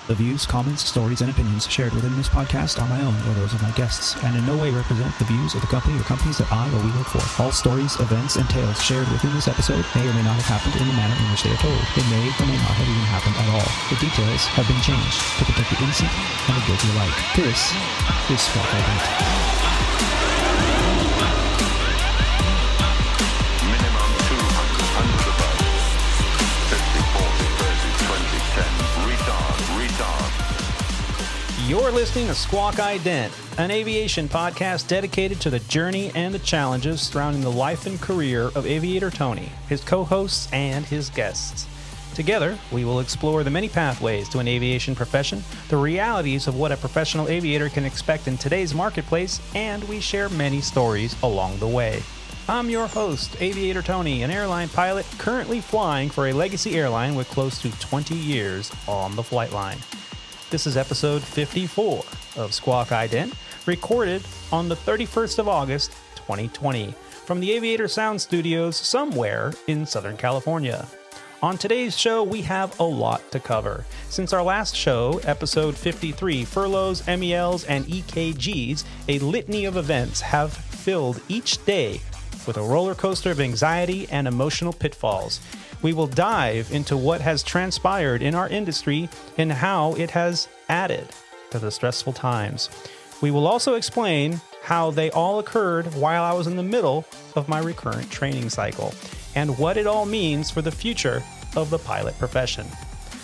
The views, comments, stories, and opinions shared within this podcast are my own or those of my guests, and in no way represent the views of the company or companies that I or we work for. All stories, events, and tales shared within this episode may or may not have happened in the manner in which they are told. It may or may not have even happened at all. The details have been changed to protect the innocent and the guilty alike. This is Squawk Ident. You're listening to Squawk Ident, an aviation podcast dedicated to the journey and the challenges surrounding the life and career of Aviator Tony, his co-hosts, and his guests. Together, we will explore the many pathways to an aviation profession, the realities of what a professional aviator can expect in today's marketplace, and we share many stories along the way. I'm your host, Aviator Tony, an airline pilot currently flying for a Legacy airline with close to 20 years on the flight line. This is episode 54 of Squawk Ident, recorded on the 31st of August, 2020, from the Aviator Sound Studios somewhere in Southern California. On today's show, we have a lot to cover. Since our last show, episode 53, furloughs, MELs, and EKGs, a litany of events have filled each day with a roller coaster of anxiety and emotional pitfalls. We will dive into what has transpired in our industry and how it has added to the stressful times. We will also explain how they all occurred while I was in the middle of my recurrent training cycle and what it all means for the future of the pilot profession.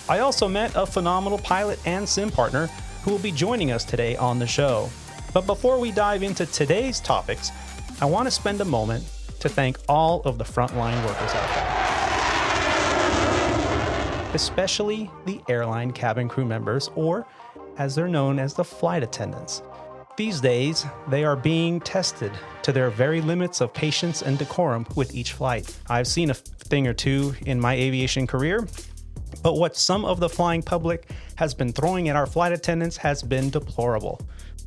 I also met a phenomenal pilot and sim partner who will be joining us today on the show. But before we dive into today's topics, I want to spend a moment to thank all of the frontline workers out there, especially the airline cabin crew members, or as they're known as the flight attendants. These days, they are being tested to their very limits of patience and decorum with each flight. I've seen a thing or two in my aviation career, but what some of the flying public has been throwing at our flight attendants has been deplorable.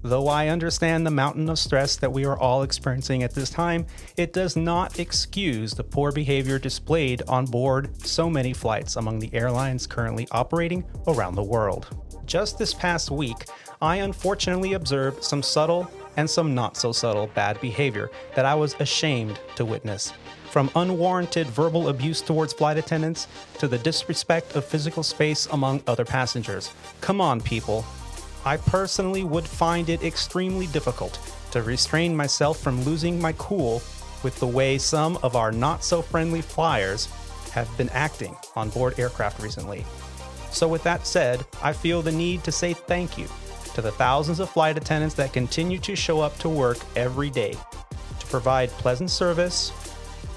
Though I understand the mountain of stress that we are all experiencing at this time, it does not excuse the poor behavior displayed on board so many flights among the airlines currently operating around the world. Just this past week, I unfortunately observed some subtle and some not so subtle bad behavior that I was ashamed to witness. From unwarranted verbal abuse towards flight attendants to the disrespect of physical space among other passengers. Come on, people. I personally would find it extremely difficult to restrain myself from losing my cool with the way some of our not-so-friendly flyers have been acting on board aircraft recently. So with that said, I feel the need to say thank you to the thousands of flight attendants that continue to show up to work every day to provide pleasant service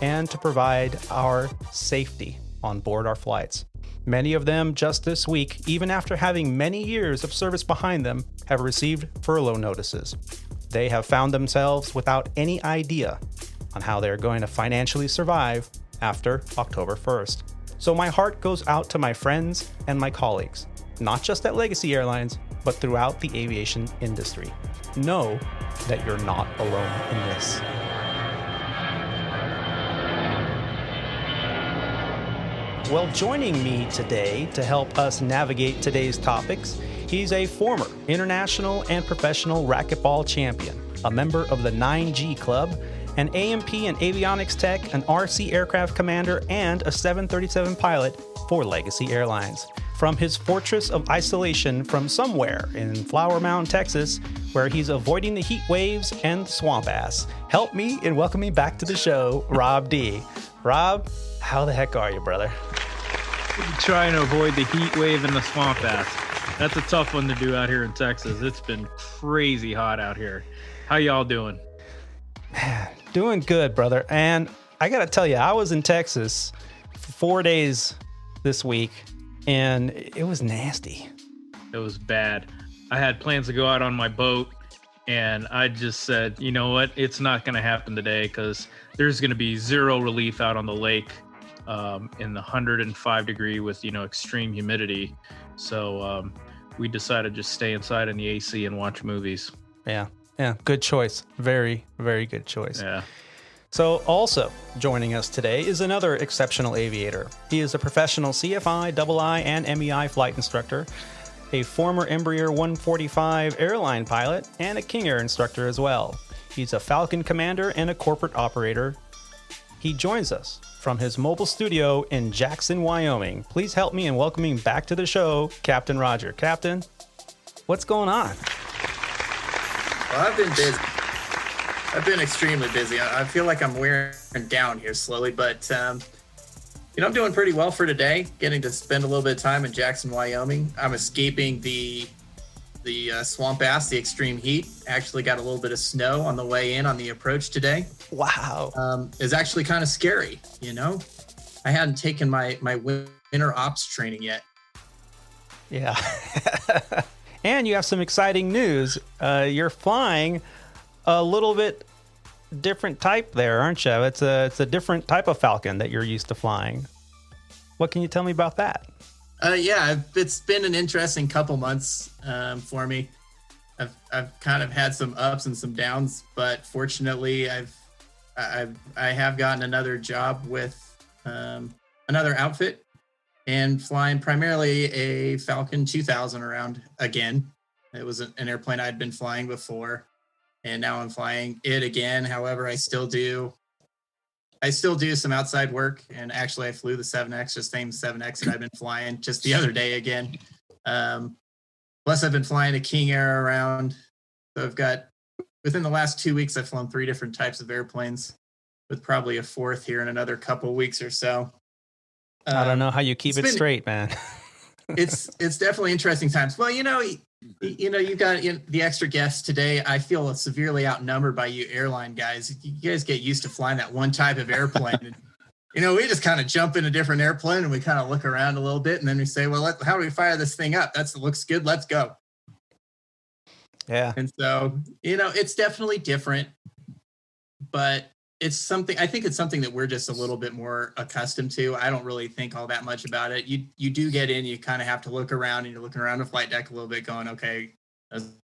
and to provide our safety on board our flights. Many of them just this week, even after having many years of service behind them, have received furlough notices. They have found themselves without any idea on how they're going to financially survive after October 1st. So my heart goes out to my friends and my colleagues, not just at Legacy Airlines, but throughout the aviation industry. Know that you're not alone in this. Well, joining me today to help us navigate today's topics, he's a former international and professional racquetball champion, a member of the 9G Club, an AMP and avionics tech, an RC aircraft commander, and a 737 pilot for Legacy Airlines. From his fortress of isolation from somewhere in Flower Mound, Texas, where he's avoiding the heat waves and the swamp ass, help me in welcoming back to the show, Rob D. Rob, how the heck are you, brother? Trying to avoid the heat wave and the swamp ass. That's a tough one to do out here in Texas. It's been crazy hot out here. How y'all doing? Doing good, brother. And I got to tell you, I was in Texas for 4 days this week, and it was nasty. It was bad. I had plans to go out on my boat, and I just said, you know what? It's not going to happen today because there's going to be zero relief out on the lake in the 105 degree with, extreme humidity. So we decided to just stay inside in the AC and watch movies. Yeah. Good choice. Very, very good choice. Yeah. So also joining us today is another exceptional aviator. He is a professional CFI, II, and MEI flight instructor. a former Embraer 145 airline pilot, and a King Air instructor as well. He's a Falcon commander and a corporate operator. He joins us from his mobile studio in Jackson, Wyoming. Please help me in welcoming back to the show, Captain Roger. Captain, what's going on? Well, I've been busy. I've been extremely busy. I feel like I'm wearing down here slowly, but I'm doing pretty well for today. Getting to spend a little bit of time in Jackson, Wyoming. I'm escaping the swamp ass, the extreme heat. Actually got a little bit of snow on the way in on the approach today. Wow. It's actually kind of scary, I hadn't taken my winter ops training yet. Yeah. And you have some exciting news. You're flying a little bit different type there, aren't you? It's a different type of Falcon that you're used to flying. What can you tell me about that? Yeah, it's been an interesting couple months for me. I've kind of had some ups and some downs, but fortunately, I have gotten another job with another outfit and flying primarily a Falcon 2000 around again. It was an airplane I'd been flying before, and now I'm flying it again. However, I still do some outside work, and actually I flew the 7X, just same 7X that I've been flying just the other day again. Plus I've been flying a King Air around. So I've got, within the last 2 weeks, I've flown 3 different types of airplanes, with probably a fourth here in another couple weeks or so. I don't know how you keep it straight, man. it's definitely interesting times. Well, you got the extra guests today. I feel severely outnumbered by you airline guys. You guys get used to flying that one type of airplane. And, we just kind of jump in a different airplane and we kind of look around a little bit. And then we say, well, how do we fire this thing up? That looks good. Let's go. Yeah. And so, it's definitely different, but I think it's something that we're just a little bit more accustomed to. I don't really think all that much about it. You do get in, you kind of have to look around, and you're looking around the flight deck a little bit going, okay,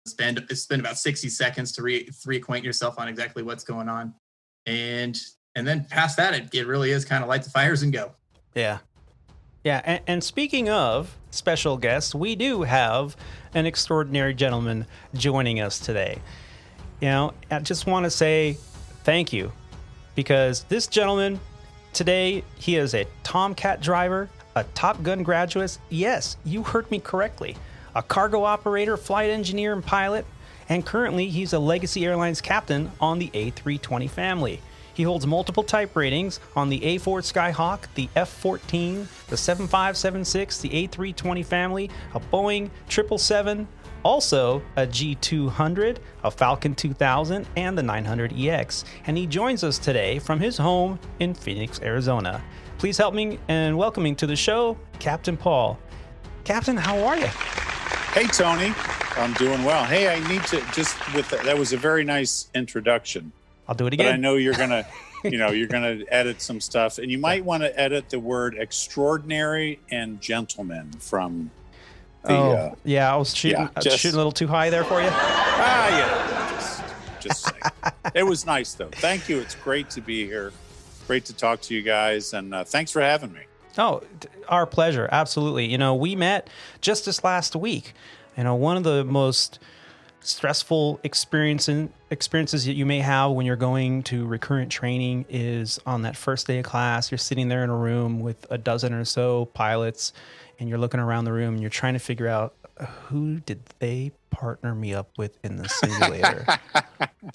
spend about 60 seconds to reacquaint yourself on exactly what's going on. And then past that, it really is kind of light the fires and go. Yeah. Yeah. And speaking of special guests, we do have an extraordinary gentleman joining us today. I just want to say thank you. Because this gentleman, today, he is a Tomcat driver, a Top Gun graduate. Yes, you heard me correctly. A cargo operator, flight engineer, and pilot. And currently, he's a Legacy Airlines Captain on the A320 family. He holds multiple type ratings on the A4 Skyhawk, the F14, the 7576, the A320 family, a Boeing 777, also a G200, a Falcon 2000, and the 900EX. And he joins us today from his home in Phoenix, Arizona. Please help me in welcoming to the show, Captain Paul. Captain, how are you? Hey, Tony. I'm doing well. Hey, I need to that was a very nice introduction. I'll do it again. But I know you're going to, you're going to edit some stuff, and you might want to edit the word extraordinary and gentleman from I was shooting a little too high there for you. Just saying. It was nice though. Thank you. It's great to be here. Great to talk to you guys, and thanks for having me. Oh, our pleasure. Absolutely. We met just this last week. One of the most stressful experiences that you may have when you're going to recurrent training is on that first day of class. You're sitting there in a room with a dozen or so pilots, and you're looking around the room and you're trying to figure out, who did they partner me up with in the simulator?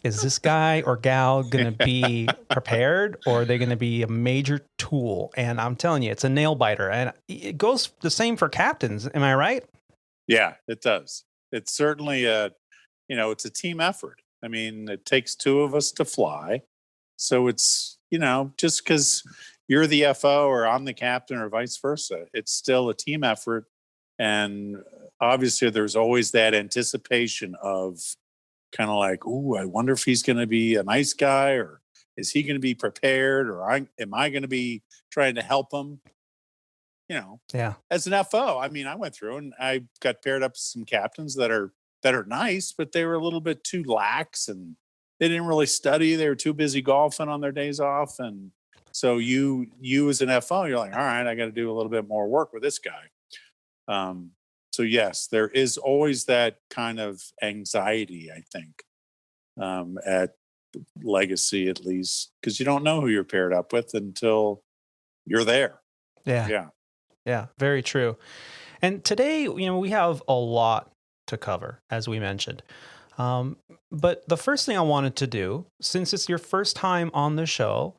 Is this guy or gal going to be prepared, or are they going to be a major tool? And I'm telling you, it's a nail biter. And it goes the same for captains. Am I right? Yeah, it does. It's certainly it's a team effort. I mean, it takes 2 of us to fly. So it's, just because you're the FO or I'm the captain or vice versa, it's still a team effort. And obviously there's always that anticipation of kind of like, ooh, I wonder if he's going to be a nice guy, or is he going to be prepared, or am I going to be trying to help him? As an FO, I mean, I went through and I got paired up with some captains that are nice, but they were a little bit too lax and they didn't really study. They were too busy golfing on their days off. And so you as an FO, you're like, all right, I got to do a little bit more work with this guy. So yes, there is always that kind of anxiety, I think, at Legacy, at least, because you don't know who you're paired up with until you're there. Yeah. Yeah. Very true. And today, we have a lot to cover, as we mentioned. But the first thing I wanted to do, since it's your first time on the show,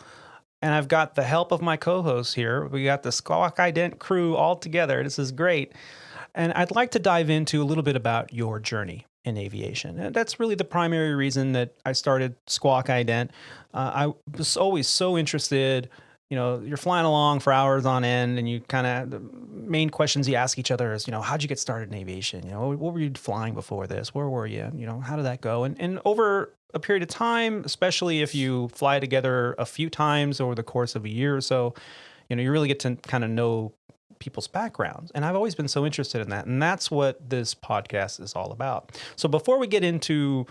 and I've got the help of my co-hosts here, we got the Squawk Ident crew all together. This is great. And I'd like to dive into a little bit about your journey in aviation. And that's really the primary reason that I started Squawk Ident. I was always so interested. You're flying along for hours on end, and you the main questions you ask each other is, how'd you get started in aviation? What were you flying before this? Where were you? How did that go? And over a period of time, especially if you fly together a few times over the course of a year or so, you really get to kind of know people's backgrounds. And I've always been so interested in that. And that's what this podcast is all about. So before we get into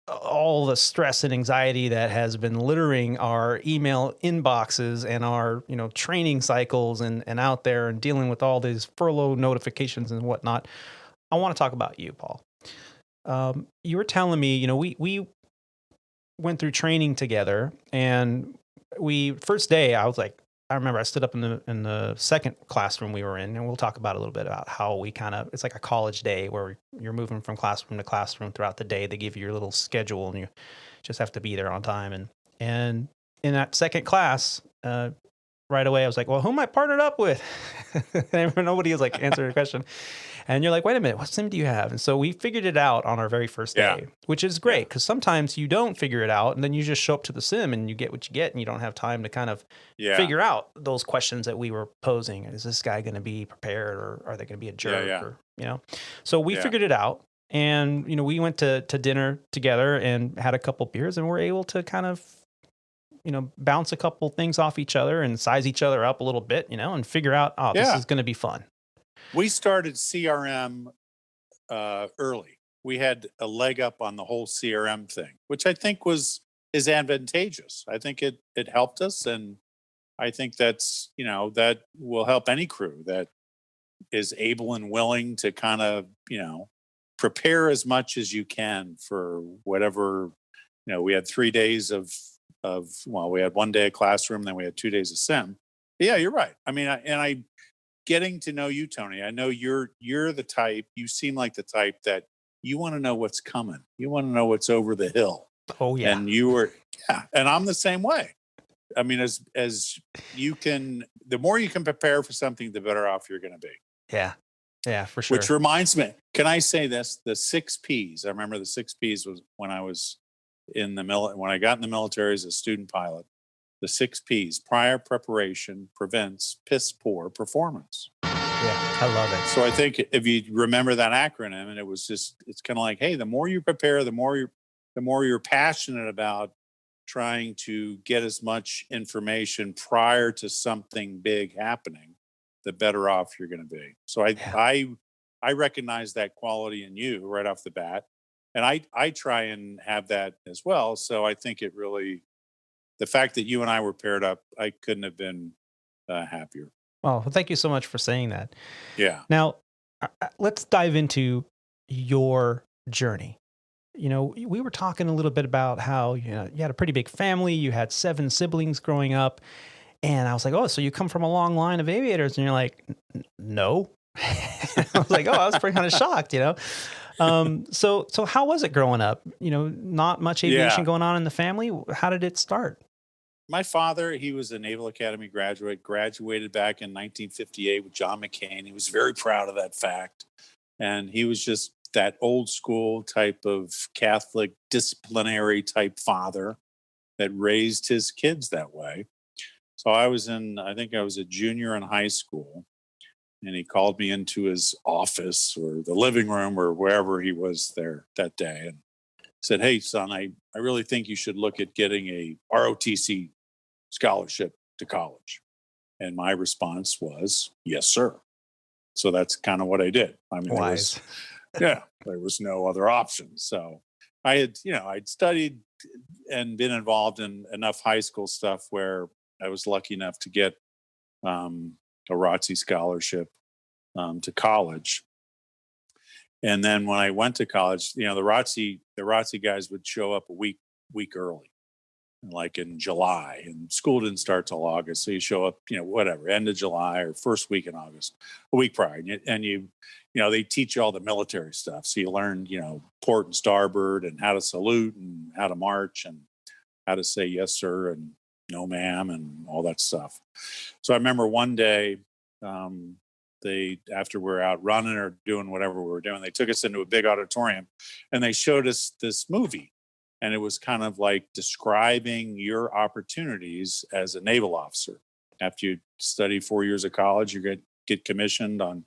all the stress and anxiety that has been littering our email inboxes and our, training cycles and out there and dealing with all these furlough notifications and whatnot, I want to talk about you, Paul. You were telling me, we went through training together, and first day I was like, I remember I stood up in the second classroom we were in, and we'll talk about a little bit about how we it's like a college day where you're moving from classroom to classroom throughout the day. They give you your little schedule, and you just have to be there on time. And in that second class, right away, I was like, well, who am I partnered up with? And nobody was like answering the question. And you're like, wait a minute, what sim do you have? And so we figured it out on our very first day, which is great, because sometimes you don't figure it out, and then you just show up to the sim and you get what you get, and you don't have time to kind of figure out those questions that we were posing. Is this guy going to be prepared, or are they going to be a jerk? Or, so we figured it out, and, we went to dinner together and had a couple beers, and we're able to kind of, bounce a couple things off each other and size each other up a little bit, and figure out, this is going to be fun. We started CRM early. We had a leg up on the whole CRM thing, which I think is advantageous. I think it helped us, and I think that's that will help any crew that is able and willing to kind of prepare as much as you can for whatever. We had 3 days we had 1 day of classroom, then we had 2 days of sim. Yeah, you're right. I mean, I getting to know you, Tony, I know you're the type, you seem like the type that you want to know what's coming. You want to know what's over the hill. Oh, yeah. And and I'm the same way. I mean, as you can, the more you can prepare for something, the better off you're going to be. Yeah. Yeah, for sure. Which reminds me, can I say this? The 6 Ps. I remember the 6 Ps was when I was when I got in the military as a student pilot. The 6 Ps: prior preparation prevents piss poor performance. Yeah, I love it. So I think if you remember that acronym, and it's kind of like, hey, the more you prepare, the more you're passionate about trying to get as much information prior to something big happening, the better off you're going to be. So I recognize that quality in you right off the bat, and I try and have that as well. So I think it really, the fact that you and I were paired up, I couldn't have been happier. Well, thank you so much for saying that. Yeah. Now, let's dive into your journey. We were talking a little bit about how, you had a pretty big family. You had 7 siblings growing up. And I was like, oh, so you come from a long line of aviators. And you're like, no. I was like, oh, I was pretty kind of shocked, So how was it growing up? Not much aviation going on in the family. How did it start? My father, he was a Naval Academy graduated back in 1958 with John McCain. He was very proud of that fact. And he was just that old school type of Catholic disciplinary type father that raised his kids that way. So I think I was a junior in high school, and he called me into his office or the living room or wherever he was there that day and said, hey, son, I really think you should look at getting a ROTC scholarship to college. And my response was, yes, sir. So that's kind of what I did. I mean, there was no other option. So I had, I'd studied and been involved in enough high school stuff where I was lucky enough to get a ROTC scholarship to college. And then when I went to college, the ROTC guys would show up a week early, like in July, and school didn't start till August. So you show up, whatever, end of July or first week in August, a week prior. And you they teach you all the military stuff. So you learn, port and starboard and how to salute and how to march and how to say yes, sir, and no, ma'am, and all that stuff. So I remember one day, after we were out running or doing whatever we were doing, they took us into a big auditorium and they showed us this movie. And it was kind of like describing your opportunities as a naval officer. After you study 4 years of college, you get commissioned on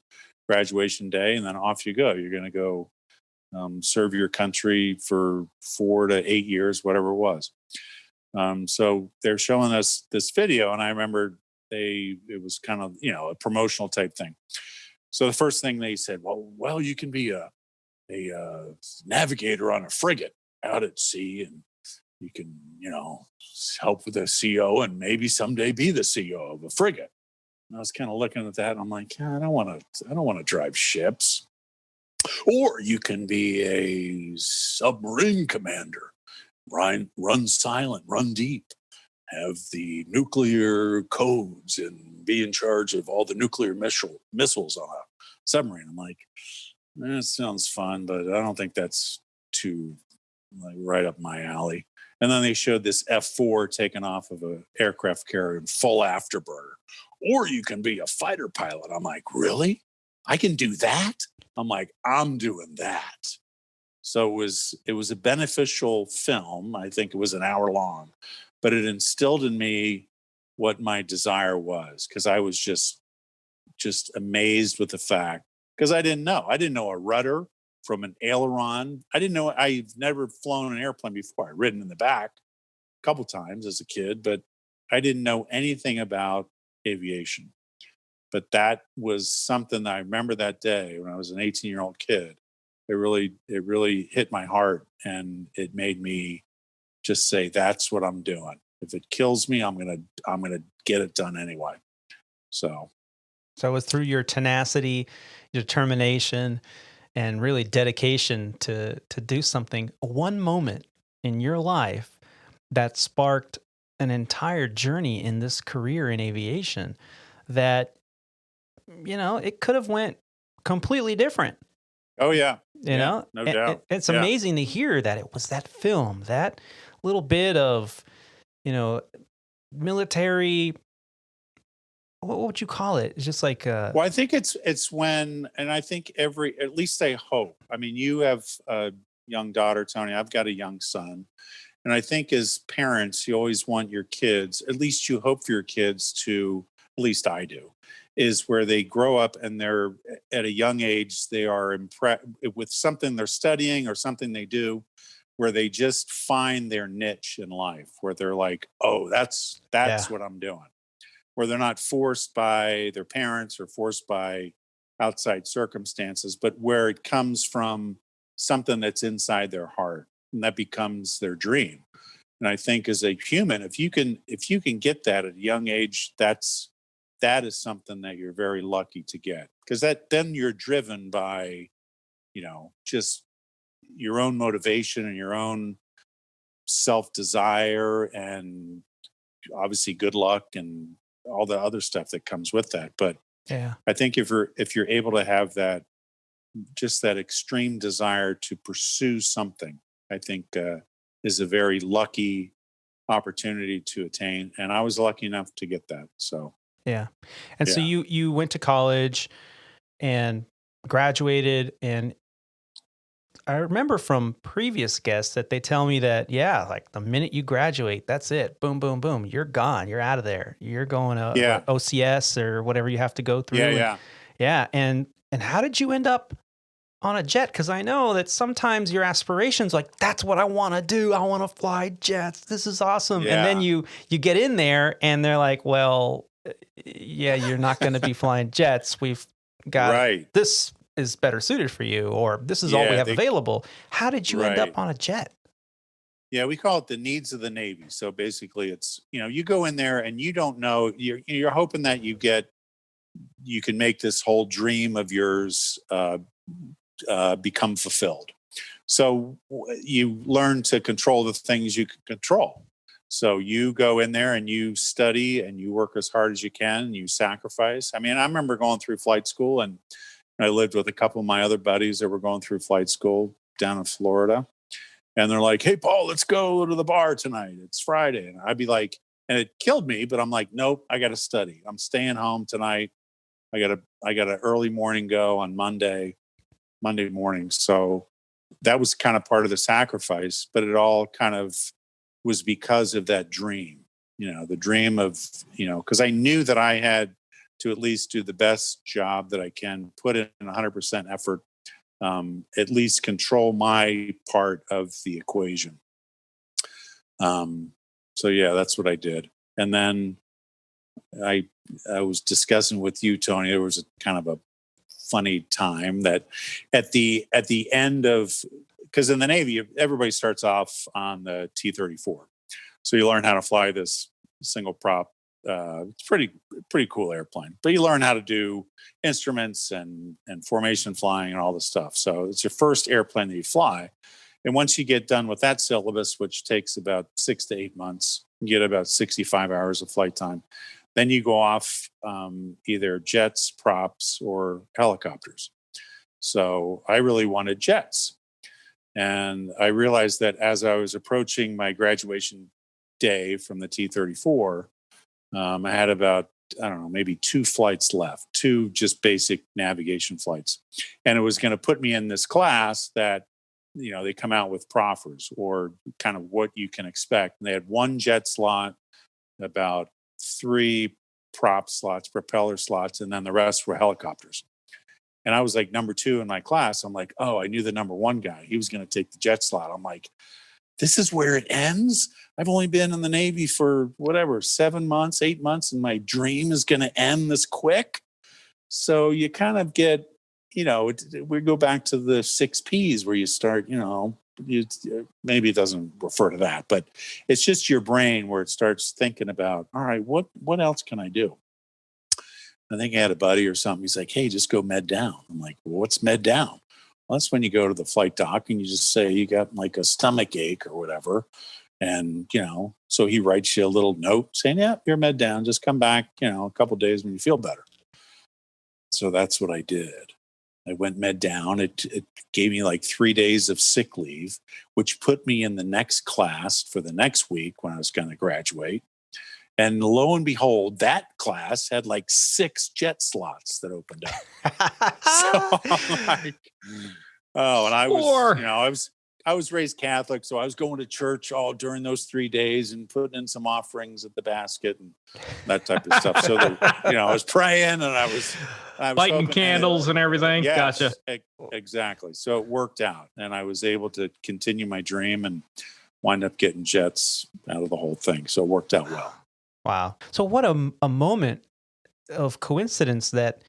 graduation day, and then off you go. You're going to go serve your country for 4 to 8 years, whatever it was. So they're showing us this video, and I remember it was kind of, a promotional type thing. So the first thing they said, well, you can be a navigator on a frigate out at sea, and you can, help with the CO and maybe someday be the CO of a frigate. And I was kind of looking at that, and I'm like, I don't want to drive ships. Or you can be a submarine commander, run silent, run deep, have the nuclear codes, and be in charge of all the nuclear missiles on a submarine. I'm like, that sounds fun, but I don't think that's too right up my alley. And then they showed this F4 taken off of an aircraft carrier in full afterburner. Or you can be a fighter pilot. I'm like, really? I can do that? I'm like, I'm doing that. So it was a beneficial film. I think it was an hour long, but it instilled in me what my desire was, because I was just amazed with the fact, because I didn't know a rudder from an aileron. I've never flown an airplane before. I'd ridden in the back a couple times as a kid, but I didn't know anything about aviation. But that was something that I remember that day when I was an 18-year-old kid. It really hit my heart, and it made me just say, that's what I'm doing. If it kills me, I'm gonna get it done anyway. So it was through your tenacity, determination, and really dedication to do something, one moment in your life that sparked an entire journey in this career in aviation that, it could have went completely different. Oh yeah. No doubt. It's amazing to hear that it was that film, that little bit of, military, what would you call it? It's just like well, I think it's when, and I think at least I hope. I mean, you have a young daughter, Tony. I've got a young son. And I think as parents, you always want your kids, at least you hope for your kids to, at least I do, is where they grow up and they're at a young age, they are impressed with something they're studying or something they do, where they just find their niche in life, where they're like, oh, that's what I'm doing. Where they're not forced by their parents or forced by outside circumstances, but where it comes from something that's inside their heart, and that becomes their dream. And I think as a human, if you can get that at a young age, that is something that you're very lucky to get, because then you're driven by, just your own motivation and your own self-desire, and obviously good luck and all the other stuff that comes with that. But yeah, I think if you're able to have that, just that extreme desire to pursue something, I think is a very lucky opportunity to attain. And I was lucky enough to get that. So yeah. And so you went to college and graduated, and I remember from previous guests that they tell me that, like the minute you graduate, that's it. Boom, boom, boom. You're gone. You're out of there. You're going to OCS or whatever you have to go through. Yeah. And how did you end up on a jet? Because I know that sometimes your aspirations, like, that's what I want to do. I want to fly jets. This is awesome. Yeah. And then you get in there and they're like, well, you're not going to be flying jets. We've got this is better suited for you, or this is all we have available. How did you end up on a jet? Yeah, we call it the needs of the Navy. So basically it's, you go in there and you don't know, you're hoping that you can make this whole dream of yours become fulfilled. So you learn to control the things you can control. So you go in there and you study and you work as hard as you can and you sacrifice. I mean, I remember going through flight school, and I lived with a couple of my other buddies that were going through flight school down in Florida. And they're like, "Hey, Paul, let's go to the bar tonight. It's Friday." And I'd be like, and it killed me, but I'm like, nope, I got to study. I'm staying home tonight. I got an early morning go on Monday morning. So that was kind of part of the sacrifice, but it all kind of was because of that dream, the dream of, because I knew that I had to at least do the best job that I can, put in 100% effort, at least control my part of the equation. So yeah, that's what I did. And then I was discussing with you, Tony, there was a kind of a funny time that at the end of, because in the Navy, everybody starts off on the T-34. So you learn how to fly this single prop. It's pretty cool airplane, but you learn how to do instruments and formation flying and all this stuff. So it's your first airplane that you fly. And once you get done with that syllabus, which takes about 6 to 8 months, you get about 65 hours of flight time. Then you go off either jets, props, or helicopters. So I really wanted jets. And I realized that as I was approaching my graduation day from the T-34, I had about, I don't know, maybe 2 flights left, 2 just basic navigation flights. And it was going to put me in this class that, they come out with proffers or kind of what you can expect. And they had 1 jet slot, about 3 prop slots, propeller slots, and then the rest were helicopters. And I was like number 2 in my class. I'm like, oh, I knew the number 1 guy. He was going to take the jet slot. I'm like, this is where it ends? I've only been in the Navy for 7 months, 8 months, and my dream is going to end this quick. So you kind of get, we go back to the 6 Ps where you start, maybe it doesn't refer to that, but it's just your brain where it starts thinking about, all right, what else can I do? I think I had a buddy or something. He's like, hey, just go med down. I'm like, well, what's med down? Well, that's when you go to the flight doc and you just say you got like a stomach ache or whatever. And, so he writes you a little note saying, yeah, you're med down. Just come back, a couple of days when you feel better. So that's what I did. I went med down. It gave me like 3 days of sick leave, which put me in the next class for the next week when I was going to graduate. And lo and behold, that class had like 6 jet slots that opened up. So I'm like, oh, and I was, I was raised Catholic, so I was going to church all during those 3 days and putting in some offerings at the basket and that type of stuff. So that, I was praying and I was lighting candles and everything. Yes, Gotcha. Exactly. So it worked out, and I was able to continue my dream and wind up getting jets out of the whole thing. So it worked out well. Wow. So what a moment of coincidence that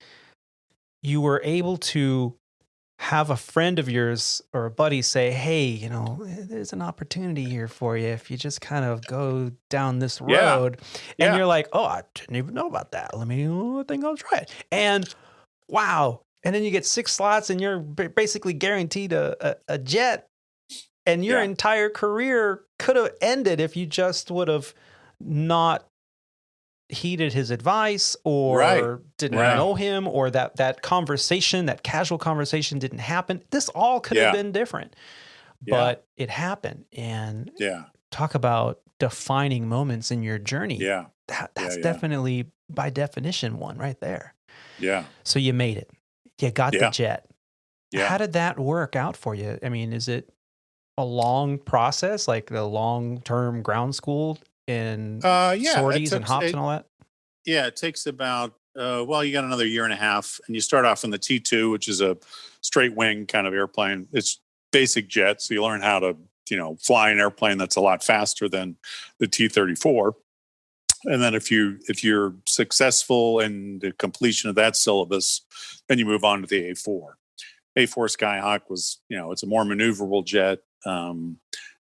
you were able to have a friend of yours or a buddy say, hey, there's an opportunity here for you if you just kind of go down this road. And you're like, oh, I didn't even know about that. I think I'll try it. And wow. And then you get 6 slots and you're basically guaranteed a jet. And your entire career could have ended if you just would have not heeded his advice or didn't know him, or that conversation, that casual conversation didn't happen. This all could have been different, but it happened. And talk about defining moments in your journey. That's definitely by definition one right there. Yeah. So you made it. You got the jet. How did that work out for you? I mean, is it a long process, like the long-term ground school and sorties and hops and all that? Yeah, it takes about, you got another year and a half, and you start off in the T2, which is a straight wing kind of airplane. It's basic jet, so you learn how to, fly an airplane that's a lot faster than the T-34. And then if you're successful in the completion of that syllabus, then you move on to the A4. A4 Skyhawk was, it's a more maneuverable jet.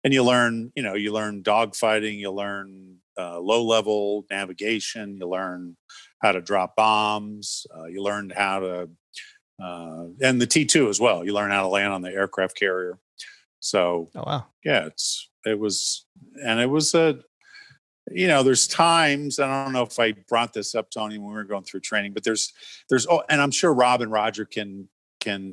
And you learn dogfighting, you learn low-level navigation, you learn how to drop bombs, you learn how to and the T2 as well. You learn how to land on the aircraft carrier. So, Oh, wow. Yeah, it was there's times, I don't know if I brought this up, Tony, when we were going through training, but there's and I'm sure Rob and Roger can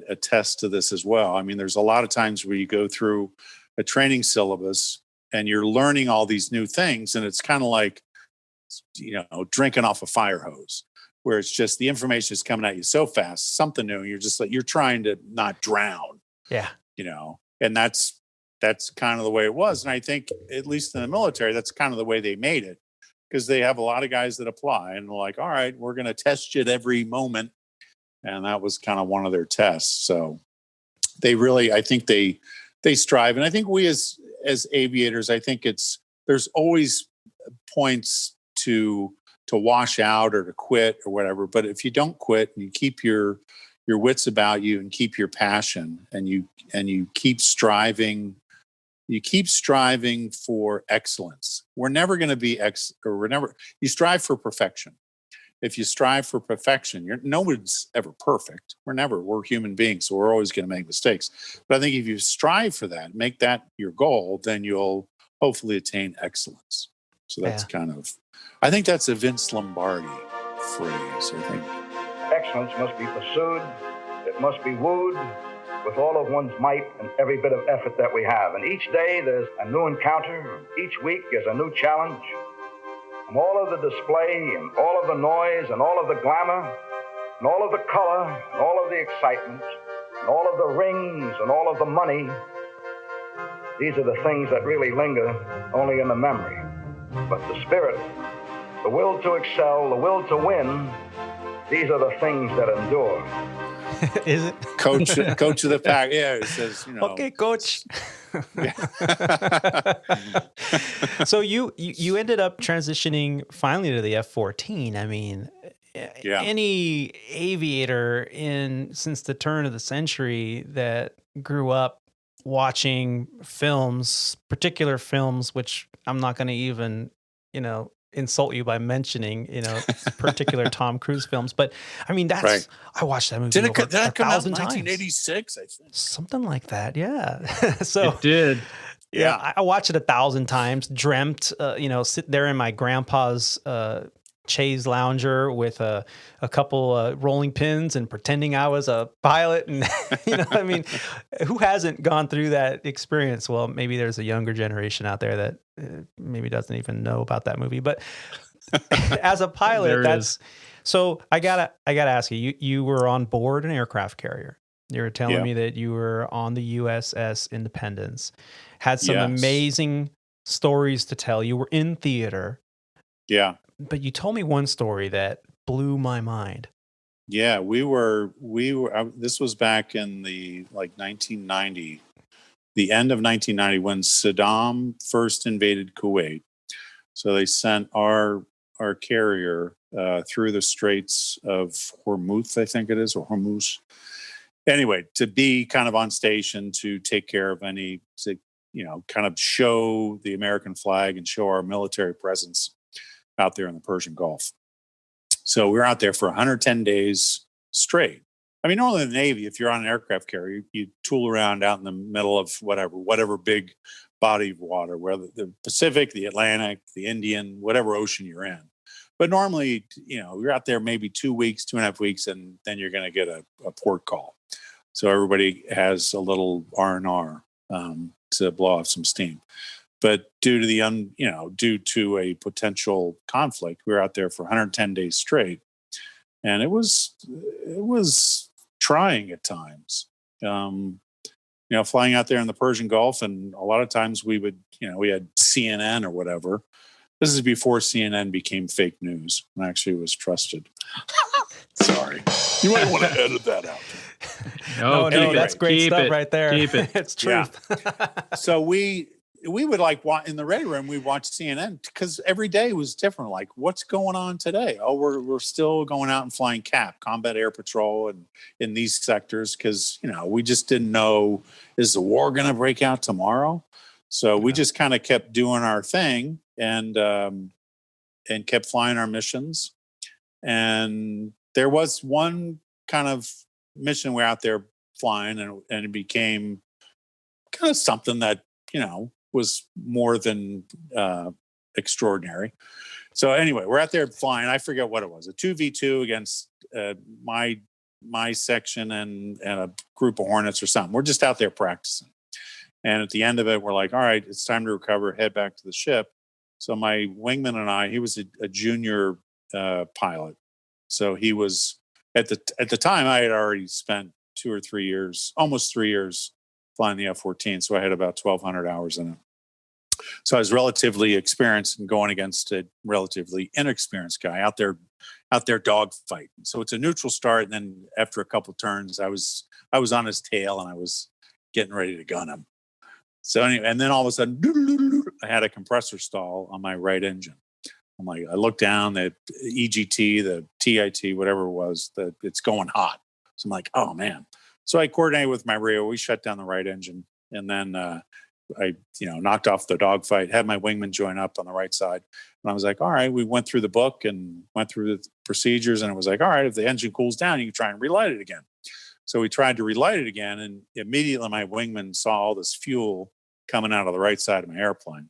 attest to this as well. I mean, there's a lot of times where you go through a training syllabus and you're learning all these new things, and it's kind of like, drinking off a fire hose, where it's just the information is coming at you so fast, something new, and you're just like, you're trying to not drown. Yeah. And that's kind of the way it was. And I think, at least in the military, that's kind of the way they made it, because they have a lot of guys that apply and they're like, all right, we're going to test you at every moment. And that was kind of one of their tests. So they really, I think they strive. And I think we as aviators, I think there's always points to wash out or to quit or whatever. But if you don't quit and you keep your wits about you and keep your passion, and you keep striving, for excellence. We're never going to be you strive for perfection. If you strive for perfection, no one's ever perfect. We're human beings, so we're always going to make mistakes. But I think if you strive for that, make that your goal, then you'll hopefully attain excellence. So that's I think that's a Vince Lombardi phrase, I think. Excellence must be pursued. It must be wooed with all of one's might and every bit of effort that we have. And each day there's a new encounter. Each week is a new challenge. And all of the display and all of the noise and all of the glamour and all of the color and all of the excitement and all of the rings and all of the money, these are the things that really linger only in the memory. But the spirit, the will to excel, the will to win, these are the things that endure. Is it? Coach of the pack. Yeah, it says, Okay, coach. So you ended up transitioning finally to the F14. I mean, any aviator since the turn of the century that grew up watching particular films, which I'm not going to even, insult you by mentioning, particular Tom Cruise films. But I mean, I watched that movie did it come out in 1986, I think. Something like that. Yeah. So it did. Yeah. I watched it 1,000 times, dreamt, sit there in my grandpa's, chaise lounger with a couple rolling pins and pretending I was a pilot. And, I mean, who hasn't gone through that experience? Well, maybe there's a younger generation out there that maybe doesn't even know about that movie. But as a pilot, so I gotta ask you, you were on board an aircraft carrier. You were telling me that you were on the USS Independence, had some amazing stories to tell. You were in theater. Yeah. But you told me one story that blew my mind. Yeah, this was back in the 1990, the end of 1990, when Saddam first invaded Kuwait. So they sent our carrier through the Straits of Hormuz, I think it is, or Hormuz. Anyway, to be kind of on station to take care of kind of show the American flag and show our military presence out there in the Persian Gulf. So we were out there for 110 days straight. I mean, normally in the Navy, if you're on an aircraft carrier, you tool around out in the middle of whatever big body of water, whether the Pacific, the Atlantic, the Indian, whatever ocean you're in. But normally, you're out there maybe 2 weeks, 2.5 weeks, and then you're going to get a port call. So everybody has a little R&R to blow off some steam. But due to a potential conflict, we were out there for 110 days straight, and it was trying at times. Flying out there in the Persian Gulf, and a lot of times we had CNN or whatever. This is before CNN became fake news and actually was trusted. Sorry, you might want to edit that out. No, that's great stuff right there. Keep it. It's truth. Yeah. So we would in the ready room, we'd watch CNN because every day was different. Like, what's going on today? Oh, we're still going out and flying CAP, Combat Air Patrol, and in these sectors because, we just didn't know, is the war going to break out tomorrow? So we just kind of kept doing our thing and kept flying our missions. And there was one kind of mission, we're out there flying, and it became kind of something that, was more than extraordinary. So anyway, we're out there flying. I forget what it was, a 2v2 against my section and a group of Hornets or something. We're just out there practicing. And at the end of it, we're like, all right, it's time to recover, head back to the ship. So my wingman and he was a junior pilot. So he was, at the time, I had already spent 2 or 3 years, almost 3 years flying the F14. So I had about 1,200 hours in it. So I was relatively experienced and going against a relatively inexperienced guy out there dog fighting. So it's a neutral start. And then after a couple turns, I was on his tail and I was getting ready to gun him. So anyway, and then all of a sudden, I had a compressor stall on my right engine. I'm like, I looked down, the EGT, the TIT, whatever it was, that it's going hot. So I'm like, oh man. So I coordinated with my radio. We shut down the right engine, and then I knocked off the dogfight, had my wingman join up on the right side. And I was like, all right, we went through the book and went through the procedures, and it was like, all right, if the engine cools down, you can try and relight it again. So we tried to relight it again, and immediately my wingman saw all this fuel coming out of the right side of my airplane,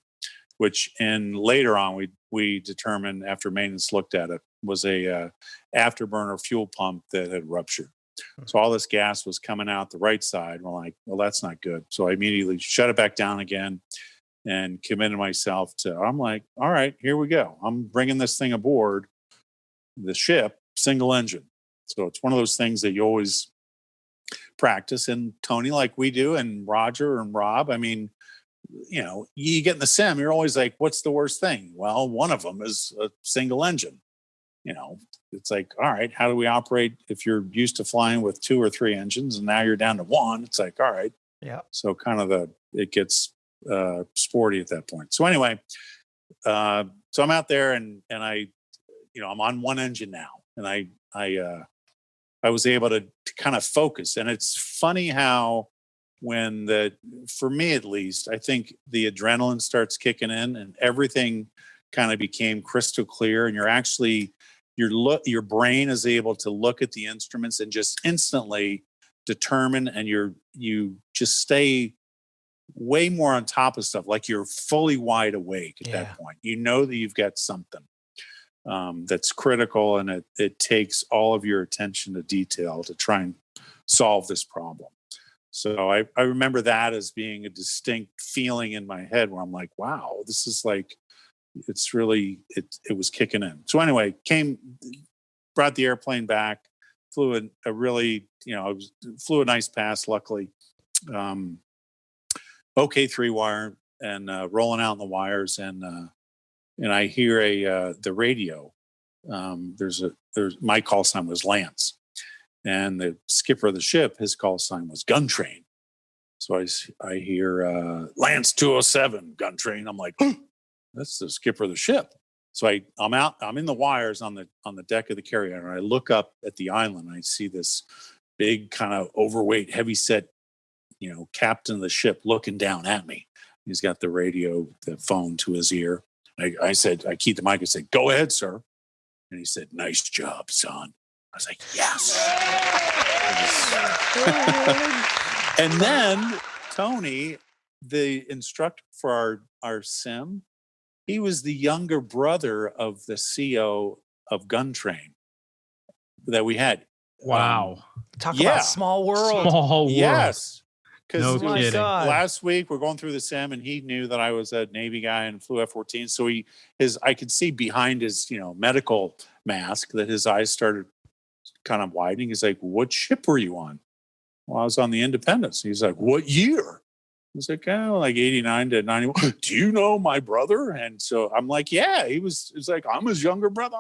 which later on we determined after maintenance looked at it was a afterburner fuel pump that had ruptured. So all this gas was coming out the right side. We're like, well, that's not good. So I immediately shut it back down again and committed myself I'm like, all right, here we go. I'm bringing this thing aboard the ship, single engine. So it's one of those things that you always practice. And Tony, like we do, and Roger and Rob, I mean, you get in the sim, you're always like, what's the worst thing? Well, one of them is a single engine. It's like, all right, how do we operate if you're used to flying with 2 or 3 engines and now you're down to 1? It's like, all right. Yeah. So kind of it gets sporty at that point. So anyway, so I'm out there and I'm on 1 engine now, and I was able to kind of focus. And it's funny how for me at least, I think the adrenaline starts kicking in and everything kind of became crystal clear, and your brain is able to look at the instruments and just instantly determine, and you just stay way more on top of stuff. Like you're fully wide awake at that point. You know that you've got something that's critical, and it takes all of your attention to detail to try and solve this problem. So I remember that as being a distinct feeling in my head where I'm like, wow, this is like, it's really, it was kicking in. So anyway, brought the airplane back, flew flew a nice pass, luckily. Okay, 3-wire, and rolling out in the wires, and I hear the radio. My call sign was Lance, and the skipper of the ship, his call sign was Gun Train. So I hear Lance 207 Gun Train. I'm like, that's the skipper of the ship. So I'm in the wires on the deck of the carrier, and I look up at the island, and I see this big kind of overweight, heavyset, captain of the ship looking down at me. He's got the phone to his ear. I said, I keyed the mic and said, go ahead, sir. And he said, nice job, son. I was like, yes. And then Tony, the instructor for our sim, he was the younger brother of the CO of Gun Train that we had. Wow. Talk about small world. Small world. Yes. No Because kidding. last week we're going through the sim, and he knew that I was a Navy guy and flew F-14. So I could see behind his medical mask that his eyes started kind of widening. He's like, "What ship were you on?" Well, I was on the Independence. He's like, "What year?" I was like, like 89 to 91. Do you know my brother? And so I'm like, yeah. He's like, I'm his younger brother.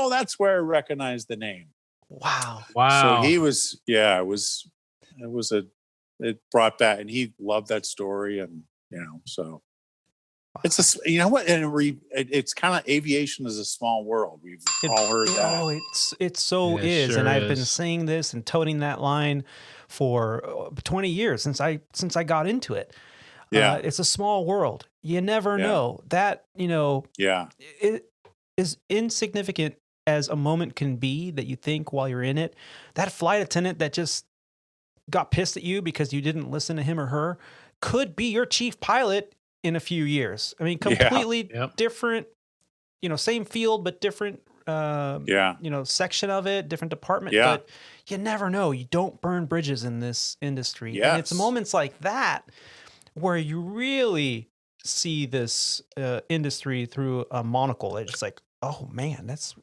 That's where I recognized the name. Wow. So he was, it brought back, and he loved that story. And, so it's it's kind of, aviation is a small world. We've all heard that. Oh, it so is. Sure and I've been is. saying this and toting that line for 20 years since I got into it. Yeah. It's a small world. You never know that, it is insignificant as a moment can be that you think while you're in it. That flight attendant that just got pissed at you because you didn't listen to him or her could be your chief pilot in a few years. I mean, completely different, same field, but different, section of it, different department, but you never know. You don't burn bridges in this industry. Yes. And it's moments like that where you really see this industry through a monocle. It's like, oh man, that's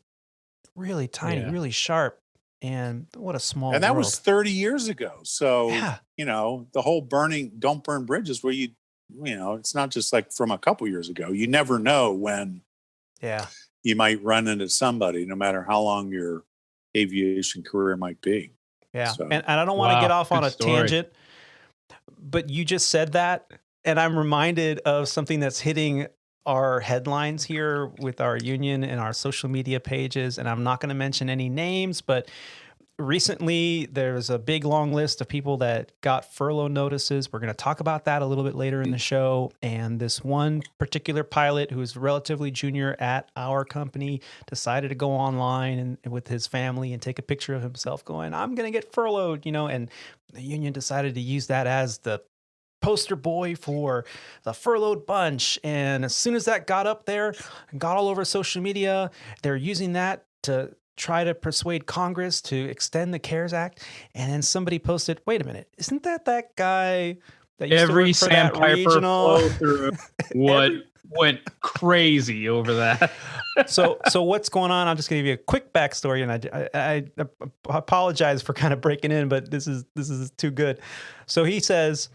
really tiny, really sharp. And what a small And that world. was 30 years ago. So, the whole don't burn bridges where it's not just like from a couple years ago. You never know when you might run into somebody, no matter how long your aviation career might be. Yeah. So, and I don't want to get off on a tangent, but you just said that. And I'm reminded of something that's hitting our headlines here with our union and our social media pages. And I'm not going to mention any names, but recently there's a big long list of people that got furlough notices. We're going to talk about that a little bit later in the show. And this one particular pilot who is relatively junior at our company decided to go online and with his family and take a picture of himself going, I'm going to get furloughed, and the union decided to use that as the poster boy for the furloughed bunch. And as soon as that got up there and got all over social media, they're using that to try to persuade Congress to extend the CARES Act. And then somebody posted, wait a minute, isn't that guy that used to work for that regional? Went crazy over that. So what's going on? I'm just going to give you a quick backstory, and I apologize for kind of breaking in, but this is too good. So he says,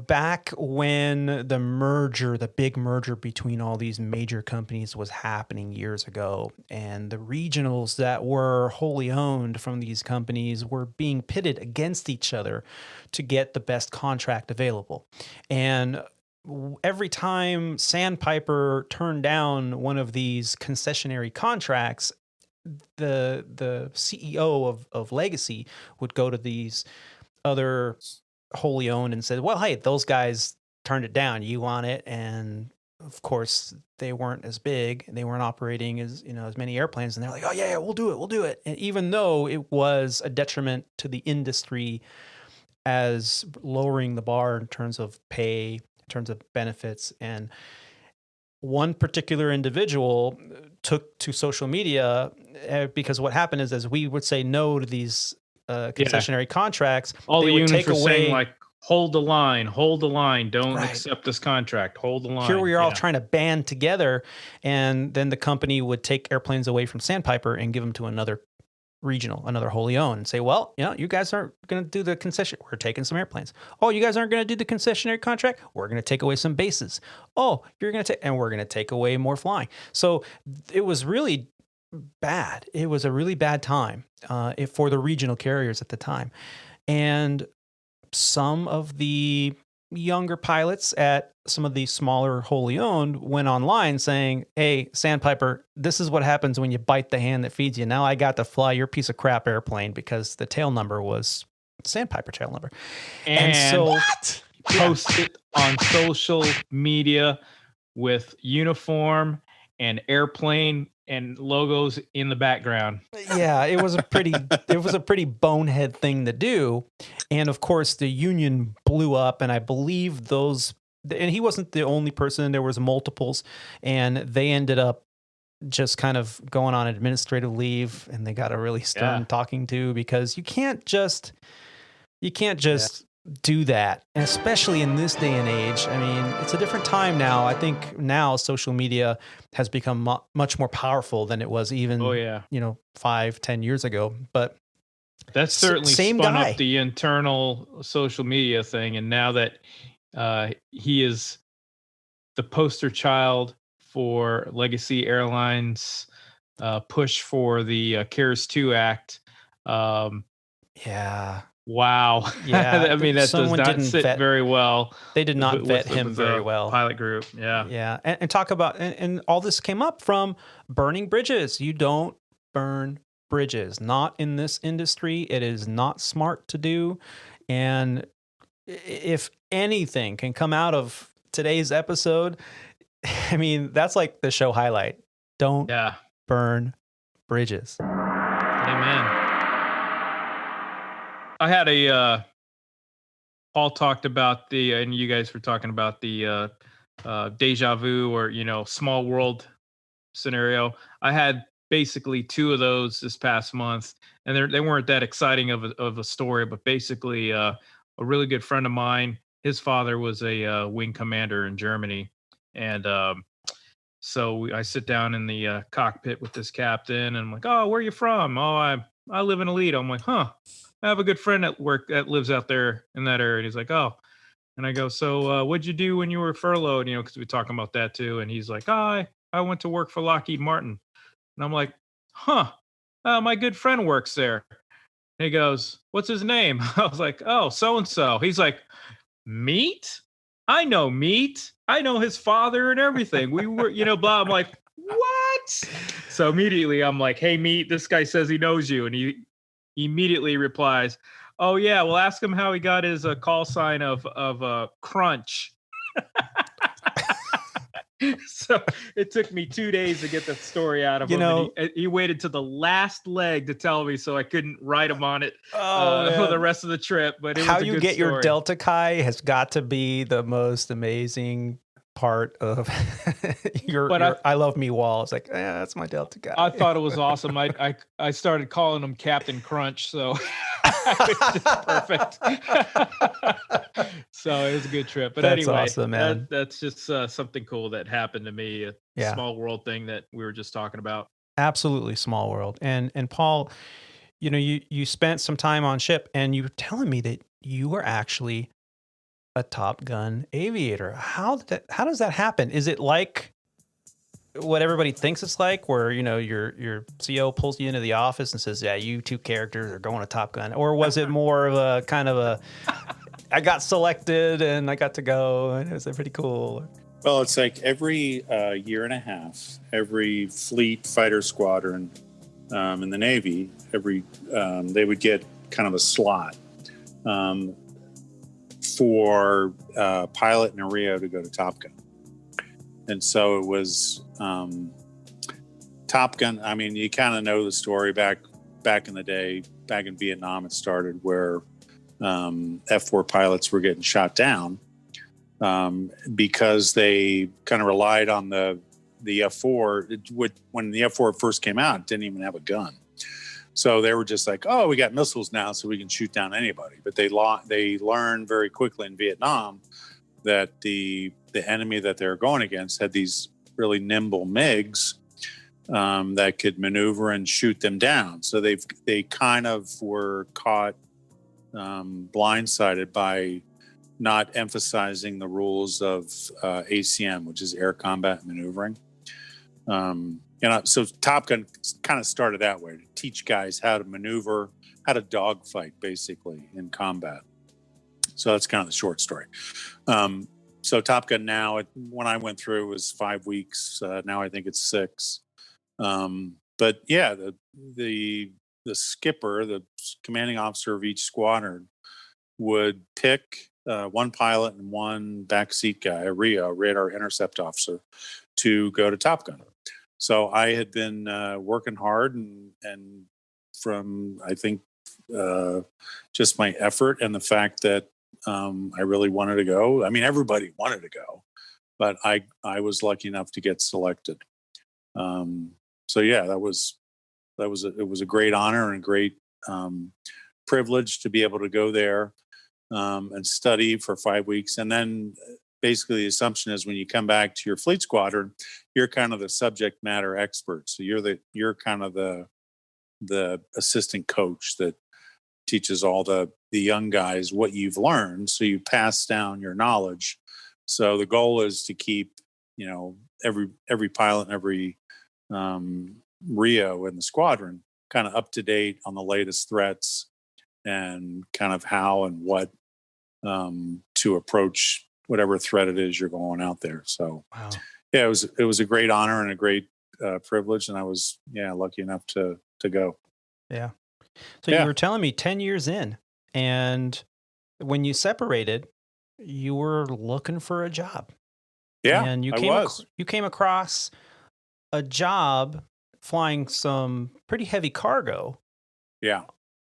back when the big merger between all these major companies was happening years ago, and the regionals that were wholly owned from these companies were being pitted against each other to get the best contract available. And every time Sandpiper turned down one of these concessionary contracts, the CEO of Legacy would go to these other wholly owned and said, well, hey, those guys turned it down. You want it? And of course they weren't as big. They weren't operating as many airplanes. And they're like, oh yeah, we'll do it. And even though it was a detriment to the industry as lowering the bar in terms of pay, in terms of benefits. And one particular individual took to social media because what happened is, as we would say no to these concessionary contracts, all they the would unions take were away, saying, like, hold the line, don't accept this contract, hold the line. Here we are all trying to band together, and then the company would take airplanes away from Sandpiper and give them to another regional, another wholly owned, and say, well, you guys aren't going to do the concession. We're taking some airplanes. Oh, you guys aren't going to do the concessionary contract. We're going to take away some bases. Oh, you're going to take, and we're going to take away more flying. So it was really bad. It was a really bad time for the regional carriers at the time. And some of the younger pilots at some of the smaller wholly owned went online saying, hey, Sandpiper, this is what happens when you bite the hand that feeds you. Now I got to fly your piece of crap airplane because the tail number was Sandpiper tail number. And so what? Post it on social media with uniform and airplane and logos in the background. Yeah, it was a pretty bonehead thing to do. And of course the union blew up, and I believe and he wasn't the only person, there was multiples, and they ended up just kind of going on administrative leave, and they got a really stern talking to, because you can't just do that, and especially in this day and age. I mean, it's a different time now. I think now social media has become much more powerful than it was even 5-10 years ago. But that's certainly spun up the internal social media thing, and now that he is the poster child for Legacy Airlines push for the CARES 2 Act. Wow. Yeah. I mean, that does not sit very well. They did not vet him very well. Pilot group. Yeah. Yeah. And talk about, and all this came up from burning bridges. You don't burn bridges. Not in this industry. It is not smart to do. And if anything can come out of today's episode, I mean, that's like the show highlight. Don't burn bridges. Amen. I had a Paul talked about and you guys were talking about the deja vu or small world scenario. I had basically two of those this past month, and they weren't that exciting of a story, but basically a really good friend of mine, his father was a wing commander in Germany, and so I sit down in the cockpit with this captain, and I'm like, "Oh, where are you from?" "Oh, I live in Alito." I'm like, "Huh, I have a good friend at work that lives out there in that area." And he's like, "Oh," and I go, "So what'd you do when you were furloughed?" Because we're talking about that too. And he's like, "Oh, I went to work for Lockheed Martin." And I'm like, "Huh, my good friend works there." And he goes, "What's his name?" I was like, "Oh, so and so." He's like, "Meat? I know Meat. I know his father and everything. We were, blah." I'm like, "What?" So immediately I'm like, "Hey, Meat, this guy says he knows you." And he immediately replies, "Oh yeah, well ask him how he got his call sign of Crunch." So it took me 2 days to get the story out of him. And he waited to the last leg to tell me, so I couldn't write him on it for the rest of the trip. But it how was a you good get story. your Delta Chi has got to be the most amazing part of your I love me wall. It's like, that's my Delta Chi. I thought it was awesome. I started calling him Captain Crunch, so it's just perfect. So it was a good trip. But That's anyway, awesome, man. That's just something cool that happened to me. A small world thing that we were just talking about. Absolutely small world. And Paul, you spent some time on ship, and you were telling me that you were actually a Top Gun aviator. How does that happen? Is it like what everybody thinks it's like, where your CO pulls you into the office and says, "Yeah, you two characters are going to Top Gun," or was it more of a kind of a I got selected and I got to go, and it was pretty cool? Well, it's like every year and a half, every fleet fighter squadron in the Navy, they would get kind of a slot for a pilot in a Rio to go to Top Gun. And so it was Top Gun. I mean, you kind of know the story back in the day, back in Vietnam, it started where F4 pilots were getting shot down because they kind of relied on the F4. When the F4 first came out, it didn't even have a gun. So they were just like, "Oh, we got missiles now, so we can shoot down anybody." But they learned very quickly in Vietnam that the enemy that they were going against had these really nimble MiGs that could maneuver and shoot them down. So they kind of were caught blindsided by not emphasizing the rules of ACM, which is air combat maneuvering. So Top Gun kind of started that way, to teach guys how to maneuver, how to dogfight, basically, in combat. So that's kind of the short story. So Top Gun now, when I went through, it was 5 weeks. Now I think it's 6. But yeah, the skipper, the commanding officer of each squadron, would pick one pilot and one backseat guy, a radar intercept officer, to go to Top Gun. So I had been working hard, and from, I think, just my effort and the fact that I really wanted to go. I mean, everybody wanted to go, but I was lucky enough to get selected. So yeah, it was a great honor and a great privilege to be able to go there and study for 5 weeks. And then basically the assumption is when you come back to your fleet squadron, you're kind of the subject matter expert. So you're kind of the assistant coach that teaches all the young guys what you've learned. So you pass down your knowledge. So the goal is to keep, every pilot and every Rio in the squadron kind of up to date on the latest threats and kind of how and what to approach whatever threat it is you're going out there. So Wow. Yeah, it was a great honor and a great privilege, and I was lucky enough to go. Yeah. So you were telling me 10 years in, and when you separated, you were looking for a job. Yeah, and you came across a job flying some pretty heavy cargo. Yeah.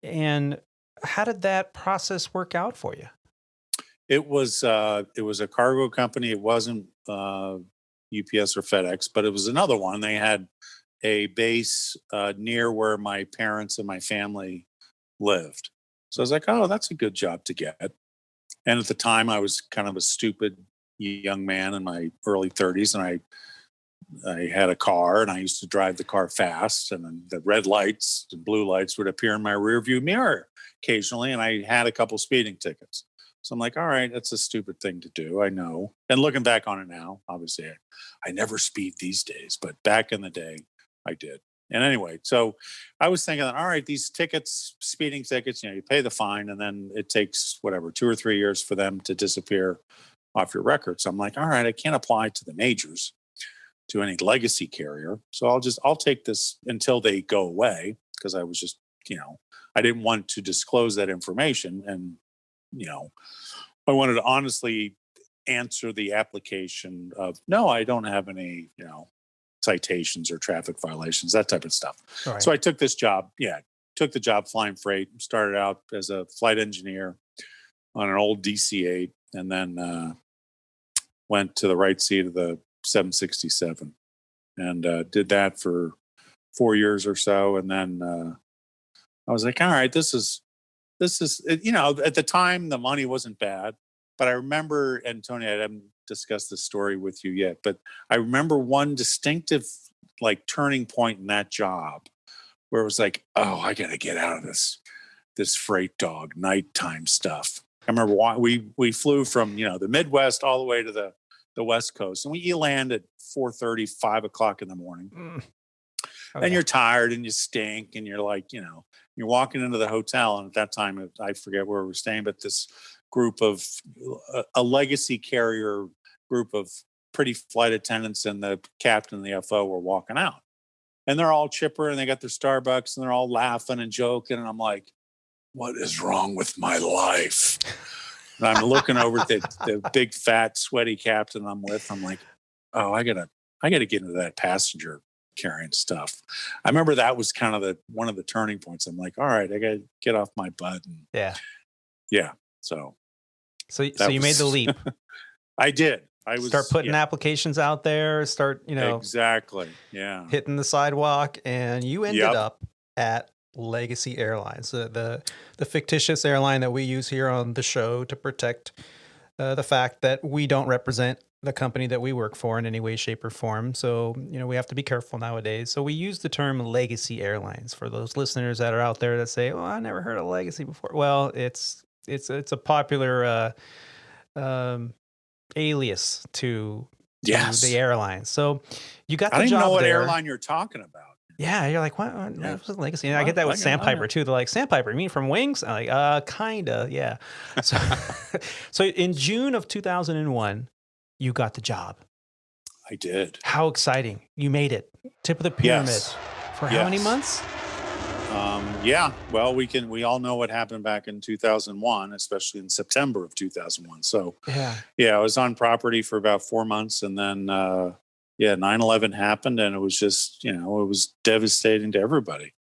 And how did that process work out for you? It was a cargo company. It wasn't UPS or FedEx, but it was another one. They had a base near where my parents and my family lived. So I was like, oh, that's a good job to get. And at the time, I was kind of a stupid young man in my early 30s, and I had a car, and I used to drive the car fast, and then the red lights and blue lights would appear in my rearview mirror occasionally, and I had a couple speeding tickets. So I'm like, all right, that's a stupid thing to do. I know. And looking back on it now, obviously, I never speed these days, but back in the day, I did. And anyway, so I was thinking that, all right, these tickets, speeding tickets, you pay the fine, and then it takes whatever, 2 or 3 years for them to disappear off your record. So I'm like, all right, I can't apply to the majors, to any legacy carrier. So I'll take this until they go away, because I was just, I didn't want to disclose that information. And, I wanted to honestly answer the application of, no, I don't have any, citations or traffic violations, that type of stuff. Right. So I took this job. Yeah. Took the job flying freight, started out as a flight engineer on an old DC-8, and then went to the right seat of the 767 and did that for 4 years or so. And then I was like, all right, this is, at the time, the money wasn't bad, but I remember, and Tony, I haven't discussed this story with you yet, but I remember one distinctive turning point in that job where it was like, oh, I got to get out of this freight dog nighttime stuff. I remember we flew from, the Midwest all the way to the West Coast, and you land at 4:30, 5 o'clock in the morning. Okay. And you're tired and you stink, and you're like, you're walking into the hotel. And at that time, I forget where we were staying, but this group of a legacy carrier group of pretty flight attendants and the captain and the FO were walking out, and they're all chipper and they got their Starbucks and they're all laughing and joking. And I'm like, what is wrong with my life? And I'm looking over at the big, fat, sweaty captain I'm with. I'm like, oh, I gotta get into that passenger carrying stuff. I remember that was kind of one of the turning points. I'm like, all right, I gotta get off my butt. And yeah. So you made the leap. I did. Start putting applications out there. Start, exactly. Yeah. Hitting the sidewalk, and you ended up at Legacy Airlines, the fictitious airline that we use here on the show to protect the fact that we don't represent the company that we work for in any way, shape, or form. So, we have to be careful nowadays. So we use the term Legacy Airlines for those listeners that are out there that say, "Oh, I never heard of Legacy before." Well, it's a popular alias to the airline. So you got the job. I don't even know what airline you're talking about. Yeah, you're like, what? That was Legacy. And I get that with Sandpiper too. They're like, Sandpiper, you mean from Wings? I'm like, kinda, yeah. So in June of 2001, you got the job. I did. How exciting. You made it. Tip of the pyramid. For how many months? Well, we all know what happened back in 2001, especially in September of 2001. So I was on property for about 4 months, and then 9/11 happened, and it was just, it was devastating to everybody,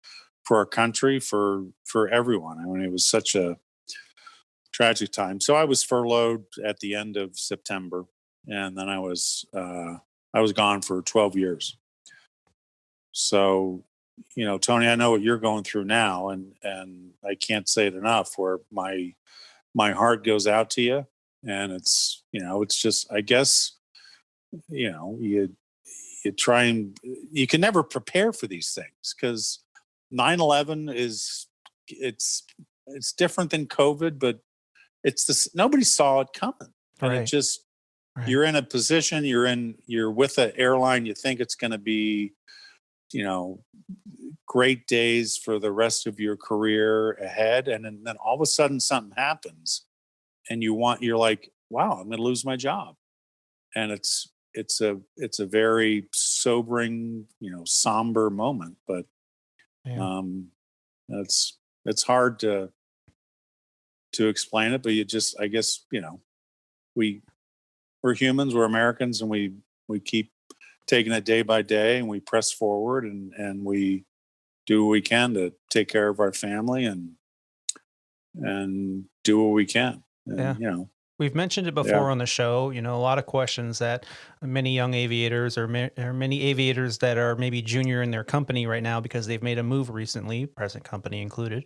for our country, for everyone. I mean, it was such a tragic time. So I was furloughed at the end of September, and then I was gone for 12 years. So, Tony, I know what you're going through now, and I can't say it enough, where my heart goes out to you. And it's, it's just, I guess, you try and, you can never prepare for these things, because 9/11 it's different than COVID, but nobody saw it coming. And it just, you're in a position, you're with an airline, you think it's going to be, great days for the rest of your career ahead. And then all of a sudden something happens, and you're like, wow, I'm going to lose my job. And it's a very sobering, somber moment, but it's hard to explain it, but you just, I guess, we're humans, we're Americans, and we keep taking it day by day, and we press forward, and we do what we can to take care of our family, and and do what we can. And, Yeah. you know, We've mentioned it before on the show, you know, a lot of questions that many young aviators or many aviators that are maybe junior in their company right now because they've made a move recently, present company included.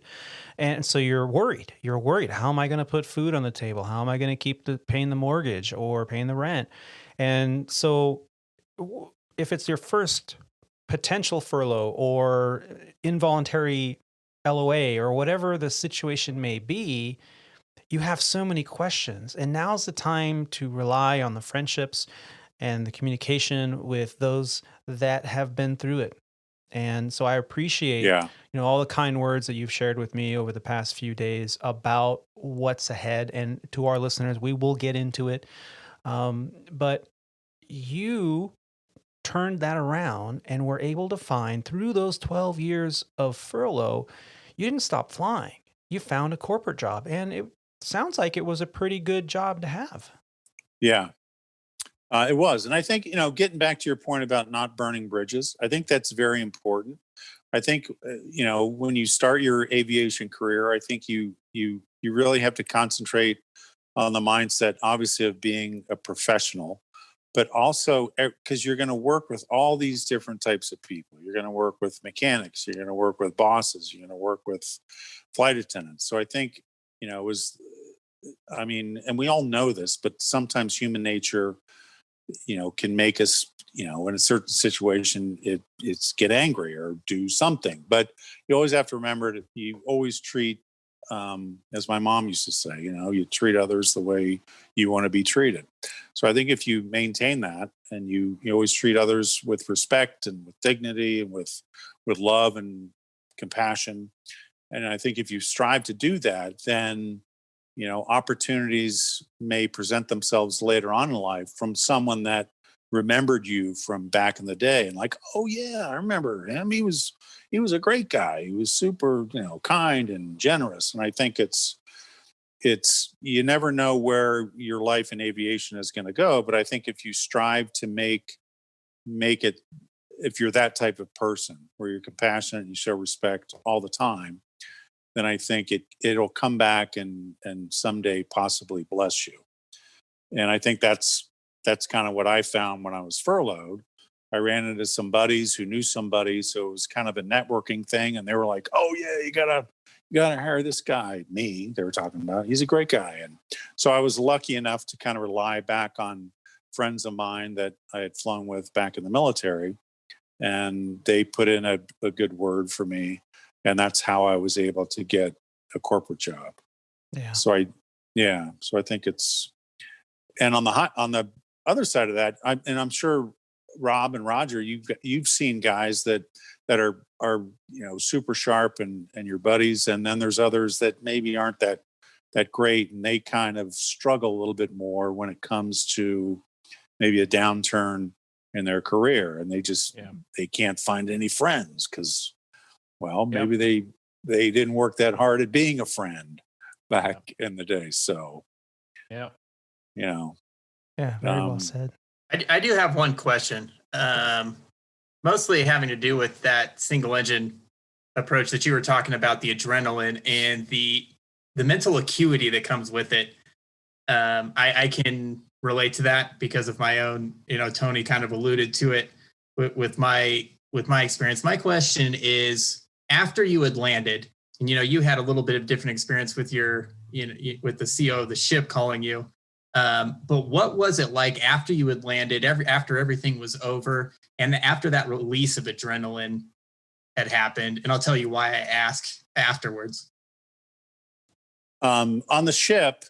And so you're worried. You're worried. How am I going to put food on the table? How am I going to keep paying the mortgage or paying the rent? And so if it's your first potential furlough or involuntary LOA or whatever the situation may be, you have so many questions, and now's the time to rely on the friendships and the communication with those that have been through it. And so I appreciate, you know, all the kind words that you've shared with me over the past few days about what's ahead. And to our listeners, we will get into it. But you turned that around and were able to find, through those 12 years of furlough, you didn't stop flying. You found a corporate job, and it sounds like it was a pretty good job to have. Yeah, it was. And I think, you know, getting back to your point about not burning bridges, I think that's very important. I think, you know, when you start your aviation career, I think you really have to concentrate on the mindset, obviously, of being a professional, but also because you're going to work with all these different types of people. You're going to work with mechanics. You're going to work with bosses. You're going to work with flight attendants. So I think, you know, and we all know this, but sometimes human nature, you know, can make us, you know, in a certain situation, it's get angry or do something. But you always have to remember that you always treat, as my mom used to say, you know, you treat others the way you want to be treated. So I think if you maintain that and you always treat others with respect and with dignity and with love and compassion, and I think if you strive to do that, then, you know, opportunities may present themselves later on in life from someone that remembered you from back in the day and like, oh yeah, I remember him. He was a great guy. He was super, you know, kind and generous. And I think it's you never know where your life in aviation is going to go. But I think if you strive to make it, if you're that type of person where you're compassionate and you show respect all the time, then I think it'll come back and someday possibly bless you. And I think that's kind of what I found when I was furloughed. I ran into some buddies who knew somebody, so it was kind of a networking thing. And they were like, "Oh yeah, you gotta hire this guy." Me, they were talking about. He's a great guy, and so I was lucky enough to kind of rely back on friends of mine that I had flown with back in the military, and they put in a good word for me. And that's how I was able to get a corporate job. Yeah. So I think it's, and on the other side of that, I'm sure Rob and Roger, you've seen guys that are you know, super sharp and your buddies, and then there's others that maybe aren't that great, and they kind of struggle a little bit more when it comes to maybe a downturn in their career, and they can't find any friends because, well, maybe they didn't work that hard at being a friend back in the day. So, yeah, you know, yeah, very well said. I do have one question, mostly having to do with that single engine approach that you were talking about, the adrenaline and the mental acuity that comes with it. I can relate to that because of my own, you know, Tony kind of alluded to it with my experience. My question is, after you had landed, and you know, you had a little bit of different experience with your, you know, with the CO of the ship calling you. But what was it like after you had landed, after everything was over, and after that release of adrenaline had happened? And I'll tell you why I ask afterwards. On the ship,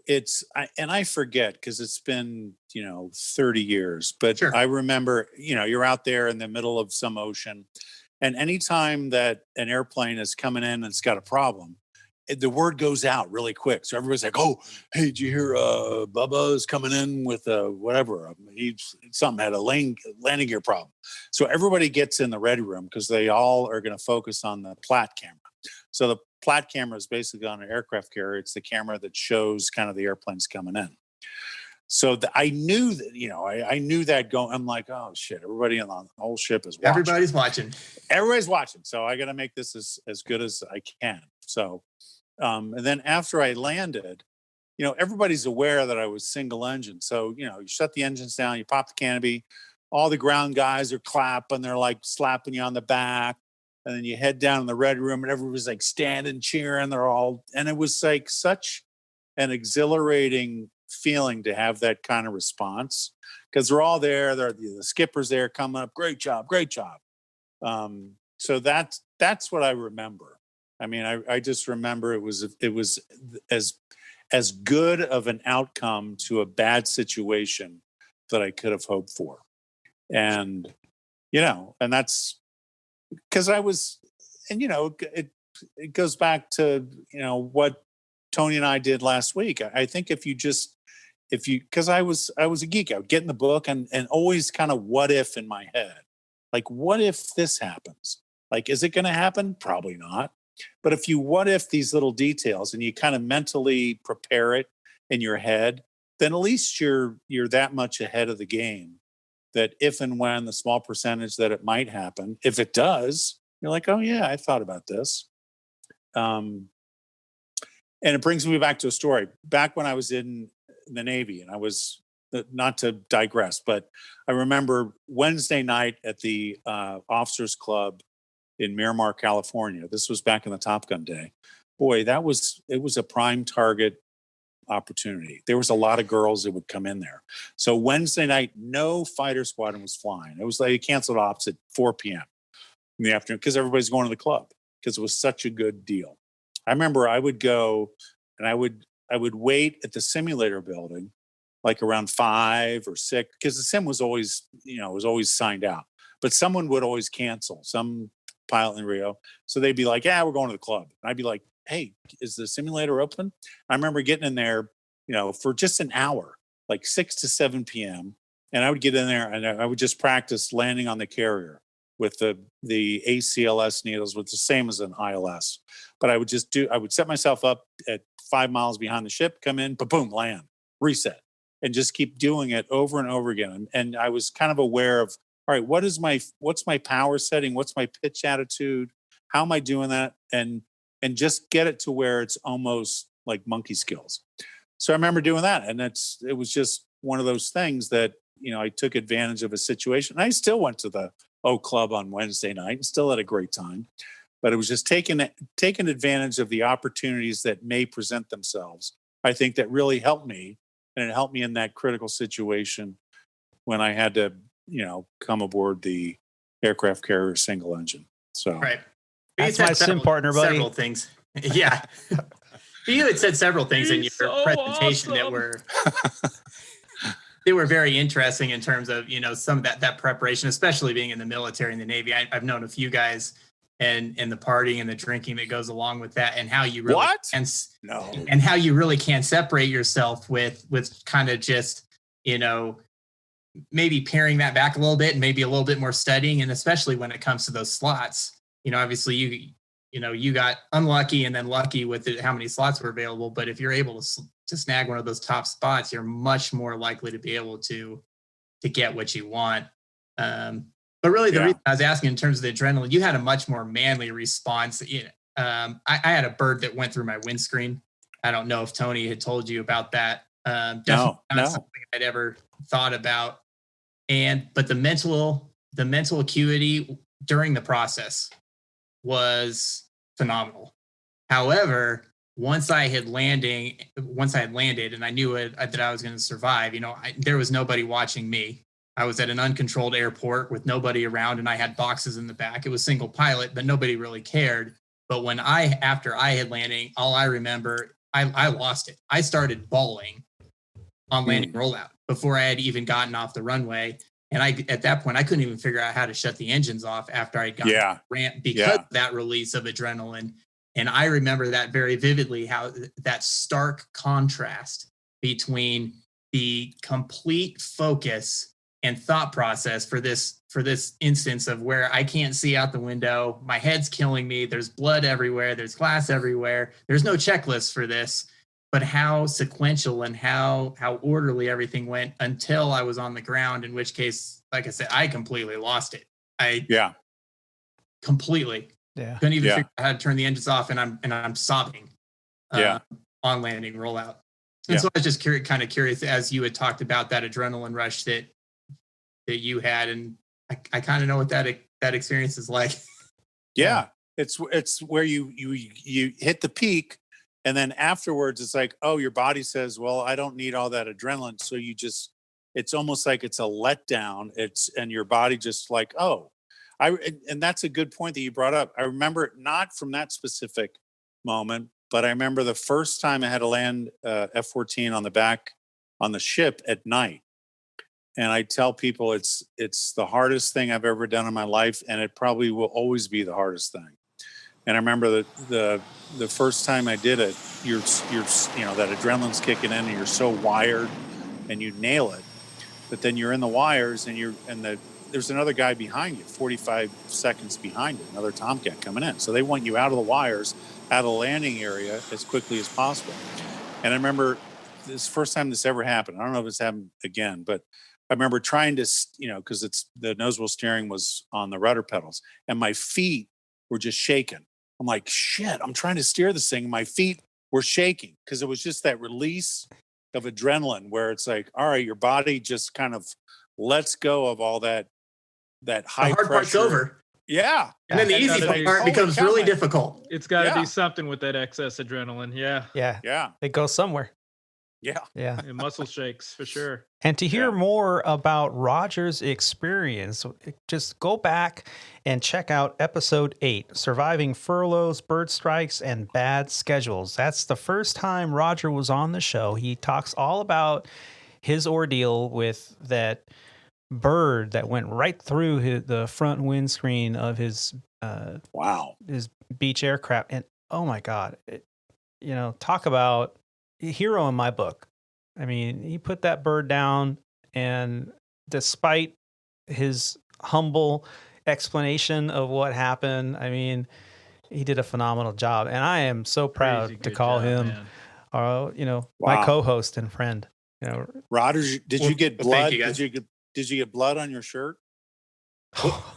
I forget because it's been, you know, 30 years, but sure. I remember, you know, you're out there in the middle of some ocean. And anytime that an airplane is coming in and it's got a problem, the word goes out really quick. So everybody's like, "Oh, hey, did you hear Bubba's coming in with whatever? Something had a landing gear problem." So everybody gets in the ready room because they all are going to focus on the plat camera. So the plat camera is basically on an aircraft carrier. It's the camera that shows kind of the airplanes coming in. So I knew that, you know, I knew that going. I'm like, oh shit! Everybody on the whole ship is watching. Everybody's watching. Everybody's watching. So I got to make this as good as I can. So And then after I landed, everybody's aware that I was single engine. So, you shut the engines down, you pop the canopy, all the ground guys are clapping, they're like slapping you on the back. And then you head down in the red room and everybody's like standing, cheering. And it was like such an exhilarating feeling to have that kind of response, because they're all there. The skipper's there coming up. Great job. Great job. So that's what I remember. I mean, I just remember it was as good of an outcome to a bad situation that I could have hoped for. And, and that's because I was, and, it goes back to, what Tony and I did last week. I think because I was a geek, I would get in the book and always kind of what if in my head, like, what if this happens? Like, is it going to happen? Probably not. But if you what if these little details and you kind of mentally prepare it in your head, then at least you're that much ahead of the game, that if and when the small percentage that it might happen, if it does, you're like, oh yeah, I thought about this. And it brings me back to a story. Back when I was in the Navy, and I was, not to digress, but I remember Wednesday night at the Officers Club in Miramar, California. This was back in the Top Gun day. Boy, it was a prime target opportunity. There was a lot of girls that would come in there. So Wednesday night, no fighter squadron was flying. It was like canceled ops at 4 p.m. in the afternoon because everybody's going to the club because it was such a good deal. I remember I would go and I would wait at the simulator building like around 5 or 6 because the sim was always, was always signed out. But someone would always cancel, some pilot in Rio. So they'd be like, yeah, we're going to the club. And I'd be like, hey, is the simulator open? I remember getting in there, for just an hour, like 6 to 7 p.m. And I would get in there and I would just practice landing on the carrier with the ACLS needles, with the same as an ILS. But I would set myself up at 5 miles behind the ship, come in, boom, land, reset, and just keep doing it over and over again. And I was kind of aware of, all right, what's my power setting? What's my pitch attitude? How am I doing that? And just get it to where it's almost like monkey skills. So I remember doing that. And it was just one of those things that, I took advantage of a situation. I still went to the O Club on Wednesday night and still had a great time. But it was just taking advantage of the opportunities that may present themselves. I think that really helped me. And it helped me in that critical situation when I had to, come aboard the aircraft carrier single engine. So right. That's my sim partner, buddy. Several things. Yeah. You had said several things in your presentation that were they were very interesting in terms of, some of that preparation, especially being in the military and the Navy. I've known a few guys and the partying and the drinking that goes along with that, and how you really and how you really can separate yourself with kind of just, maybe paring that back a little bit and maybe a little bit more studying. And especially when it comes to those slots, obviously you got unlucky and then lucky with how many slots were available. But if you're able to snag one of those top spots, you're much more likely to be able to get what you want. But really the reason I was asking in terms of the adrenaline, you had a much more manly response. I had a bird that went through my windscreen. I don't know if Tony had told you about that. Definitely not something I'd ever thought about. But the mental acuity during the process was phenomenal. However, once I had landed and I knew that I was going to survive, there was nobody watching me. I was at an uncontrolled airport with nobody around, and I had boxes in the back. It was single pilot, but nobody really cared. But after I had landing, all I remember, I lost it. I started bawling on landing rollout before I had even gotten off the runway. And at that point, I couldn't even figure out how to shut the engines off after I got the ramp because of that release of adrenaline. And I remember that very vividly, how that stark contrast between the complete focus and thought process for this instance of where I can't see out the window. My head's killing me. There's blood everywhere. There's glass everywhere. There's no checklist for this. But how sequential and how orderly everything went until I was on the ground, in which case, like I said, I completely lost it. Completely. Yeah. Couldn't even figure out how to turn the engines off, and I'm sobbing. on landing rollout. And so I was just kind of curious, as you had talked about that adrenaline rush that you had, and I kind of know what that experience is like. Yeah, it's where you hit the peak, and then afterwards it's like, oh, your body says, well, I don't need all that adrenaline, so it's almost like it's a letdown. And your body just like, oh, and that's a good point that you brought up. I remember it not from that specific moment, but I remember the first time I had to land F-14 on the back on the ship at night. And I tell people it's the hardest thing I've ever done in my life, and it probably will always be the hardest thing. And I remember the first time I did it, you're that adrenaline's kicking in, and you're so wired, and you nail it. But then you're in the wires, and there's another guy behind you, 45 seconds behind you, another Tomcat coming in. So they want you out of the wires, out of the landing area as quickly as possible. And I remember this first time this ever happened. I don't know if it's happened again, but I remember trying to, because the nose wheel steering was on the rudder pedals, and my feet were just shaking. I'm like, shit, I'm trying to steer this thing. My feet were shaking because it was just that release of adrenaline where it's like, all right, your body just kind of lets go of all that high the hard pressure. Part's over. Yeah. And then the easy part becomes really difficult. It's got to be something with that excess adrenaline. Yeah. Yeah. It goes somewhere. Yeah. And muscle shakes for sure. And to hear more about Roger's experience, just go back and check out episode 8, Surviving Furloughs, Bird Strikes, and Bad Schedules. That's the first time Roger was on the show. He talks all about his ordeal with that bird that went right through the front windscreen of his his beach aircraft. And oh my God, talk about a hero in my book. I mean, he put that bird down, and despite his humble explanation of what happened, I mean, he did a phenomenal job, and I am so proud to call him, my co-host and friend. Roger, did you get blood? Did you get blood on your shirt? Well,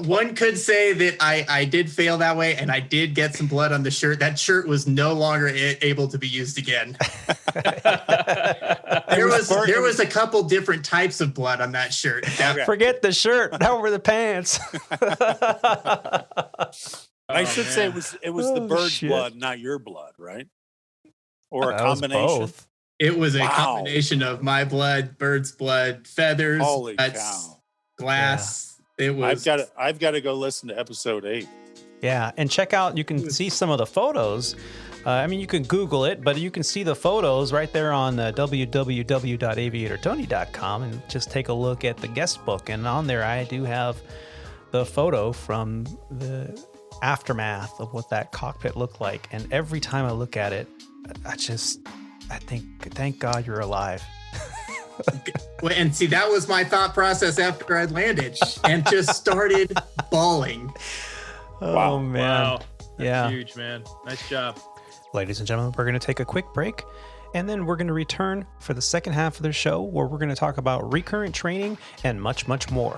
one could say that I did fail that way, and I did get some blood on the shirt. That shirt was no longer able to be used again. There was a couple different types of blood on that shirt. Forget the shirt. That were the pants. I should say it was the bird's blood, not your blood, right? Or a combination. Both. It was a combination of my blood, bird's blood, feathers, holy cow. Glass. Yeah. It was. I've got to go listen to episode 8. Yeah, and check out. You can see some of the photos. You can Google it, but you can see the photos right there on www.aviatortony.com, and just take a look at the guest book. And on there, I do have the photo from the aftermath of what that cockpit looked like. And every time I look at it, I think, thank God you're alive. And see, that was my thought process after I'd landed, and just started bawling. Oh, man. Wow. That's huge, man. Nice job. Ladies and gentlemen, we're going to take a quick break, and then we're going to return for the second half of the show, where we're going to talk about recurrent training and much, much more.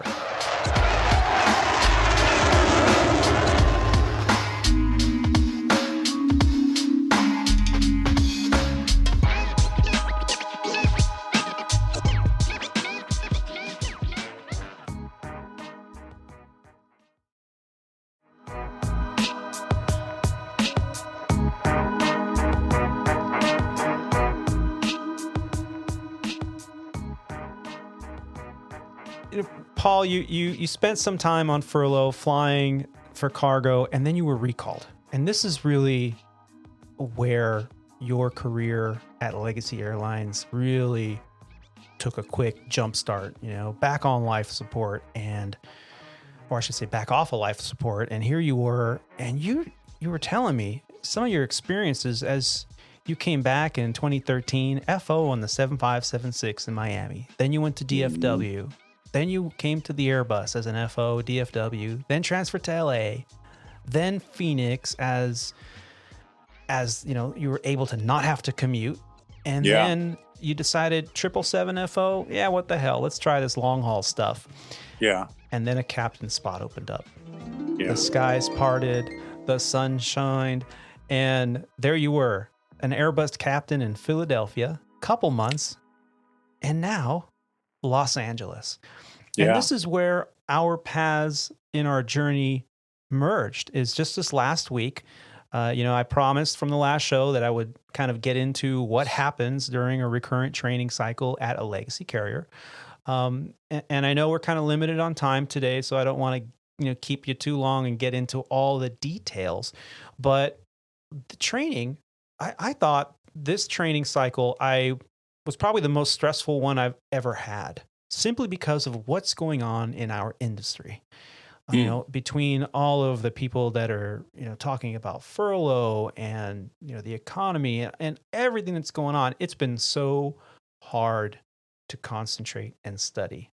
Paul, you spent some time on furlough flying for cargo, and then you were recalled. And this is really where your career at Legacy Airlines really took a quick jump start, back on life support, or I should say back off of life support. And here you were, and you were telling me some of your experiences as you came back in 2013, FO on the 7576 in Miami. Then you went to DFW. Then you came to the Airbus as an FO, DFW, then transferred to LA, then Phoenix as you were able to not have to commute. And then you decided 777 FO, what the hell? Let's try this long haul stuff. Yeah. And then a captain spot opened up. Yeah. The skies parted, the sun shined, And there you were, an Airbus captain in Philadelphia, couple months, and now Los Angeles. And this is where our paths in our journey merged, is just this last week. I promised from the last show that I would kind of get into what happens during a recurrent training cycle at a legacy carrier. And I know we're kind of limited on time today, so I don't want to keep you too long and get into all the details. But the training, I thought this training cycle was probably the most stressful one I've ever had, simply because of what's going on in our industry. Between all of the people that are, talking about furlough and, the economy and everything that's going on, it's been so hard to concentrate and study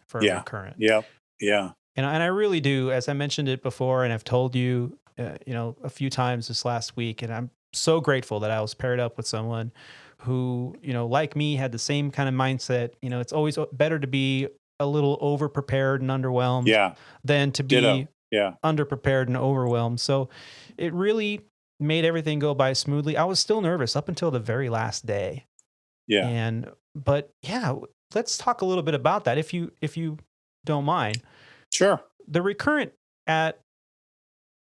for recurrent. Yeah. And I really do, as I mentioned it before, and I've told you, a few times this last week, and I'm so grateful that I was paired up with someone who, like me, had the same kind of mindset. It's always better to be a little over prepared and underwhelmed than to be underprepared and overwhelmed. So it really made everything go by smoothly. I was still nervous up until the very last day. But let's talk a little bit about that if you don't mind. Sure. The recurrent at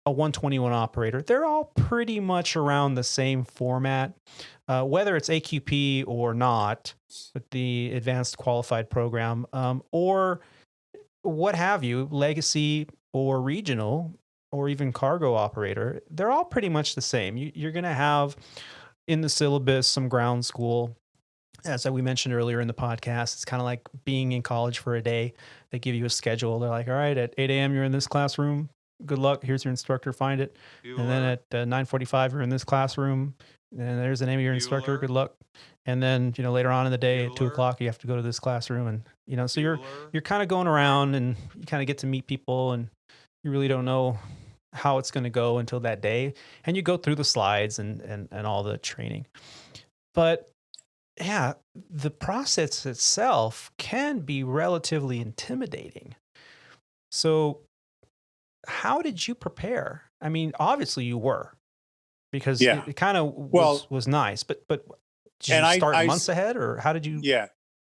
a 121 operator, they're all pretty much around the same format, whether it's AQP or not, with the advanced qualified program, or what have you, legacy or regional, or even cargo operator. They're all pretty much the same. You're going to have in the syllabus some ground school. As we mentioned earlier in the podcast, it's kind of like being in college for a day. They give you a schedule. They're like, all right, at 8 a.m. you're in this classroom. Good luck. Here's your instructor. Find it. And then at 9:45 you're in in this classroom. And there's the name of your instructor. Good luck. And then, later on in the day at 2 o'clock, you have to go to this classroom. And, so you're kind of going around and you kind of get to meet people, and you really don't know how it's going to go until that day. And you go through the slides and all the training. But the process itself can be relatively intimidating. So how did you prepare? I mean, obviously you were, because it kind of was nice, but did you start months ahead, or how did you? Yeah.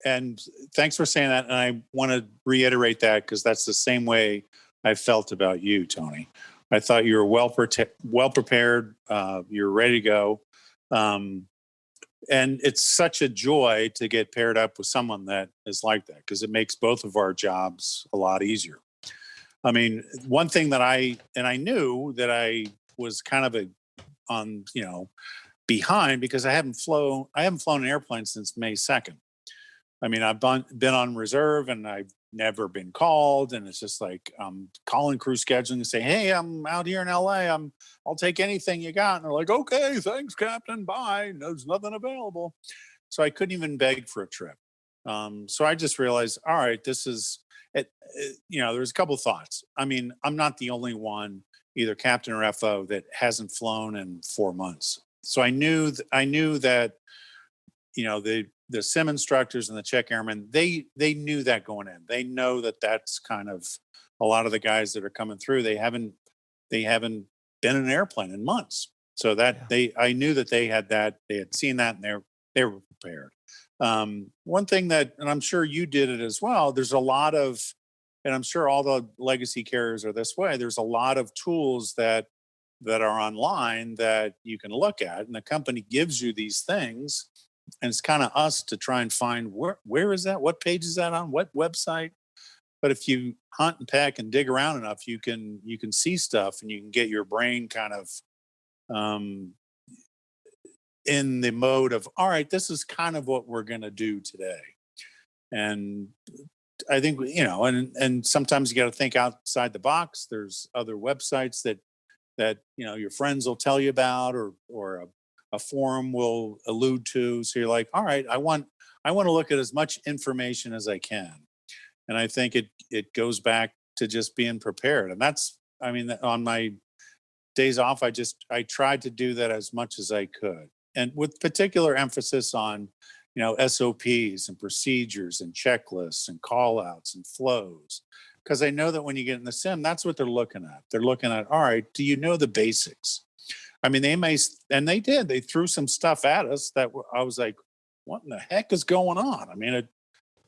And thanks for saying that. And I want to reiterate that, because that's the same way I felt about you, Tony. I thought you were well prepared. You're ready to go. And it's such a joy to get paired up with someone that is like that, because it makes both of our jobs a lot easier. I mean, one thing that I knew that I was kind of behind, because I haven't flown an airplane since May 2nd. I mean, I've been on reserve and I've never been called. And it's just like, calling crew scheduling and say, hey, I'm out here in LA. I'll take anything you got. And they're like, okay, thanks, Captain. Bye. There's nothing available. So I couldn't even beg for a trip. So I just realized, all right, this is it. There's a couple of thoughts. I mean, I'm not the only one, either captain or FO, that hasn't flown in 4 months. So I knew that, the sim instructors and the check airmen, they knew that going in. They know that that's kind of a lot of the guys that are coming through. They haven't been in an airplane in months. So I knew that they had seen that, and they were prepared. One thing that, and I'm sure you did it as well, there's a lot of, and I'm sure all the legacy carriers are this way, there's a lot of tools that are online that you can look at, and the company gives you these things, and it's kind of us to try and find where is that, what page is that on, what website. But if you hunt and peck and dig around enough, you can see stuff, and you can get your brain kind of in the mode of, all right, this is kind of what we're going to do today. And I think, and sometimes you got to think outside the box. There's other websites that your friends will tell you about, or a forum will allude to. So you're like, all right, I want to look at as much information as I can. And I think it goes back to just being prepared. And that's, on my days off, I tried to do that as much as I could. And with particular emphasis on, SOPs and procedures and checklists and call outs and flows. Because I know that when you get in the sim, that's what they're looking at. They're looking at, all right, do you know the basics? I mean, they did. They threw some stuff at us that I was like, what in the heck is going on? I mean,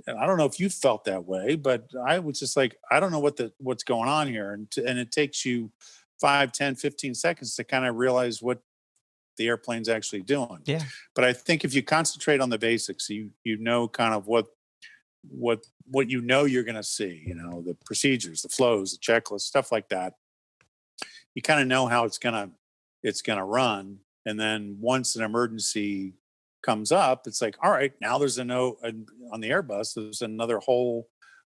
and I don't know if you felt that way, but I was just like, I don't know what's going on here. And it takes you 5, 10, 15 seconds to kind of realize what the airplane's actually doing. Yeah. But I think if you concentrate on the basics, you know kind of what you know you're going to see, the procedures, the flows, the checklist, stuff like that. You kind of know how it's going to run. And then once an emergency comes up, it's like, all right, now there's on the Airbus, there's another whole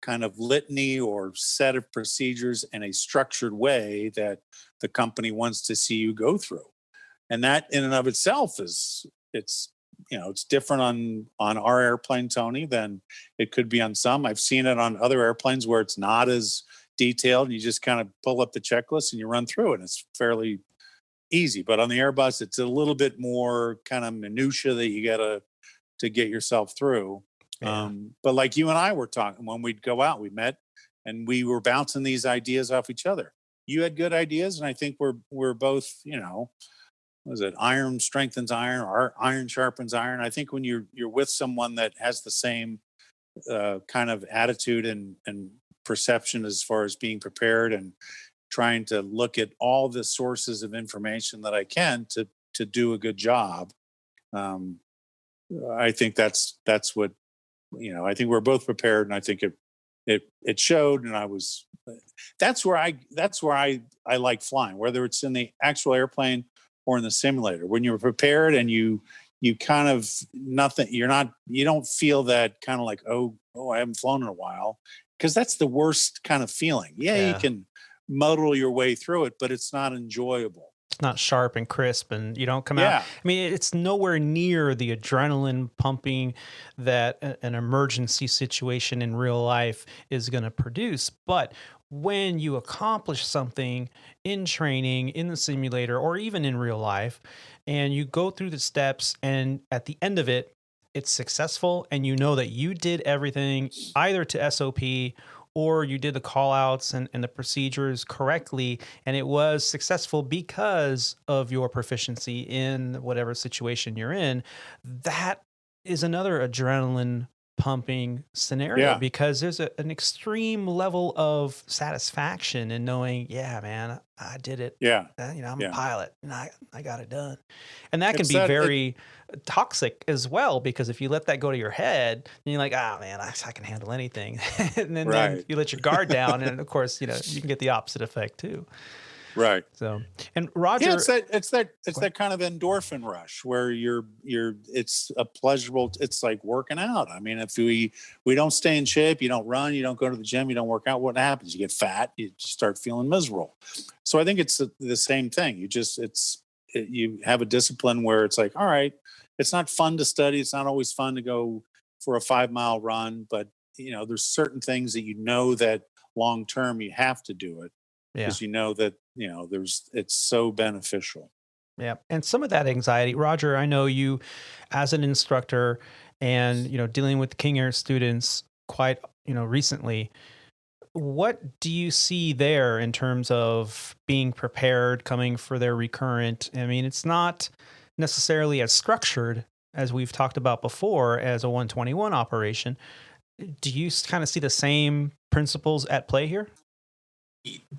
kind of litany or set of procedures in a structured way that the company wants to see you go through. And that in and of itself it's different on our airplane, Tony, than it could be on some. I've seen it on other airplanes where it's not as detailed. You just kind of pull up the checklist and you run through it. And it's fairly easy. But on the Airbus, it's a little bit more kind of minutia that you got to get yourself through. Yeah. But like you and I were talking, when we'd go out, we met and we were bouncing these ideas off each other. You had good ideas, and I think we're both, was it iron strengthens iron, or iron sharpens iron? I think when you're with someone that has the same kind of attitude and perception as far as being prepared and trying to look at all the sources of information that I can to do a good job. I think that's what, I think we're both prepared, and I think it showed. And that's where I like flying, whether it's in the actual airplane or in the simulator. When you're prepared and you kind of you don't feel that kind of like, oh, I haven't flown in a while, because that's the worst kind of feeling. Yeah, you can muddle your way through it, but it's not enjoyable. It's not sharp and crisp, and you don't come out. I mean, it's nowhere near the adrenaline pumping that an emergency situation in real life is going to produce. But when you accomplish something in training, in the simulator, or even in real life, and you go through the steps, and at the end of it, it's successful, and you know that you did everything either to SOP or you did the call outs and the procedures correctly, and it was successful because of your proficiency in whatever situation you're in, that is another adrenaline pumping scenario, because there's an extreme level of satisfaction in knowing, yeah, man, I did it. Yeah. I'm a pilot and I got it done. And that can be very toxic as well, because if you let that go to your head, then you're like, man, I can handle anything. And then you let your guard down. And of course, you can get the opposite effect too. Right. So, and Roger, it's that kind of endorphin rush where it's a pleasurable, it's like working out. I mean, if we don't stay in shape, you don't run, you don't go to the gym, you don't work out, what happens? You get fat, you start feeling miserable. So I think it's the same thing. You have a discipline where it's like, all right, it's not fun to study. It's not always fun to go for a 5-mile run, but there's certain things that that long-term you have to do it. Because that it's so beneficial. Yeah. And some of that anxiety, Roger, I know you as an instructor and, dealing with King Air students quite, recently, what do you see there in terms of being prepared, coming for their recurrent? I mean, it's not necessarily as structured as we've talked about before as a 121 operation. Do you kind of see the same principles at play here?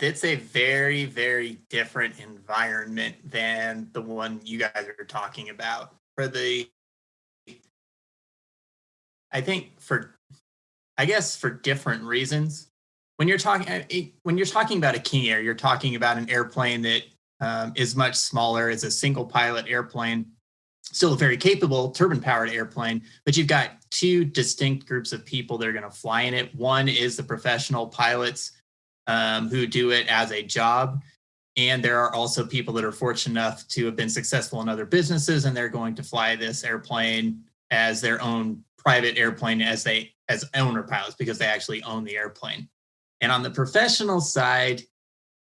It's a very, very different environment than the one you guys are talking about. For different reasons. When you're talking about a King Air, you're talking about an airplane that is much smaller. It's a single pilot airplane, still a very capable turbine powered airplane, but you've got two distinct groups of people that are going to fly in it. One is the professional pilots who do it as a job. And there are also people that are fortunate enough to have been successful in other businesses, and they're going to fly this airplane as their own private airplane as owner pilots, because they actually own the airplane. And on the professional side,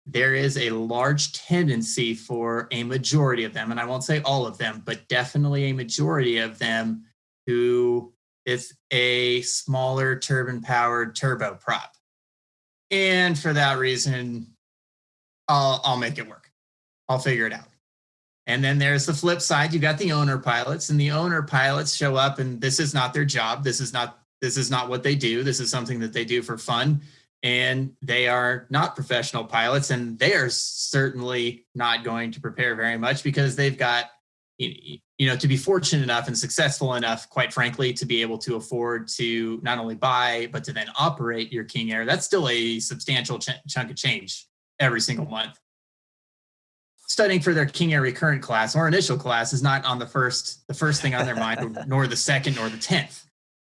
there is a large tendency for a majority of them, and I won't say all of them, but definitely a majority of them, who is a smaller turbine-powered turboprop. And for that reason, I'll make it work. I'll figure it out. And then there's the flip side. You got the owner pilots, and the owner pilots show up, and this is not their job. This is not what they do. This is something that they do for fun. And they are not professional pilots, and they are certainly not going to prepare very much because they've got, to be fortunate enough and successful enough, quite frankly, to be able to afford to not only buy, but to then operate your King Air. That's still a substantial chunk of change every single month. Studying for their King Air recurrent class or initial class is not on the first thing on their mind, nor the second or the 10th.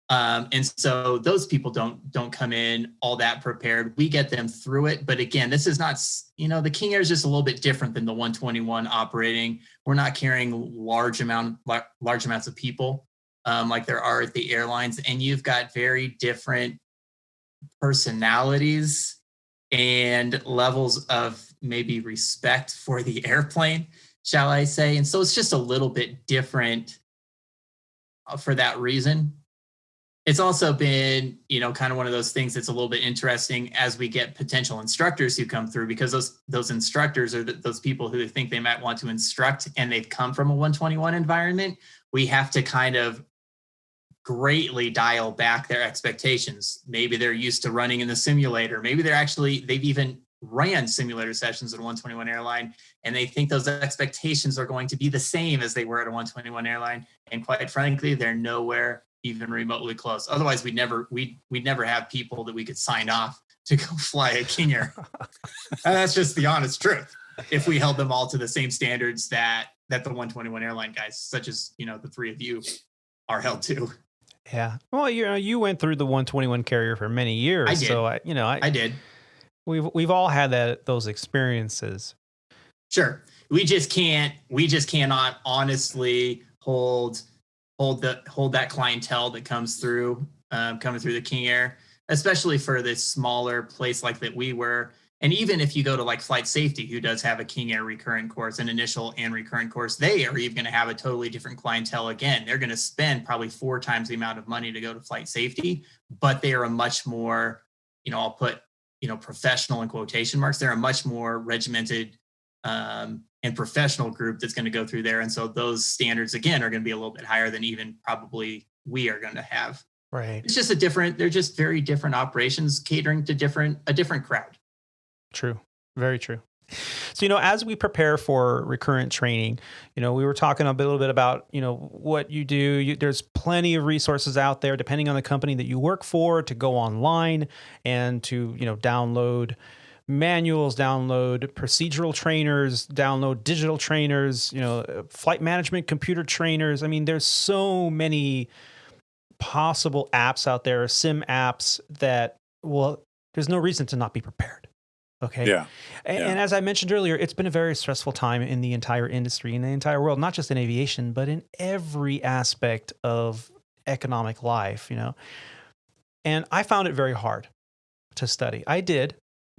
And so those people don't come in all that prepared. We get them through it. But again, this is not, the King Air is just a little bit different than the 121 operating. We're not carrying large amounts of people like there are at the airlines. And you've got very different personalities and levels of maybe respect for the airplane, shall I say. And so it's just a little bit different for that reason. It's also been, kind of one of those things that's a little bit interesting as we get potential instructors who come through, because those instructors are those people who think they might want to instruct and they've come from a 121 environment. We have to kind of greatly dial back their expectations. Maybe they're used to running in the simulator. Maybe they've even ran simulator sessions at a 121 airline, and they think those expectations are going to be the same as they were at a 121 airline. And quite frankly, they're nowhere even remotely close. Otherwise, we'd never have people that we could sign off to go fly a King Air. And that's just the honest truth. If we held them all to the same standards that the 121 airline guys, such as, the three of you, are held to. Yeah. Well, you went through the 121 carrier for many years. I did. So I did. We've all had those experiences. Sure. We just cannot honestly hold that clientele that comes through the King Air, especially for this smaller place like that we were. And even if you go to like Flight Safety, who does have a King Air recurrent course, an initial and recurrent course, they are even going to have a totally different clientele. Again, they're going to spend probably 4 times the amount of money to go to Flight Safety, but they are a much more, I'll put, professional in quotation marks. They're a much more regimented and professional group that's going to go through there. And so those standards, again, are going to be a little bit higher than even probably we are going to have. Right. It's just they're just very different operations catering to a different crowd. True. Very true. So, as we prepare for recurrent training, we were talking a little bit about, what you do. There's plenty of resources out there, depending on the company that you work for, to go online and to, download manuals, download procedural trainers, download digital trainers, flight management computer trainers. I mean, there's so many possible apps out there, sim apps that, there's no reason to not be prepared. Okay. Yeah. And as I mentioned earlier, it's been a very stressful time in the entire industry, in the entire world, not just in aviation, but in every aspect of economic life, And I found it very hard to study. I did,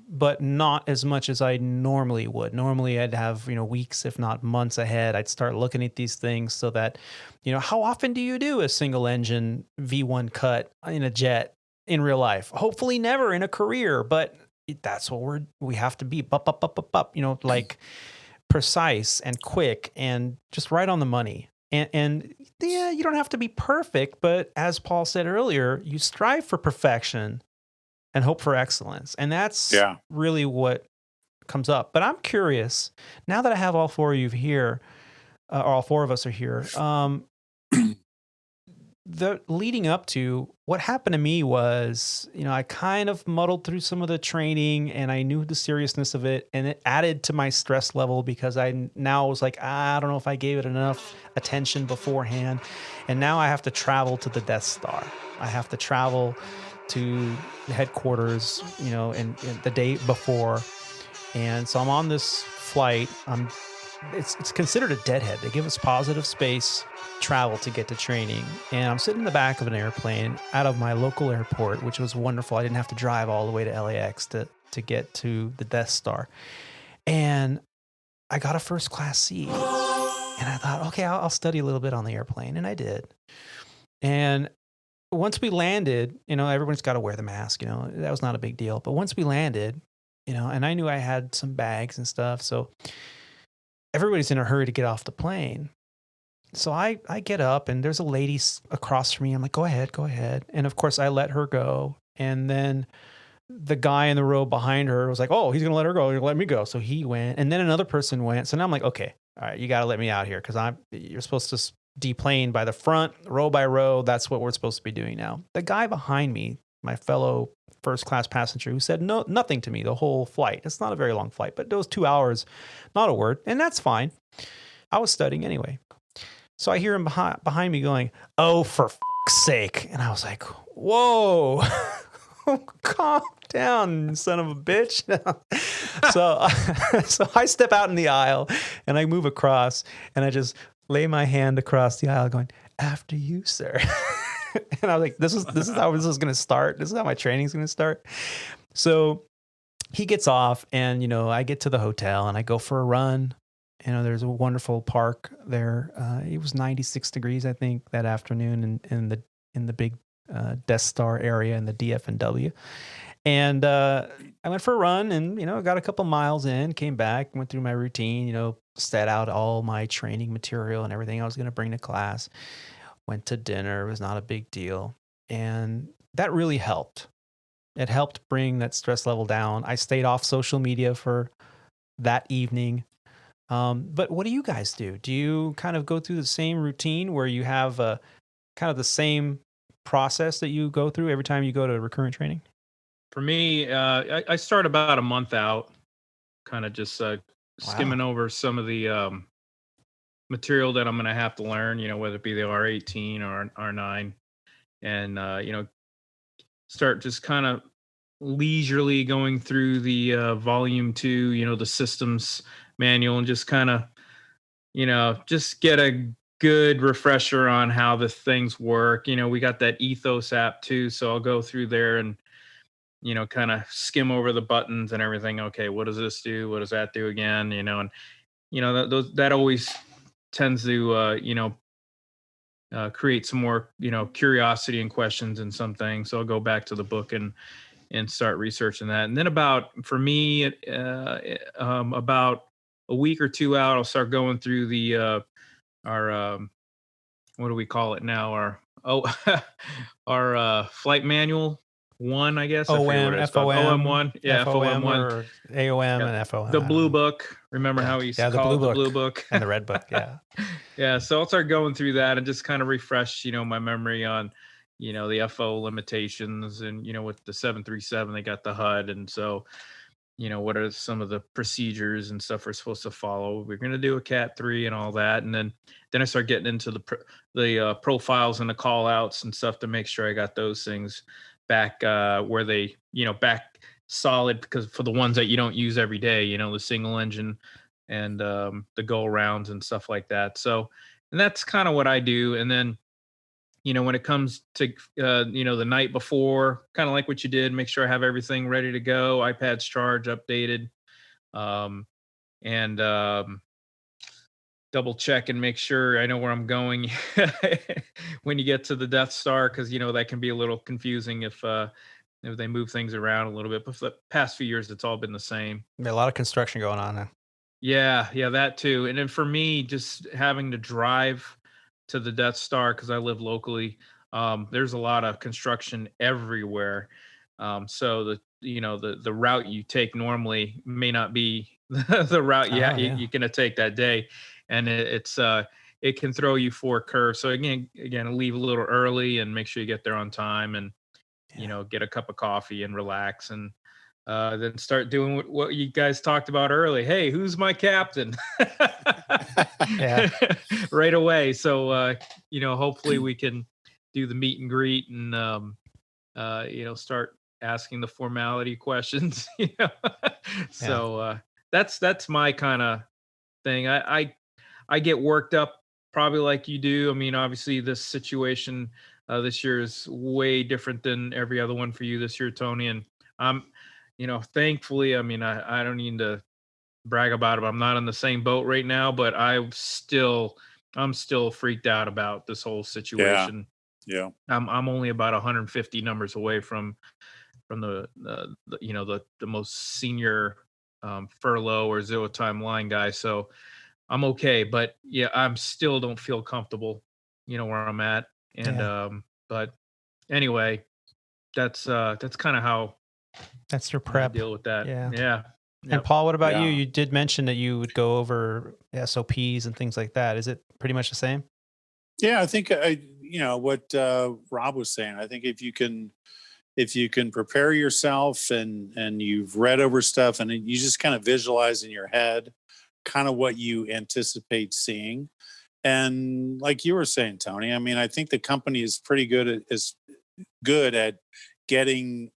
but not as much as I normally would. Normally I'd have, weeks, if not months ahead. I'd start looking at these things so that, how often do you do a single engine V1 cut in a jet in real life? Hopefully never in a career, but that's what we have to be, like precise and quick and just right on the money. And yeah, you don't have to be perfect, but as Paul said earlier, you strive for perfection and hope for excellence. And that's really what comes up. But I'm curious, now that I have all 4 of you here, or all 4 of us are here, the leading up to what happened to me was, I kind of muddled through some of the training and I knew the seriousness of it, and it added to my stress level because I now was like, I don't know if I gave it enough attention beforehand. And now I have to travel to the Death Star. I have to travel to the headquarters, and the day before. And so I'm on this flight. It's considered a deadhead. They give us positive space travel to get to training. And I'm sitting in the back of an airplane out of my local airport, which was wonderful. I didn't have to drive all the way to LAX to get to the Death Star. And I got a first class seat. And I thought, okay, I'll study a little bit on the airplane. And I did. And once we landed, everyone's got to wear the mask, that was not a big deal. But once we landed, and I knew I had some bags and stuff. So everybody's in a hurry to get off the plane. So I get up and there's a lady across from me. I'm like, go ahead. And of course I let her go. And then the guy in the row behind her was like, oh, he's going to let her go. He'll let me go. So he went, and then another person went. So now I'm like, okay, all right, you got to let me out here. Cause you're supposed to deplane by the front, row by row. That's what we're supposed to be doing now. The guy behind me, my fellow first class passenger, who said nothing to me the whole flight. It's not a very long flight, but those 2 hours, not a word. And that's fine. I was studying anyway. So I hear him behind me going, oh, for fuck's sake. And I was like, whoa, calm down, son of a bitch. So I step out in the aisle and I move across and I just lay my hand across the aisle going, after you, sir. And I was like, this is how this is going to start. This is how my training is going to start. So he gets off and, I get to the hotel and I go for a run. There's a wonderful park there. It was 96 degrees, I think, that afternoon in the big Death Star area in the DF&W. And I went for a run and, got a couple miles in, came back, went through my routine, set out all my training material and everything I was going to bring to class. Went to dinner. It was not a big deal. And that really helped. It helped bring that stress level down. I stayed off social media for that evening. But what do you guys do? Do you kind of go through the same routine where you have kind of the same process that you go through every time you go to recurrent training? For me, I start about a month out, kind of just skimming over some of the material that I'm going to have to learn, whether it be the R18 or R9, and, start just kind of leisurely going through the volume 2, the systems manual, and just kind of, just get a good refresher on how the things work. We got that Ethos app too, so I'll go through there and, kind of skim over the buttons and everything. Okay, what does this do? What does that do again? And that always tends to create some more curiosity and questions and some things. So I'll go back to the book and start researching that. And then about a week or two out, I'll start going through the our what do we call it now? Our flight manual 1, I guess. OM, FOM, OM1, yeah, FOM 1, or AOM, yeah. And FOM. The blue book. Remember how we used to call it the blue book and the red book? Yeah, yeah. So I'll start going through that and just kind of refresh, my memory on, the FO limitations, and with the 737 they got the HUD, and so what are some of the procedures and stuff we're supposed to follow. We're going to do a Cat 3 and all that, and then I start getting into the profiles and the call outs and stuff to make sure I got those things back where they back solid, because for the ones that you don't use every day, the single engine and the go arounds and stuff like that. So, and that's kind of what I do. And then when it comes to the night before, kind of like what you did, make sure I have everything ready to go, iPad's charged, updated, and double check and make sure I know where I'm going when you get to the Death Star, because that can be a little confusing if they move things around a little bit. But for the past few years, it's all been the same. A lot of construction going on now. Yeah, that too. And then for me, just having to drive to the Death Star, because I live locally, there's a lot of construction everywhere. So the route you take normally may not be the route you're going to take that day, and it can throw you for a curve. So again, leave a little early and make sure you get there on time, and get a cup of coffee and relax, and then start doing what you guys talked about early. Hey, who's my captain? Yeah. Right away. So hopefully we can do the meet and greet and start asking the formality questions. So that's my kind of thing. I get worked up probably like you do. I mean, obviously this situation this year is way different than every other one for you this year, Tony. And I'm, thankfully, I mean, I don't need to brag about it, but I'm not in the same boat right now, but I'm still freaked out about this whole situation. Yeah. I'm only about 150 numbers away from the most senior furlough or zero time line guy. So I'm okay, but yeah, I'm still don't feel comfortable, where I'm at. And but anyway, that's kind of how That's your I prep. deal with that. Yeah. Yeah. And Yep. Paul, what about you? Yeah. You did mention that you would go over SOPs and things like that. Is it pretty much the same? Yeah, I think what Rob was saying. I think if you can prepare yourself and you've read over stuff and you just kind of visualize in your head kind of what you anticipate seeing. And like you were saying, Tony, I mean, I think the company is pretty good at getting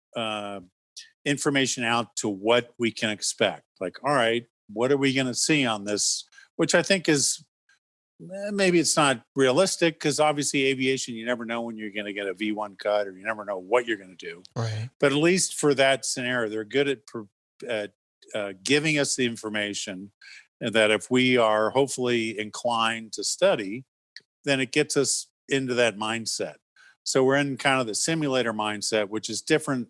information out to what we can expect. Like, all right, what are we going to see on this? Which I think is maybe it's not realistic because obviously aviation, you never know when you're going to get a V1 cut or you never know what you're going to do. Right. But at least for that scenario, they're good at giving us the information, and that if we are hopefully inclined to study, then it gets us into that mindset. So we're in kind of the simulator mindset, which is different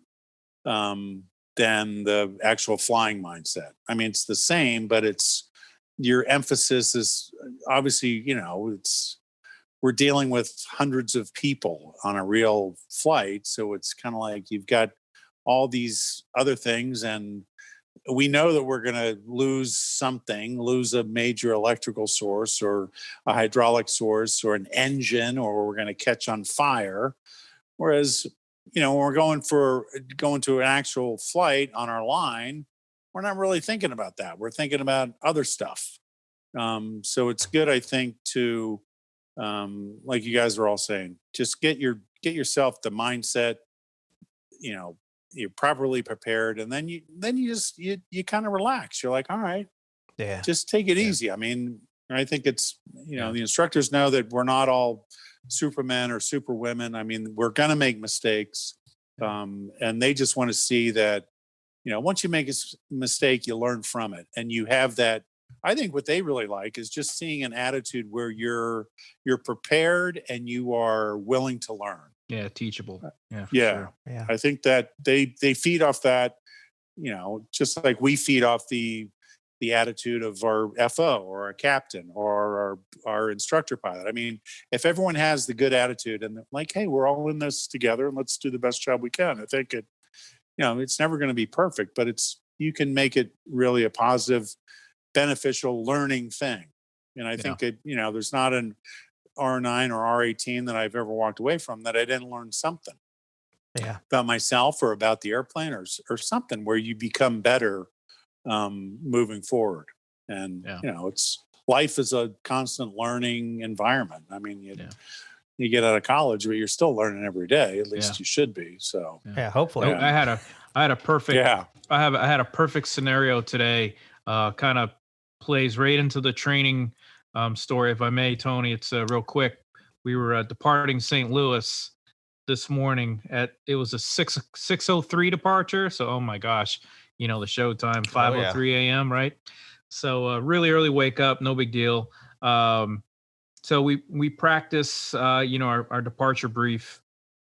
than the actual flying mindset. I mean, it's the same, but your emphasis is obviously, we're dealing with hundreds of people on a real flight. So it's kind of like you've got all these other things, and we know that we're going to lose a major electrical source or a hydraulic source or an engine, or we're going to catch on fire. Whereas, when we're going to an actual flight on our line, we're not really thinking about that. We're thinking about other stuff. So it's good, I think, to, like you guys are all saying, just get yourself the mindset, you're properly prepared, and then you just kind of relax. You're like, all right, just take it easy. I mean, I think it's, the instructors know that we're not all supermen or superwomen. I mean, we're going to make mistakes. And they just want to see that, once you make a mistake, you learn from it. And you have that. I think what they really like is just seeing an attitude where you're prepared and you are willing to learn. Yeah, teachable. Yeah, Sure. Yeah. I think that they feed off that, just like we feed off the attitude of our FO or our captain or our instructor pilot. I mean, if everyone has the good attitude and like, hey, we're all in this together and let's do the best job we can. I think it's never going to be perfect, but you can make it really a positive, beneficial learning thing. And I think that, there's not an R9 or R18 that I've ever walked away from that I didn't learn something about myself or about the airplane or something where you become better moving forward. And, life is a constant learning environment. I mean, you get out of college, but you're still learning every day. At least you should be. So hopefully. I had a perfect, I had a perfect scenario today, kind of plays right into the training story, if I may, Tony. It's real quick. We were departing St. Louis this morning it was a 6:03 departure. So, oh my gosh, the show time, 5:03 a.m. Right. So really early wake up, no big deal. So we practice, our departure brief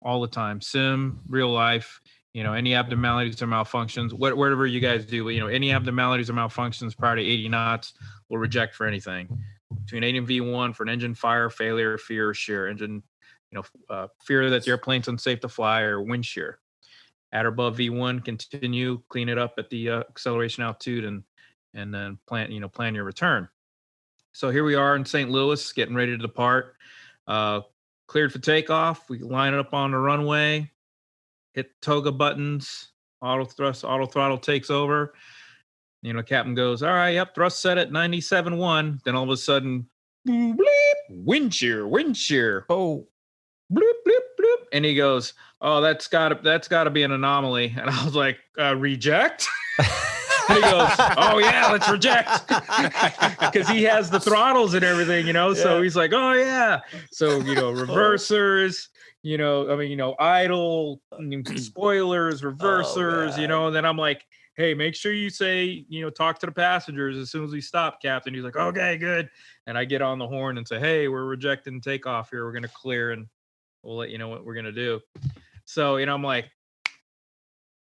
all the time, sim, real life, any abnormalities or malfunctions, whatever you guys do, any abnormalities or malfunctions prior to 80 knots, we'll reject for anything. Between 8 and V1 for an engine fire, failure, fear, shear, engine, fear that the airplane's unsafe to fly, or wind shear. At or above V1, continue, clean it up at the acceleration altitude, and then plan your return. So here we are in St. Louis, getting ready to depart. Cleared for takeoff. We line it up on the runway, hit toga buttons, auto thrust, auto throttle takes over. Captain goes, all right, yep, thrust set at 97.1. Then all of a sudden, bleep, wind shear. Oh, bloop, bloop, bloop. And he goes, oh, that's gotta be an anomaly. And I was like, reject? And he goes, oh yeah, let's reject. Because he has the throttles and everything, so he's like, oh yeah. So, reversers, idle, spoilers, reversers, and then I'm like, hey, make sure you say, talk to the passengers as soon as we stop, Captain. He's like, okay, good. And I get on the horn and say, hey, we're rejecting takeoff here. We're going to clear and we'll let you know what we're going to do. So, I'm like,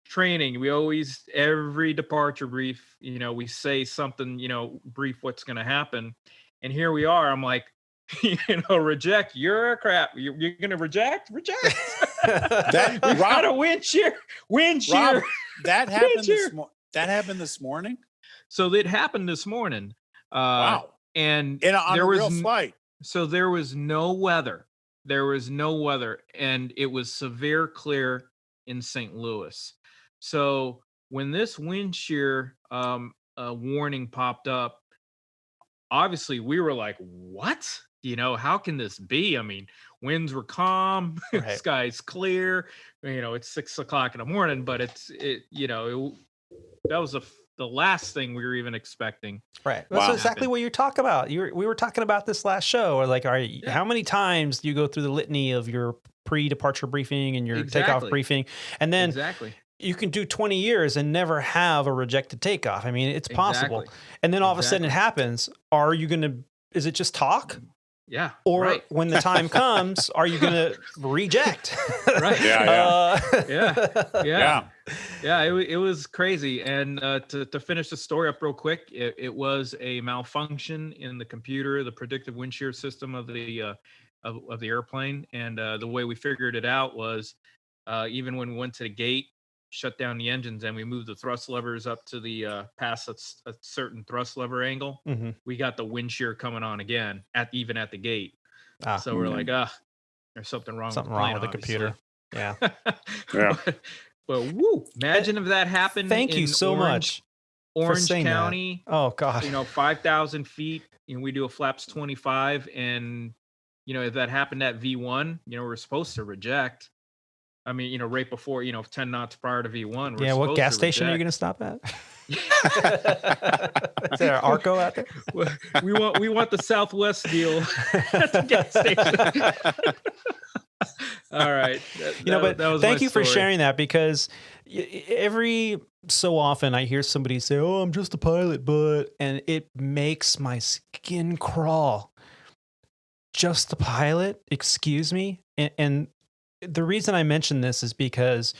training, we always, every departure brief, we say something, brief what's going to happen. And here we are. I'm like, reject. You're a crap. You're going to reject. We got a wind shear. Rob, that happened this morning. So it happened this morning. Wow. And on a real flight. So there was no weather. And it was severe clear in St. Louis. So when this wind shear warning popped up, obviously we were like, what? How can this be? I mean, winds were calm, Right. Sky's clear, it's 6 o'clock in the morning, but that was the last thing we were even expecting. Right. Wow. That's exactly what you talk about. We were talking about this last show. Or like, how many times do you go through the litany of your pre-departure briefing and your takeoff briefing? And then you can do 20 years and never have a rejected takeoff. I mean, it's possible. Exactly. And then all of a sudden it happens. Is it just talk? Yeah. Or when the time comes, are you going to reject? Right. Yeah. Yeah. It was crazy. And to finish the story up real quick, it was a malfunction in the computer, the predictive wind shear system of the airplane. And the way we figured it out was even when we went to the gate, shut down the engines, and we moved the thrust levers up to the past a certain thrust lever angle, we got the wind shear coming on again even at the gate. So we're like, there's something wrong with the computer. Yeah. Yeah. But imagine if that happened. Thank you so much. Orange County. That. Oh God. 5,000 feet. We do a flaps 25, and if that happened at V1, we're supposed to reject. I mean, right before, 10 knots prior to V1. Yeah, what gas station are you going to stop at? Is there an Arco out there? We want the Southwest deal at the gas station. All right. But thank you for sharing that, because every so often I hear somebody say, "Oh, I'm just a pilot," and it makes my skin crawl. Just a pilot? Excuse me? And the reason I mention this is because,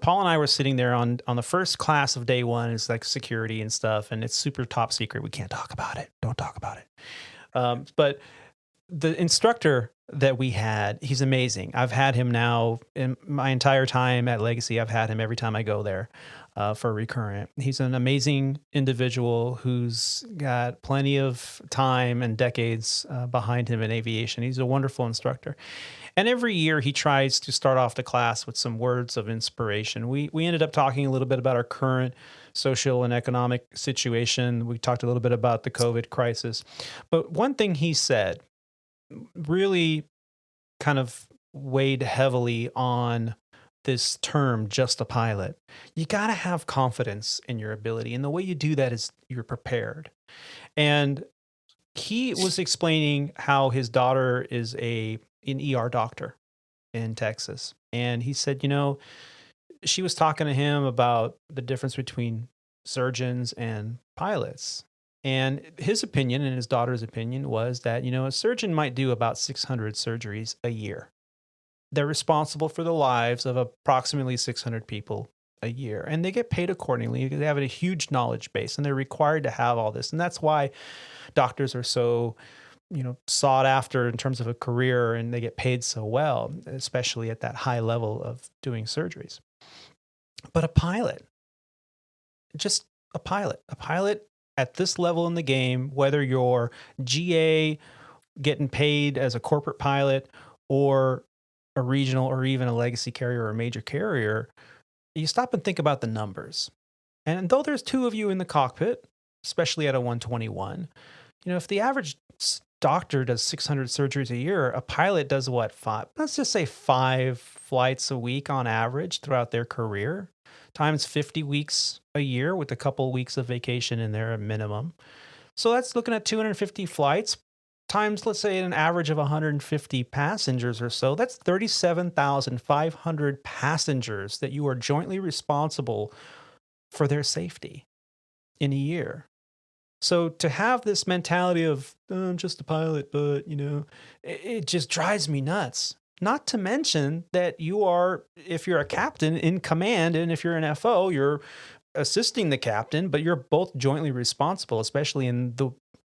Paul and I were sitting there on the first class of day one. It's like security and stuff, and it's super top secret. We can't talk about it. Don't talk about it. But the instructor that we had, he's amazing. I've had him now in my entire time at Legacy. I've had him every time I go there for Recurrent. He's an amazing individual who's got plenty of time and decades behind him in aviation. He's a wonderful instructor. And every year he tries to start off the class with some words of inspiration. We ended up talking a little bit about our current social and economic situation. We talked a little bit about the COVID crisis. But one thing he said really kind of weighed heavily on this term, just a pilot. You got to have confidence in your ability. And the way you do that is you're prepared. And he was explaining how his daughter is an ER doctor in Texas. And he said, she was talking to him about the difference between surgeons and pilots. And his opinion and his daughter's opinion was that, a surgeon might do about 600 surgeries a year. They're responsible for the lives of approximately 600 people a year, and they get paid accordingly. They have a huge knowledge base, and they're required to have all this. And that's why doctors are so, sought after in terms of a career, and they get paid so well, especially at that high level of doing surgeries. But a pilot, just a pilot at this level in the game, whether you're GA getting paid as a corporate pilot or a regional or even a legacy carrier or a major carrier, you stop and think about the numbers. And though there's two of you in the cockpit, especially at a 121, if the average doctor does 600 surgeries a year, a pilot does what, let's just say 5 flights a week on average throughout their career, times 50 weeks a year with a couple weeks of vacation in there, a minimum. So that's looking at 250 flights times, let's say, an average of 150 passengers or so. That's 37,500 passengers that you are jointly responsible for their safety in a year. So to have this mentality of, I'm just a pilot, but, it just drives me nuts. Not to mention that you are, if you're a captain, in command, and if you're an FO, you're assisting the captain, but you're both jointly responsible, especially in the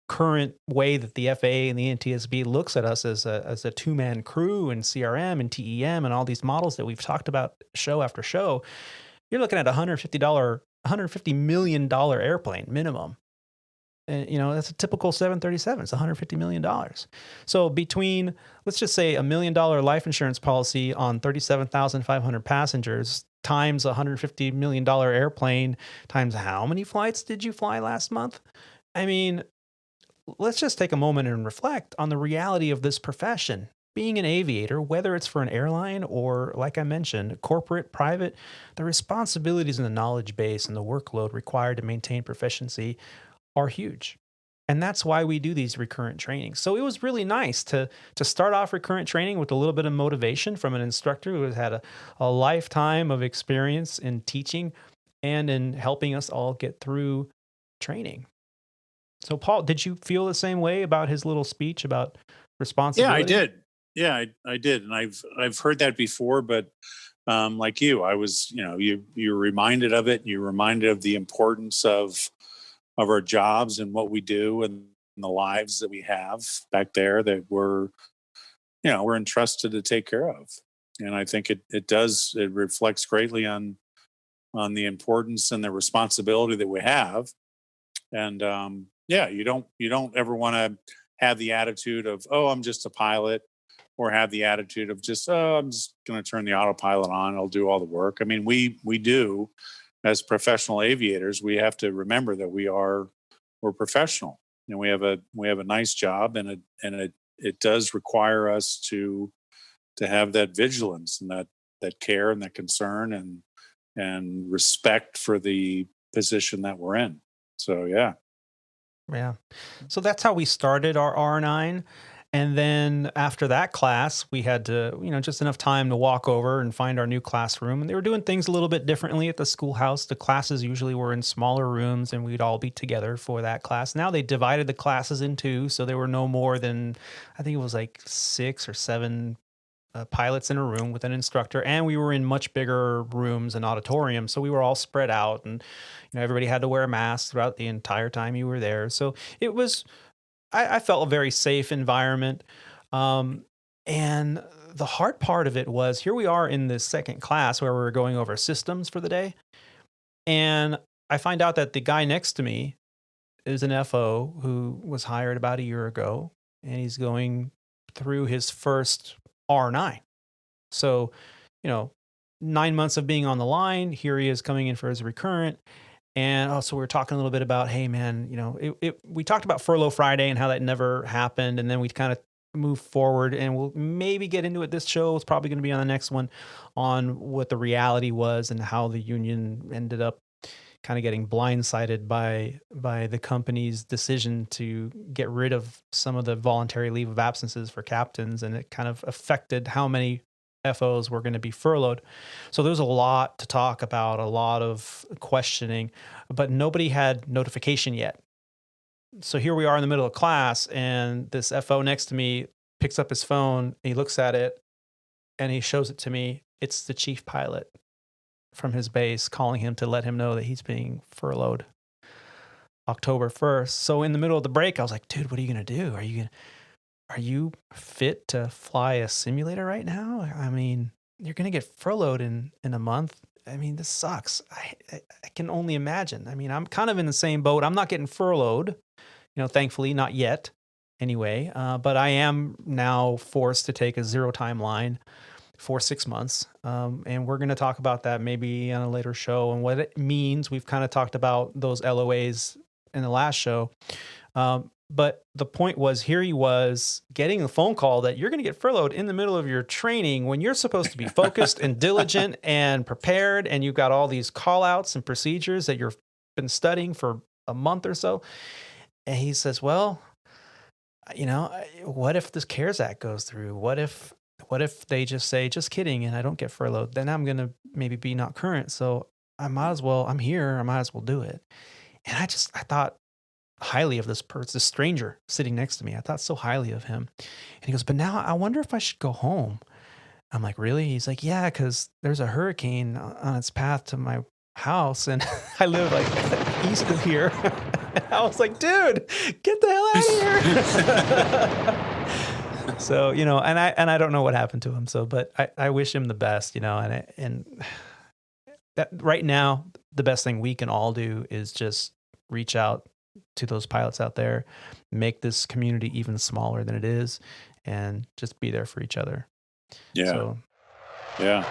current way that the FAA and the NTSB looks at us as a two-man crew and CRM and TEM and all these models that we've talked about show after show, you're looking at $150 million airplane minimum. And, that's a typical 737. It's $150 million. So between, let's just say, $1 million life insurance policy on 37,500 passengers times $150 million airplane times how many flights did you fly last month? I mean, let's just take a moment and reflect on the reality of this profession. Being an aviator, whether it's for an airline or, like I mentioned, corporate, private, the responsibilities and the knowledge base and the workload required to maintain proficiency are huge. And that's why we do these recurrent trainings. So it was really nice to start off recurrent training with a little bit of motivation from an instructor who has had a lifetime of experience in teaching and in helping us all get through training. So Paul, did you feel the same way about his little speech about responsibility? Yeah, I did. Yeah, I did. And I've heard that before, but like you, I was, you're reminded of it. You're reminded of the importance of our jobs and what we do and the lives that we have back there that we're entrusted to take care of. And I think it reflects greatly on the importance and the responsibility that we have. And you don't ever want to have the attitude of, oh, I'm just a pilot, or have the attitude of just, oh, I'm just going to turn the autopilot on. I'll do all the work. I mean, we do, as professional aviators, we have to remember that we're professional, and we have a nice job, and it does require us to have that vigilance and that care and that concern and respect for the position that we're in. So yeah. So that's how we started our R9. And then after that class, we had to, just enough time to walk over and find our new classroom. And they were doing things a little bit differently at the schoolhouse. The classes usually were in smaller rooms, and we'd all be together for that class. Now they divided the classes in two, so there were no more than, I think it was like 6 or 7 pilots in a room with an instructor. And we were in much bigger rooms and auditoriums, so we were all spread out. And everybody had to wear a mask throughout the entire time you were there. So it was... I felt a very safe environment. And the hard part of it was, here we are in this second class where we were going over systems for the day. And I find out that the guy next to me is an FO who was hired about a year ago, and he's going through his first R9. So, 9 months of being on the line, here he is coming in for his recurrent. And also we were talking a little bit about, hey man, we talked about Furlough Friday and how that never happened. And then we kind of moved forward, and we'll maybe get into it this show. It's probably going to be on the next one, on what the reality was and how the union ended up kind of getting blindsided by the company's decision to get rid of some of the voluntary leave of absences for captains. And it kind of affected how many FOs were going to be furloughed. So there's a lot to talk about, a lot of questioning, but nobody had notification yet. So here we are in the middle of class, and this FO next to me picks up his phone, he looks at it, and he shows it to me. It's the chief pilot from his base calling him to let him know that he's being furloughed October 1st. So in the middle of the break, I was like, dude, what are you going to do? Are you fit to fly a simulator right now? I mean, you're going to get furloughed in a month. I mean, this sucks. I can only imagine. I mean, I'm kind of in the same boat. I'm not getting furloughed, thankfully, not yet anyway. But I am now forced to take a zero time line for 6 months. And we're going to talk about that maybe on a later show and what it means. We've kind of talked about those LOAs in the last show. But the point was, here he was getting a phone call that you're going to get furloughed in the middle of your training when you're supposed to be focused and diligent and prepared. And you've got all these call outs and procedures that you've been studying for a month or so. And he says, well, what if this CARES Act goes through? What if they just say, just kidding, and I don't get furloughed? Then I'm going to maybe be not current. So I'm here. I might as well do it. And I thought highly of this stranger sitting next to me. I thought so highly of him. And he goes, but now I wonder if I should go home. I'm like, really? He's like, yeah, because there's a hurricane on its path to my house, and I live like east of here. I was like, dude, get the hell out of here. So, and I don't know what happened to him. So, but I wish him the best, and that right now, the best thing we can all do is just reach out to those pilots out there, make this community even smaller than it is, and just be there for each other. Yeah. So, yeah.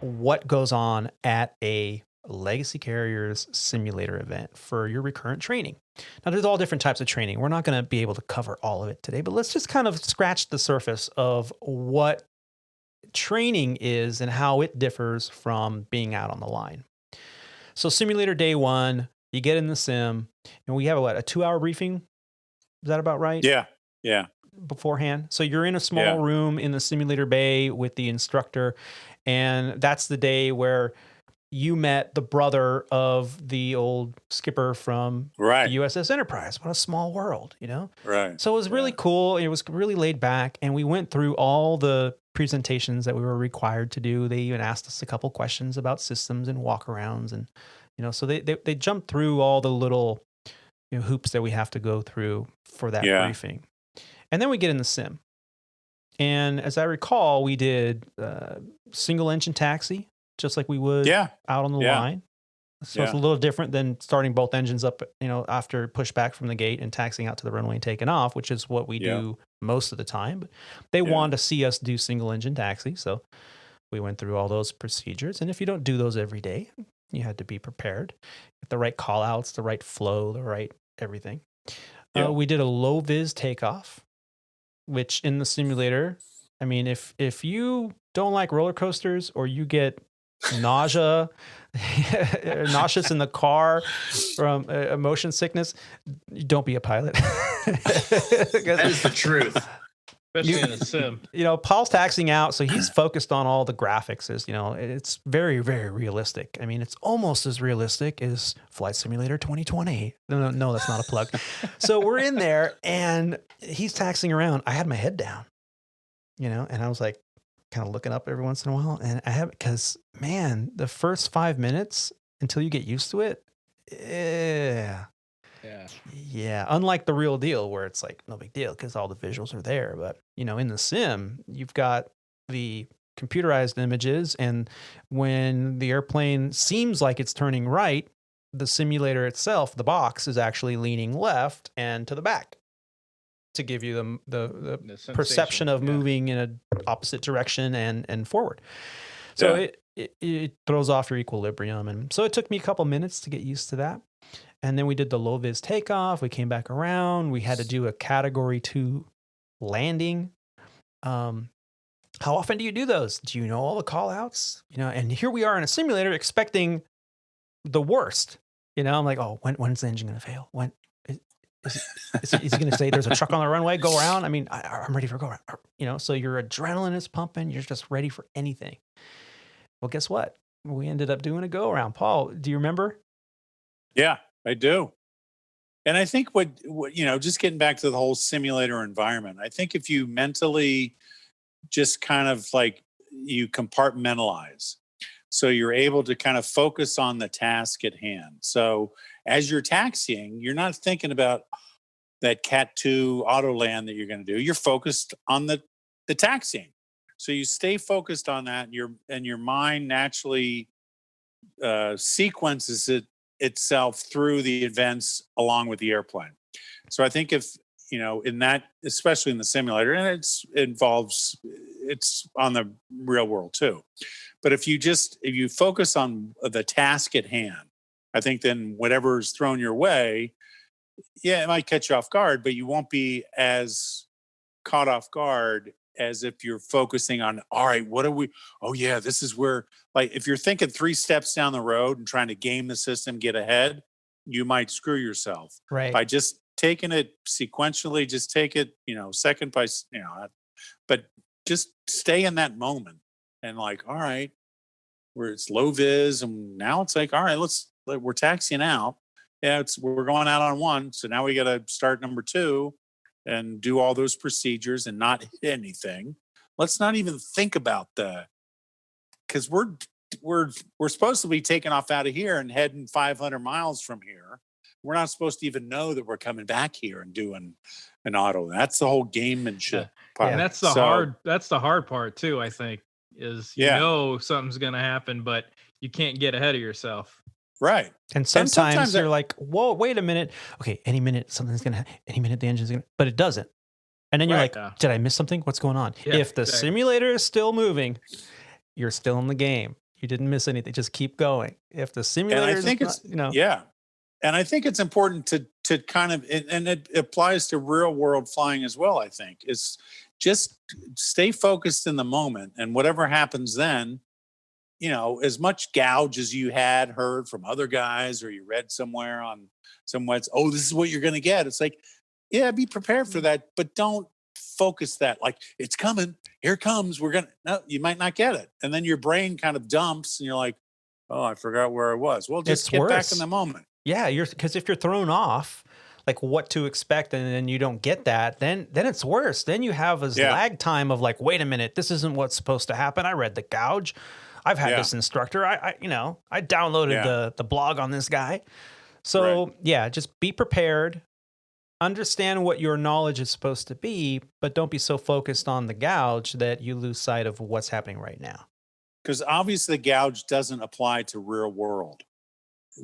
What goes on at a Legacy Carriers simulator event for your recurrent training? Now, there's all different types of training. We're not going to be able to cover all of it today, but let's just kind of scratch the surface of what training is and how it differs from being out on the line. So simulator day one, you get in the sim, and we have a 2-hour briefing. Is that about right? Yeah. Yeah. Beforehand. So you're in a small room in the simulator bay with the instructor, and that's the day where you met the brother of the old skipper from the USS Enterprise. What a small world, Right. So it was really cool. It was really laid back, and we went through all the presentations that we were required to do. They even asked us a couple questions about systems and walkarounds, and so they jumped through all the little hoops that we have to go through for that briefing. And then we get in the sim. And as I recall, we did single engine taxi, just like we would out on the line. So it's a little different than starting both engines up, after pushback from the gate and taxiing out to the runway and taking off, which is what we do most of the time. But they wanted to see us do single engine taxi. So we went through all those procedures. And if you don't do those every day, you had to be prepared. Get the right call outs, the right flow, the right everything. We did a low vis takeoff, which in the simulator, I mean, if you don't like roller coasters or you get nauseous in the car from motion sickness, don't be a pilot. That is the truth. Especially in a sim. Paul's taxiing out, so he's focused on all the graphics. It's very, very realistic. I mean, it's almost as realistic as Flight Simulator 2020. No, that's not a plug. So we're in there, and he's taxiing around. I had my head down, and I was like, kind of looking up every once in a while. And I have, because man, the first 5 minutes until you get used to it, yeah. Unlike the real deal, where it's like no big deal because all the visuals are there. But in the sim, you've got the computerized images, and when the airplane seems like it's turning right, the simulator itself, the box, is actually leaning left and to the back to give you the perception of moving in an opposite direction and forward. So it throws off your equilibrium. And so it took me a couple minutes to get used to that. And then we did the low vis takeoff. We came back around. We had to do a category 2 landing. How often do you do those? Do you know all the call outs? And here we are in a simulator expecting the worst. I'm like, oh, when's the engine going to fail? When is he going to say there's a truck on the runway, go around? I mean, I'm ready for go around. So your adrenaline is pumping. You're just ready for anything. Well, guess what? We ended up doing a go around. Paul, do you remember? Yeah, I do. And I think what just getting back to the whole simulator environment, I think if you mentally just kind of like you compartmentalize, so you're able to kind of focus on the task at hand. So as you're taxiing, you're not thinking about that Cat 2 auto land that you're going to do. You're focused on the taxiing. So you stay focused on that, and your mind naturally sequences itself through the events along with the airplane. So I think if, in that, especially in the simulator, and it's on the real world too. But if you focus on the task at hand, I think then whatever's thrown your way, it might catch you off guard, but you won't be as caught off guard as if you're focusing on, all right, this is where, like, if you're thinking 3 steps down the road and trying to game the system, get ahead, you might screw yourself. Right. By just taking it sequentially, just take it, second by, but just stay in that moment and like, all right, where it's low vis, and now it's like, all right, we're taxiing out. Yeah, we're going out on 1. So now we got to start number 2 and do all those procedures and not hit anything. Let's not even think about because we're we're supposed to be taking off out of here and heading 500 miles from here. We're not supposed to even know that we're coming back here and doing an auto. That's the whole gamemanship part. And that's the hard part too, I think, is you know something's gonna happen, but you can't get ahead of yourself. Right. And sometimes you're like, whoa, wait a minute. Okay, any minute any minute the engine's gonna, but it doesn't. And then you're like, did I miss something? What's going on? Yeah, if the simulator is still moving, you're still in the game. You didn't miss anything. Just keep going. If the simulator is not, And I think it's important to kind of, and it applies to real world flying as well, I think, is just stay focused in the moment, and whatever happens then, as much gouge as you had heard from other guys or you read somewhere on some websites, oh, this is what you're going to get. It's like, yeah, be prepared for that, but don't focus that like it's coming. Here it comes. No, you might not get it. And then your brain kind of dumps and you're like, oh, I forgot where I was. Well, just get back in the moment. Yeah, because if you're thrown off, like what to expect, and then you don't get that, then it's worse. Then you have this lag time of like, wait a minute, this isn't what's supposed to happen. I read the gouge. I've had this instructor. I downloaded the blog on this guy. So just be prepared. Understand what your knowledge is supposed to be, but don't be so focused on the gouge that you lose sight of what's happening right now. Because obviously the gouge doesn't apply to real world.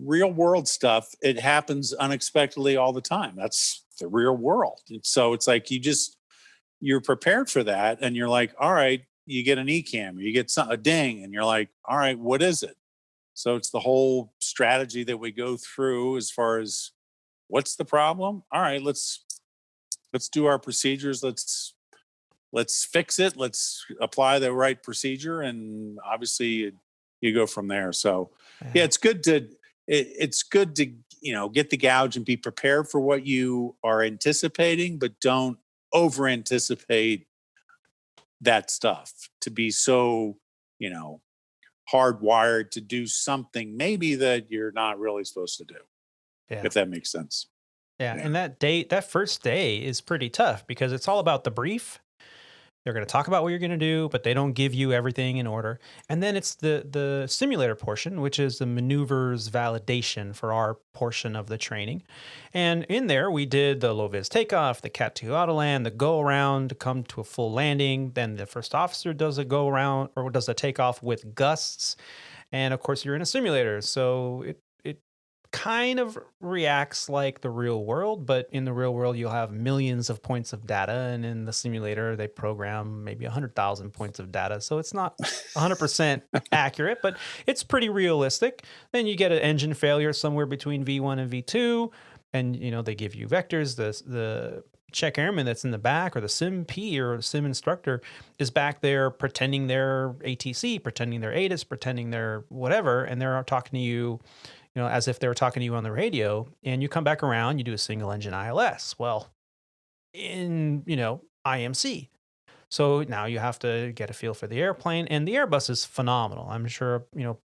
Real world stuff, it happens unexpectedly all the time. That's the real world. And so it's like you're prepared for that, and you're like, all right, you get an ECAM, or you get a ding, and you're like, all right, what is it? So it's the whole strategy that we go through as far as what's the problem? All right, let's do our procedures. Let's fix it. Let's apply the right procedure, and obviously you go from there. So it's good to get the gouge and be prepared for what you are anticipating, but don't over anticipate that stuff to be so hardwired to do something maybe that you're not really supposed to do. Yeah. If that makes sense. Yeah. And that first day is pretty tough because it's all about the brief. They're going to talk about what you're going to do, but they don't give you everything in order. And then it's the simulator portion, which is the maneuvers validation for our portion of the training. And in there, we did the low-vis takeoff, the Cat 2 autoland, the go-around to come to a full landing. Then the first officer does a go-around or does a takeoff with gusts. And of course, you're in a simulator, so it kind of reacts like the real world, but in the real world, you'll have millions of points of data. And in the simulator, they program maybe 100,000 points of data. So it's not 100% accurate, but it's pretty realistic. Then you get an engine failure somewhere between V1 and V2. And, they give you vectors. The check airman that's in the back, or the sim P or sim instructor is back there pretending they're ATC, pretending they're ATIS, pretending they're whatever. And they're talking to you, as if they were talking to you on the radio, and you come back around, you do a single engine ILS. Well, in, IMC. So now you have to get a feel for the airplane, and the Airbus is phenomenal. I'm sure,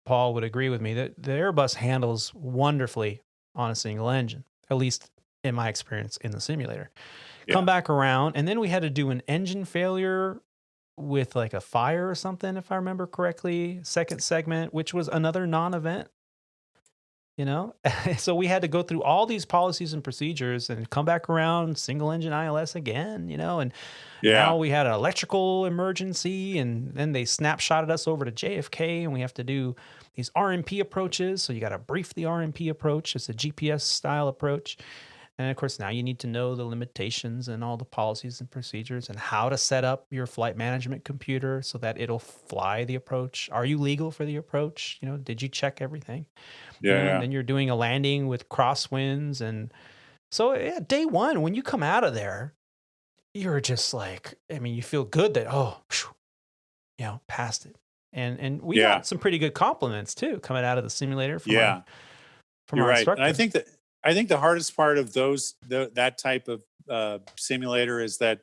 Paul would agree with me that the Airbus handles wonderfully on a single engine, at least in my experience in the simulator. Yeah. Come back around, and then we had to do an engine failure with like a fire or something, if I remember correctly, second segment, which was another non-event. So we had to go through all these policies and procedures and come back around single engine ILS again, and now we had an electrical emergency, and then they snapshotted us over to JFK, and we have to do these RMP approaches. So you got to brief the RMP approach. It's a GPS style approach. And of course, now you need to know the limitations and all the policies and procedures and how to set up your flight management computer so that it'll fly the approach. Are you legal for the approach? Did you check everything? And then you're doing a landing with crosswinds. And so day one, when you come out of there, you're just like, you feel good that, passed it. And we got some pretty good compliments too, coming out of the simulator from our instructor. And I think the hardest part of that type of simulator is that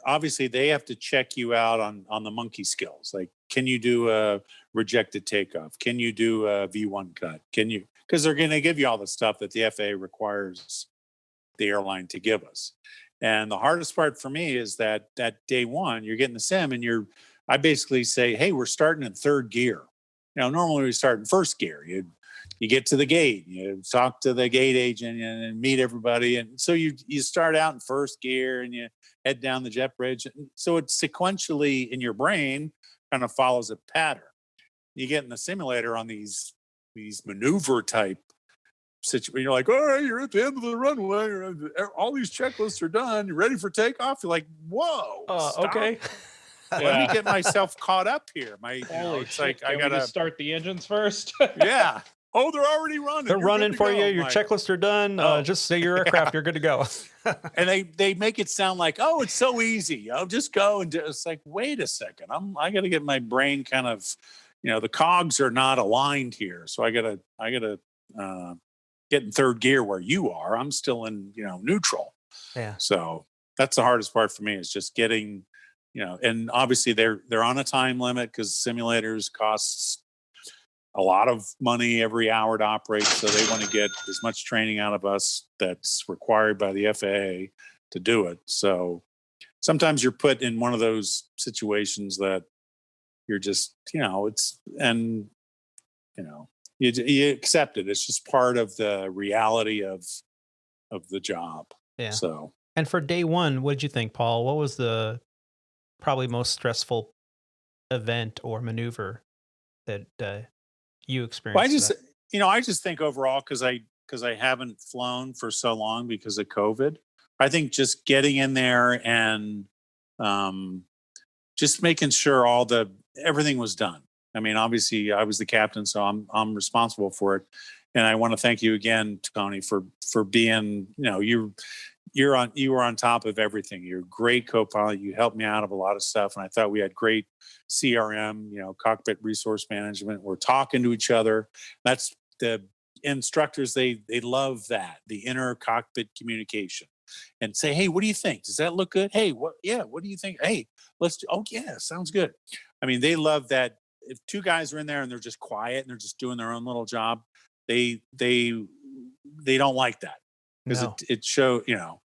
obviously they have to check you out on the monkey skills. Like, can you do a rejected takeoff? Can you do a V1 cut? Because they're going to give you all the stuff that the FAA requires the airline to give us. And the hardest part for me is that day one, you're getting the sim, and I basically say, hey, we're starting in third gear. normally we start in first gear. You get to the gate, you talk to the gate agent and meet everybody. And so you start out in first gear and you head down the jet bridge. So it sequentially in your brain kind of follows a pattern. You get in the simulator on these maneuver type situation. You're like, all right, you're at the end of the runway. All these checklists are done. You're ready for takeoff. You're like, whoa. Okay. Let me get myself caught up here. It's shit, like I gotta start the engines first. Yeah. Oh, they're already running. They're running for you. Your checklists are done. Just say your aircraft. You're good to go. And they make it sound like, oh, it's so easy. I'll just go and do. It's like, wait a second. I got to get my brain kind of, the cogs are not aligned here. So I gotta get in third gear where you are. I'm still in, neutral. Yeah. So that's the hardest part for me is just getting, and obviously they're on a time limit because simulators costs a lot of money every hour to operate. So they want to get as much training out of us that's required by the FAA to do it. So sometimes you're put in one of those situations that you're just, you accept it. It's just part of the reality of the job. Yeah. So, and for day one, what did you think, Paul? What was the probably most stressful event or maneuver that you experienced? Well, I just think overall, because I haven't flown for so long because of COVID, I think just getting in there and just making sure everything was done. I mean, obviously I was the captain, so I'm responsible for it. And I want to thank you again, Tony, for being, you were on top of everything. You're a great co-pilot. You helped me out of a lot of stuff. And I thought we had great CRM, cockpit resource management. We're talking to each other. That's the instructors. They love that, the inner cockpit communication, and say, hey, what do you think? Does that look good? Hey, what do you think? Hey, sounds good. I mean, they love that. If two guys are in there and they're just quiet and they're just doing their own little job, they don't like that because it show, and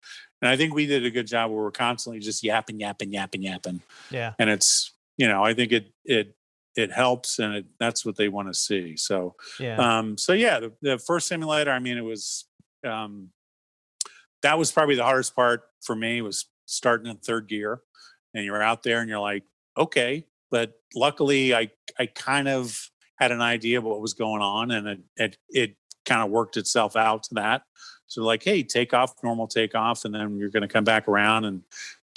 I think we did a good job where we're constantly just yapping. Yeah. And it's, I think it helps and that's what they want to see. So, the first simulator, I mean, it was, that was probably the hardest part for me was starting in third gear and you're out there and you're like, okay. But luckily I kind of had an idea of what was going on and it kind of worked itself out to that. So like, hey, normal takeoff. And then you're going to come back around and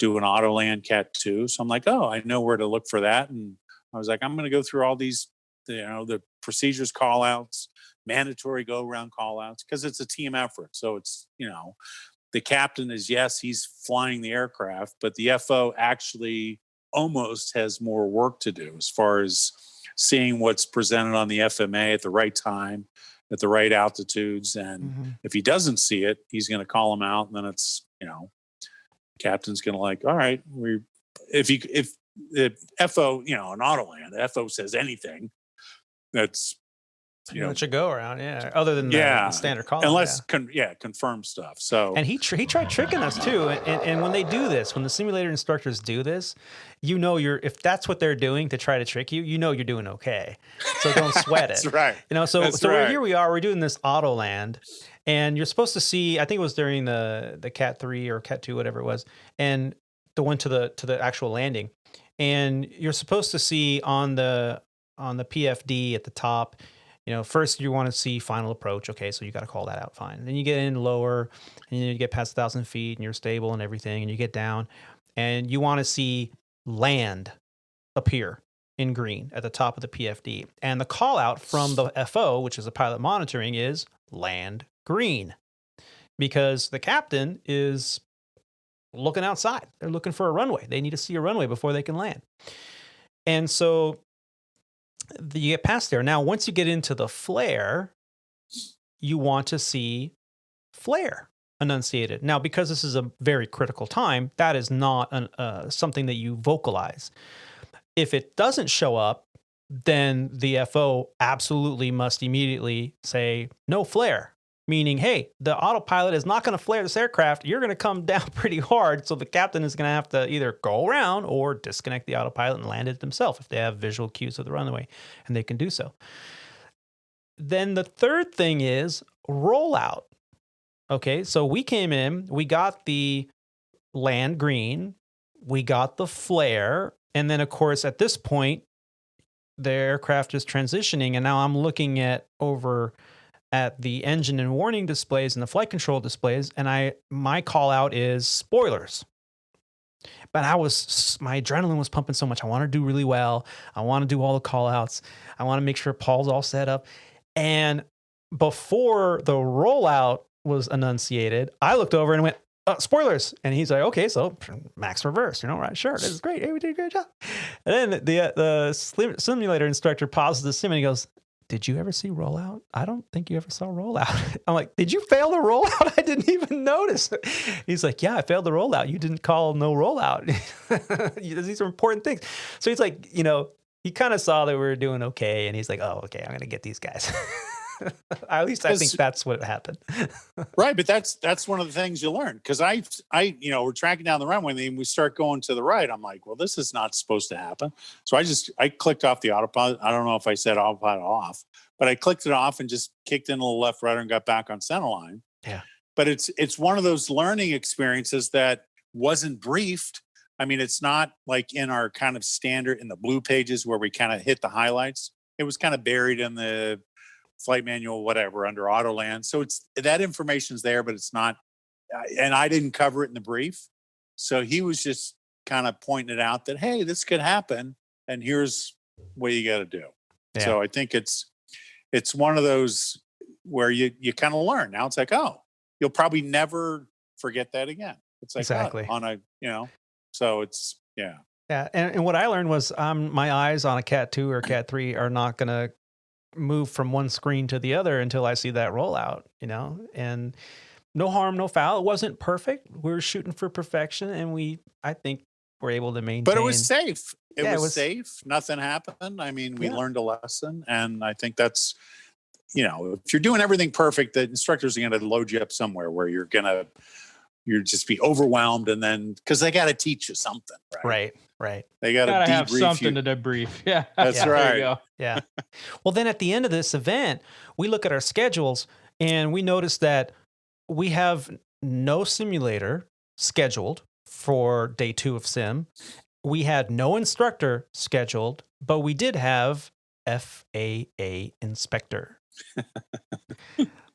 do an auto land Cat 2. So I'm like, oh, I know where to look for that. And I was like, I'm going to go through all these, the procedures call outs, mandatory go around call outs, because it's a team effort. So it's, the captain is, yes, he's flying the aircraft, but the FO actually almost has more work to do as far as seeing what's presented on the FMA at the right time, at the right altitudes. And if he doesn't see it, he's going to call him out. And then it's, captain's going to like, all right, if the FO, an Autoland, the FO says anything, that's, let you go around, other than the standard call, unless confirm stuff. So, and he tried tricking us too. And when they do this, when the simulator instructors do this, if that's what they're doing to try to trick you, you're doing okay. So don't sweat it. That's right. So here we are. We're doing this Autoland, and you're supposed to see. I think it was during the Cat 3 or Cat 2, whatever it was, and the one to the actual landing, and you're supposed to see on the PFD at the top. First you want to see final approach. Okay, so you got to call that out. Fine. Then you get in lower, and you get past 1,000 feet, and you're stable and everything, and you get down, and you want to see land appear in green at the top of the PFD. And the call out from the FO, which is the pilot monitoring, is land green, because the captain is looking outside. They're looking for a runway. They need to see a runway before they can land. And so you get past there. Now, once you get into the flare, you want to see flare enunciated. Now, because this is a very critical time, that is not something that you vocalize. If it doesn't show up, then the FO absolutely must immediately say, no flare. meaning, hey, the autopilot is not going to flare this aircraft. You're going to come down pretty hard. So the captain is going to have to either go around or disconnect the autopilot and land it themselves if they have visual cues of the runway, and they can do so. Then the third thing is rollout. Okay, so we came in, we got the land green, we got the flare, and then, of course, at this point, the aircraft is transitioning, and now I'm looking over at the engine and warning displays and the flight control displays, and my call out is spoilers. But my adrenaline was pumping so much. I want to do really well. I want to do all the call outs. I want to make sure Paul's all set up. And before the rollout was enunciated, I looked over and went, spoilers. And he's like, okay, so max reverse, right? Sure. This is great. Hey, we did a great job. And then the simulator instructor pauses the sim and he goes, did you ever see rollout? I don't think you ever saw rollout. I'm like, did you fail the rollout? I didn't even notice. He's like, yeah, I failed the rollout. You didn't call no rollout. These are important things. So he's like, he kind of saw that we were doing okay. And he's like, oh, okay, I'm going to get these guys. At least I think that's what happened. Right. But that's one of the things you learn. Cause we're tracking down the runway and we start going to the right. I'm like, well, this is not supposed to happen. So I clicked off the autopilot. I don't know if I said autopilot off, but I clicked it off and just kicked in a little left rudder and got back on centerline. Yeah. But it's one of those learning experiences that wasn't briefed. I mean, it's not like in our kind of standard in the blue pages where we kind of hit the highlights. It was kind of buried in the flight manual, whatever, under Autoland. So it's that information's there, but it's not, and I didn't cover it in the brief. So he was just kind of pointing it out that, hey, this could happen. And here's what you got to do. Yeah. So I think it's one of those where you kind of learn. Now it's like, oh, you'll probably never forget that again. It's like, exactly. So it's, yeah. Yeah. And what I learned was my eyes on a Cat 2 or Cat 3 are not going to move from one screen to the other until I see that rollout, and no harm, no foul. It wasn't perfect. We were shooting for perfection, and I think we're able to maintain. But it was safe. It was safe. Nothing happened. I mean, we learned a lesson, and I think that's, if you're doing everything perfect, the instructors are going to load you up somewhere where you're just be overwhelmed, and then because they got to teach you something, right? Right. They got to have something to debrief. Yeah, that's right. There you go. Yeah. Well, then at the end of this event, we look at our schedules and we notice that we have no simulator scheduled for day 2 of sim. We had no instructor scheduled, but we did have FAA inspector.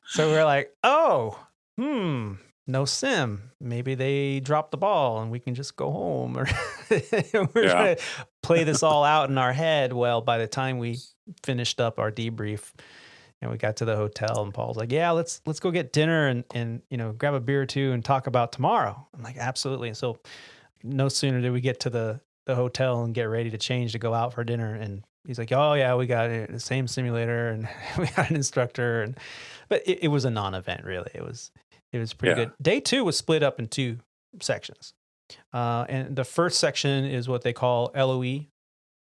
So we're like, no sim. Maybe they dropped the ball and we can just go home. Or we're trying to play this all out in our head. Well, by the time we finished up our debrief and we got to the hotel, and Paul's like, yeah, let's go get dinner and grab a beer or two and talk about tomorrow. I'm like, absolutely. And so no sooner did we get to the hotel and get ready to change to go out for dinner, and he's like, oh yeah, we got the same simulator and we got an instructor, but it was a non-event really. It was pretty good. Day 2 was split up in 2 sections. And the first section is what they call LOE,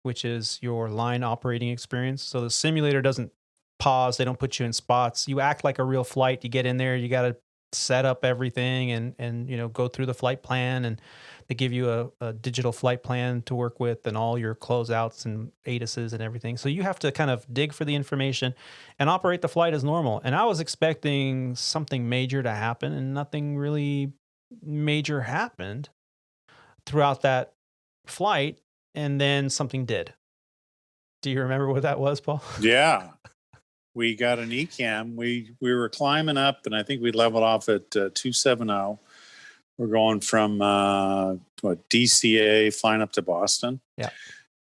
which is your line operating experience. So the simulator doesn't pause. They don't put you in spots. You act like a real flight. You get in there, you got to set up everything and go through the flight plan, and they give you a digital flight plan to work with and all your closeouts and ATISs and everything. So you have to kind of dig for the information and operate the flight as normal. And I was expecting something major to happen, and nothing really major happened throughout that flight. And then something did. Do you remember what that was, Paul? Yeah. We got an ECAM. We were climbing up, and I think we leveled off at 270. We're going from DCA flying up to Boston. Yeah.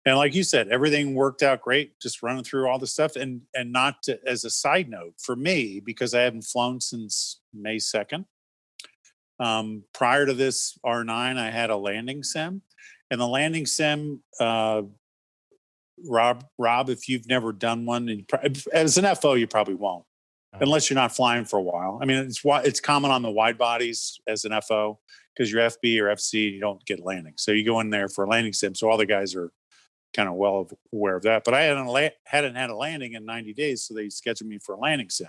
And like you said, everything worked out great, just running through all the stuff. And not to, as a side note for me, because I haven't flown since May 2nd. Prior to this R9, I had a landing sim. And the landing sim, Rob, if you've never done one, and as an FO, you probably won't. Unless you're not flying for a while. I mean, it's common on the wide bodies as an FO, because you're FB or FC, you don't get landing. So you go in there for a landing sim. So all the guys are kind of well aware of that. But I hadn't had a landing in 90 days, so they scheduled me for a landing sim.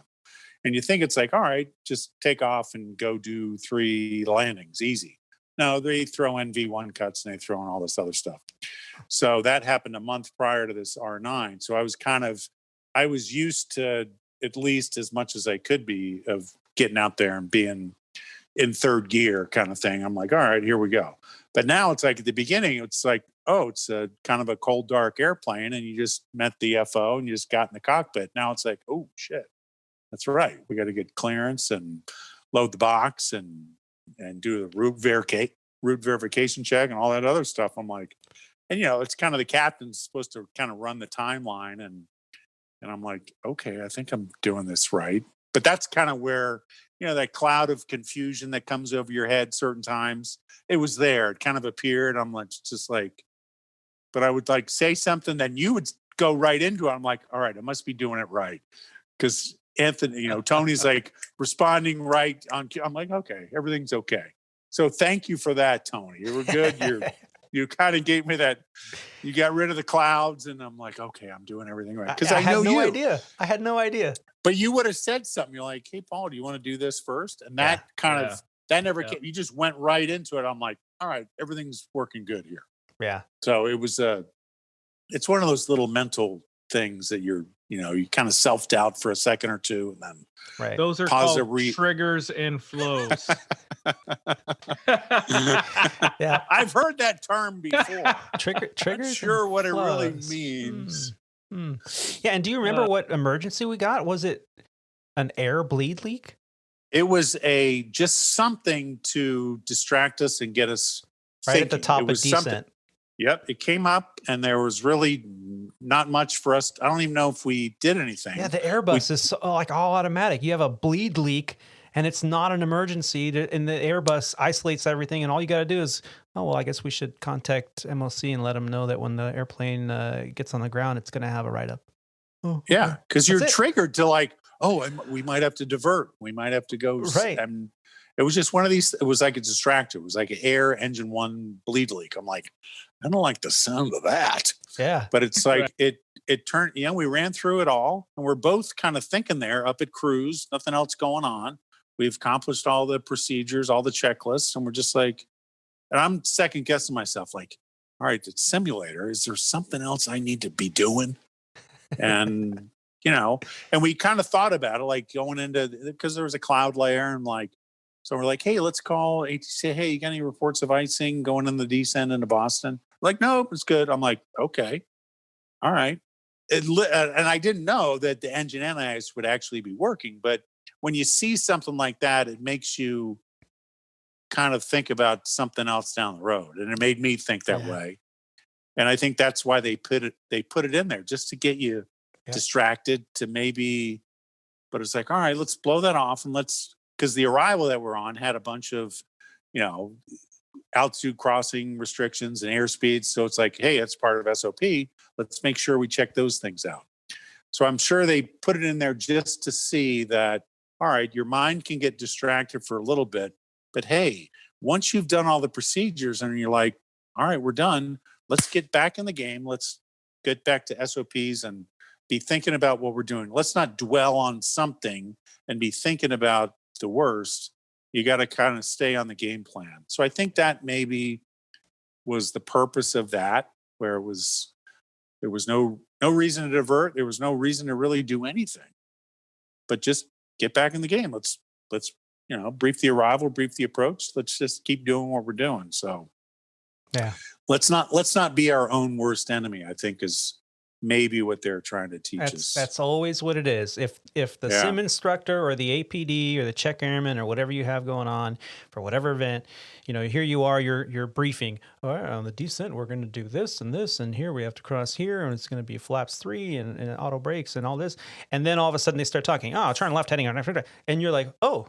And you think it's like, all right, just take off and go do 3 landings, easy. No, they throw NV1 cuts and they throw in all this other stuff. So that happened a month prior to this R9. So I was used to at least as much as I could be of getting out there and being in third gear kind of thing. I'm like, all right, here we go. But now it's like at the beginning, it's like, oh, it's a kind of a cold, dark airplane. And you just met the FO and you just got in the cockpit. Now it's like, oh, shit. That's right. We got to get clearance and load the box and do the route verification check and all that other stuff. I'm like, and it's kind of the captain's supposed to kind of run the timeline, and I'm like, okay, I think I'm doing this right. But that's kind of where that cloud of confusion that comes over your head certain times. It was there. It kind of appeared. I'm like, just like, but I would like say something, then you would go right into it. I'm like, all right, I must be doing it right, because Anthony, Tony's like responding right on. I'm like, okay, everything's okay. So thank you for that, Tony. You were good. You kind of gave me that. You got rid of the clouds, and I'm like, okay, I'm doing everything right. Because I know you. I had no idea. But you would have said something. You're like, hey, Paul, do you want to do this first? And that that never came. You just went right into it. I'm like, all right, everything's working good here. Yeah. So it was it's one of those little mental things that you kind of self-doubt for a second or two, and then right. Those are called triggers and flows. Yeah, I've heard that term before. Triggers. Not sure what flows. it really means. Yeah, and do you remember what emergency we got? Was it an air bleed leak? It was just something to distract us and get us right thinking. At the top of descent. Something. Yep, it came up, and there was really not much for us. I don't even know if we did anything. Yeah, the Airbus is like all automatic. You have a bleed leak, and it's not an emergency, and the Airbus isolates everything, and all you got to do is, I guess we should contact MOC and let them know that when the airplane gets on the ground, it's going to have a write-up. Oh, yeah, because you're triggered to like, we might have to divert. We might have to go. Right. And it was just one of these. It was like a distractor. It was like an air engine 1 bleed leak. I'm like, I don't like the sound of that. Yeah. But it's like it turned, we ran through it all, and we're both kind of thinking there up at cruise, nothing else going on. We've accomplished all the procedures, all the checklists, and we're just like, and I'm second guessing myself, like, all right, the simulator, is there something else I need to be doing? And, and we kind of thought about it, like going into, because there was a cloud layer, and like, so we're like, hey, let's call ATC. Hey, you got any reports of icing going in the descent into Boston? Like, nope, it's good. I'm like, okay, all right. And I didn't know that the engine anti-ice would actually be working. But when you see something like that, it makes you kind of think about something else down the road. And it made me think that way. And I think that's why they put it in there, just to get you distracted, to maybe, but it's like, all right, let's blow that off, and because the arrival that we're on had a bunch of, altitude crossing restrictions and airspeeds. So it's like, hey, it's part of SOP. Let's make sure we check those things out. So I'm sure they put it in there just to see that, all right, your mind can get distracted for a little bit, but hey, once you've done all the procedures and you're like, all right, we're done, let's get back in the game. Let's get back to SOPs and be thinking about what we're doing. Let's not dwell on something and be thinking about the worst. You got to kind of stay on the game plan. So I think that maybe was the purpose of that, where there was no reason to divert. There was no reason to really do anything, but just get back in the game. Let's brief the arrival, brief the approach. Let's just keep doing what we're doing. So yeah, let's not be our own worst enemy, I think, is maybe what they're trying to teach us. That's always what it is. If the sim instructor or the APD or the check airman or whatever you have going on for whatever event, here you are, you're briefing. All right, on the descent, we're going to do this, and here we have to cross here, and it's going to be flaps 3 and auto brakes and all this. And then all of a sudden they start talking, turn left heading on, and you're like, oh,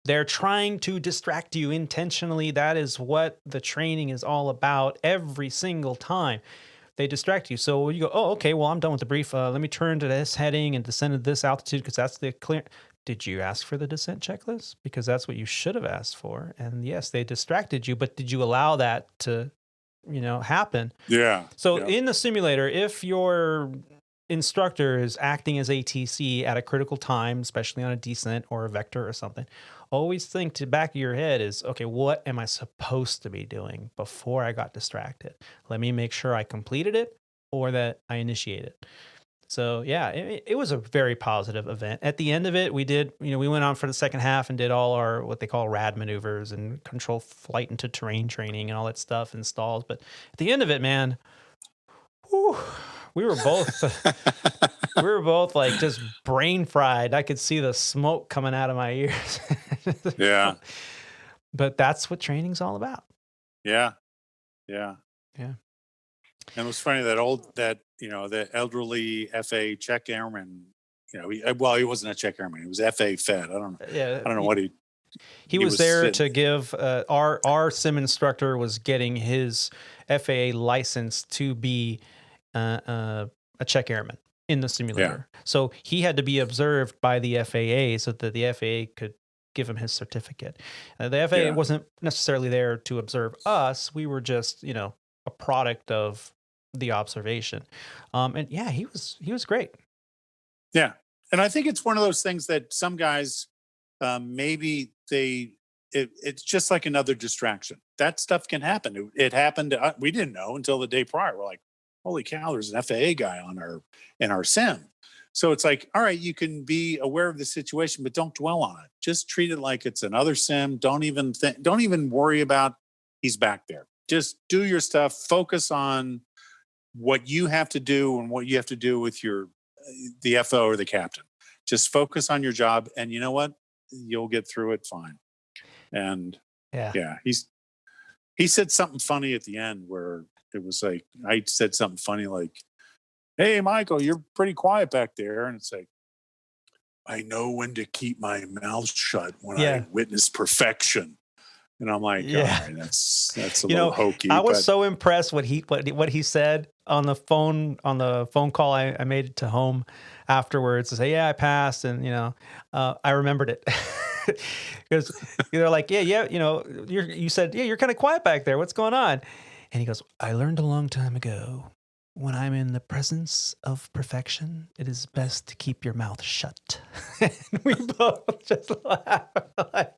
they're trying to distract you intentionally. That is what the training is all about every single time. They distract you. So you go, okay, well, I'm done with the brief. Let me turn to this heading and descend at this altitude because that's the clear. Did you ask for the descent checklist? Because that's what you should have asked for. And yes, they distracted you, but did you allow that to, happen? Yeah. So in the simulator, if your instructor is acting as ATC at a critical time, especially on a descent or a vector or something, always think to the back of your head is, okay, what am I supposed to be doing before I got distracted? Let me make sure I completed it or that I initiate it. So yeah, it was a very positive event. At the end of it, we went on for the second half and did all our, what they call rad maneuvers and control flight into terrain training and all that stuff and stalls. But at the end of it, man, whew, we were both like just brain fried. I could see the smoke coming out of my ears. Yeah. But that's what training's all about. Yeah. And it was funny that the elderly FA check airman, he wasn't a check airman. He was FA fed. I don't know. Yeah. I don't know what he was there to give our sim instructor was getting his FAA license to be a check airman in the simulator. Yeah. So he had to be observed by the FAA so that the FAA could give him his certificate. The FAA wasn't necessarily there to observe us. We were just, a product of the observation. And yeah, he was great. Yeah. And I think it's one of those things that some guys, maybe it's just like another distraction. That stuff can happen. It happened. We didn't know until the day prior. We're like, holy cow, there's an FAA guy in our sim. So it's like, all right, you can be aware of the situation, but don't dwell on it. Just treat it like it's another sim. Don't even worry about he's back there. Just do your stuff. Focus on what you have to do and what you have to do with the FO or the captain. Just focus on your job, and you know what? You'll get through it fine. And he said something funny at the end where it was like, I said something funny like, hey, Michael, you're pretty quiet back there. And it's like, I know when to keep my mouth shut when I witness perfection. And I'm like, all right, that's a little hokey. I was so impressed what he said on the phone call I made to home afterwards to say, yeah, I passed. And, I remembered it because they're like, you said, you're kind of quiet back there. What's going on? And he goes, I learned a long time ago, when I'm in the presence of perfection, it is best to keep your mouth shut. And we both just laughed. Like,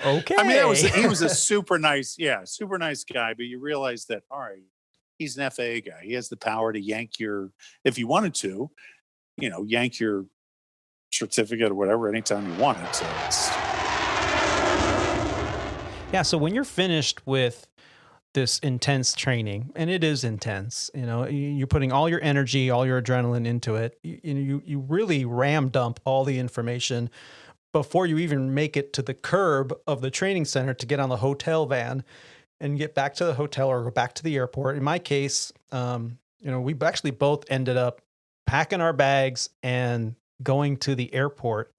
okay. I mean, he was a super nice guy, but you realize that, all right, he's an FAA guy. He has the power to yank if you wanted to, yank your certificate or whatever anytime you want it. So when you're finished with this intense training, and it is intense, you're putting all your energy, all your adrenaline into it. You really ram dump all the information before you even make it to the curb of the training center to get on the hotel van and get back to the hotel or go back to the airport. In my case, we actually both ended up packing our bags and going to the airport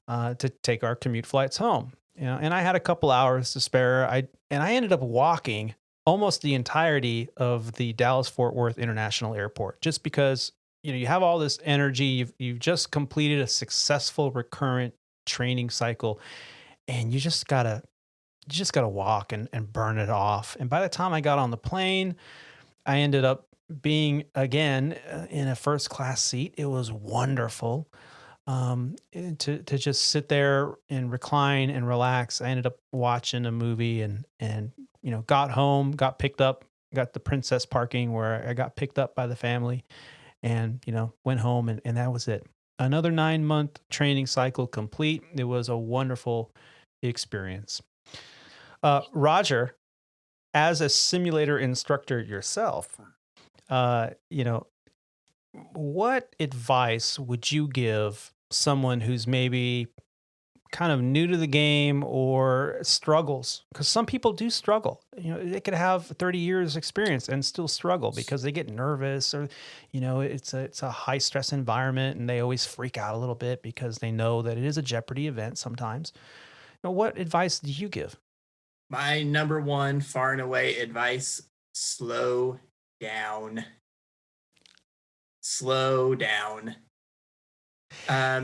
to take our commute flights home. And I had a couple hours to spare. I ended up walking almost the entirety of the Dallas-Fort Worth International Airport, just because, you have all this energy. You've just completed a successful recurrent training cycle, and you just gotta walk and burn it off. And by the time I got on the plane, I ended up being again in a first class seat. It was wonderful to just sit there and recline and relax. I ended up watching a movie and got home, got picked up, got the princess parking where I got picked up by the family, and went home, and that was it. Another 9-month training cycle complete. It was a wonderful experience. Roger, as a simulator instructor yourself, what advice would you give someone who's maybe kind of new to the game or struggles? Because some people do struggle. They could have 30 years experience and still struggle because they get nervous, or it's a high stress environment and they always freak out a little bit because they know that it is a Jeopardy event sometimes. What advice do you give? My number one far and away advice: slow down. Slow down.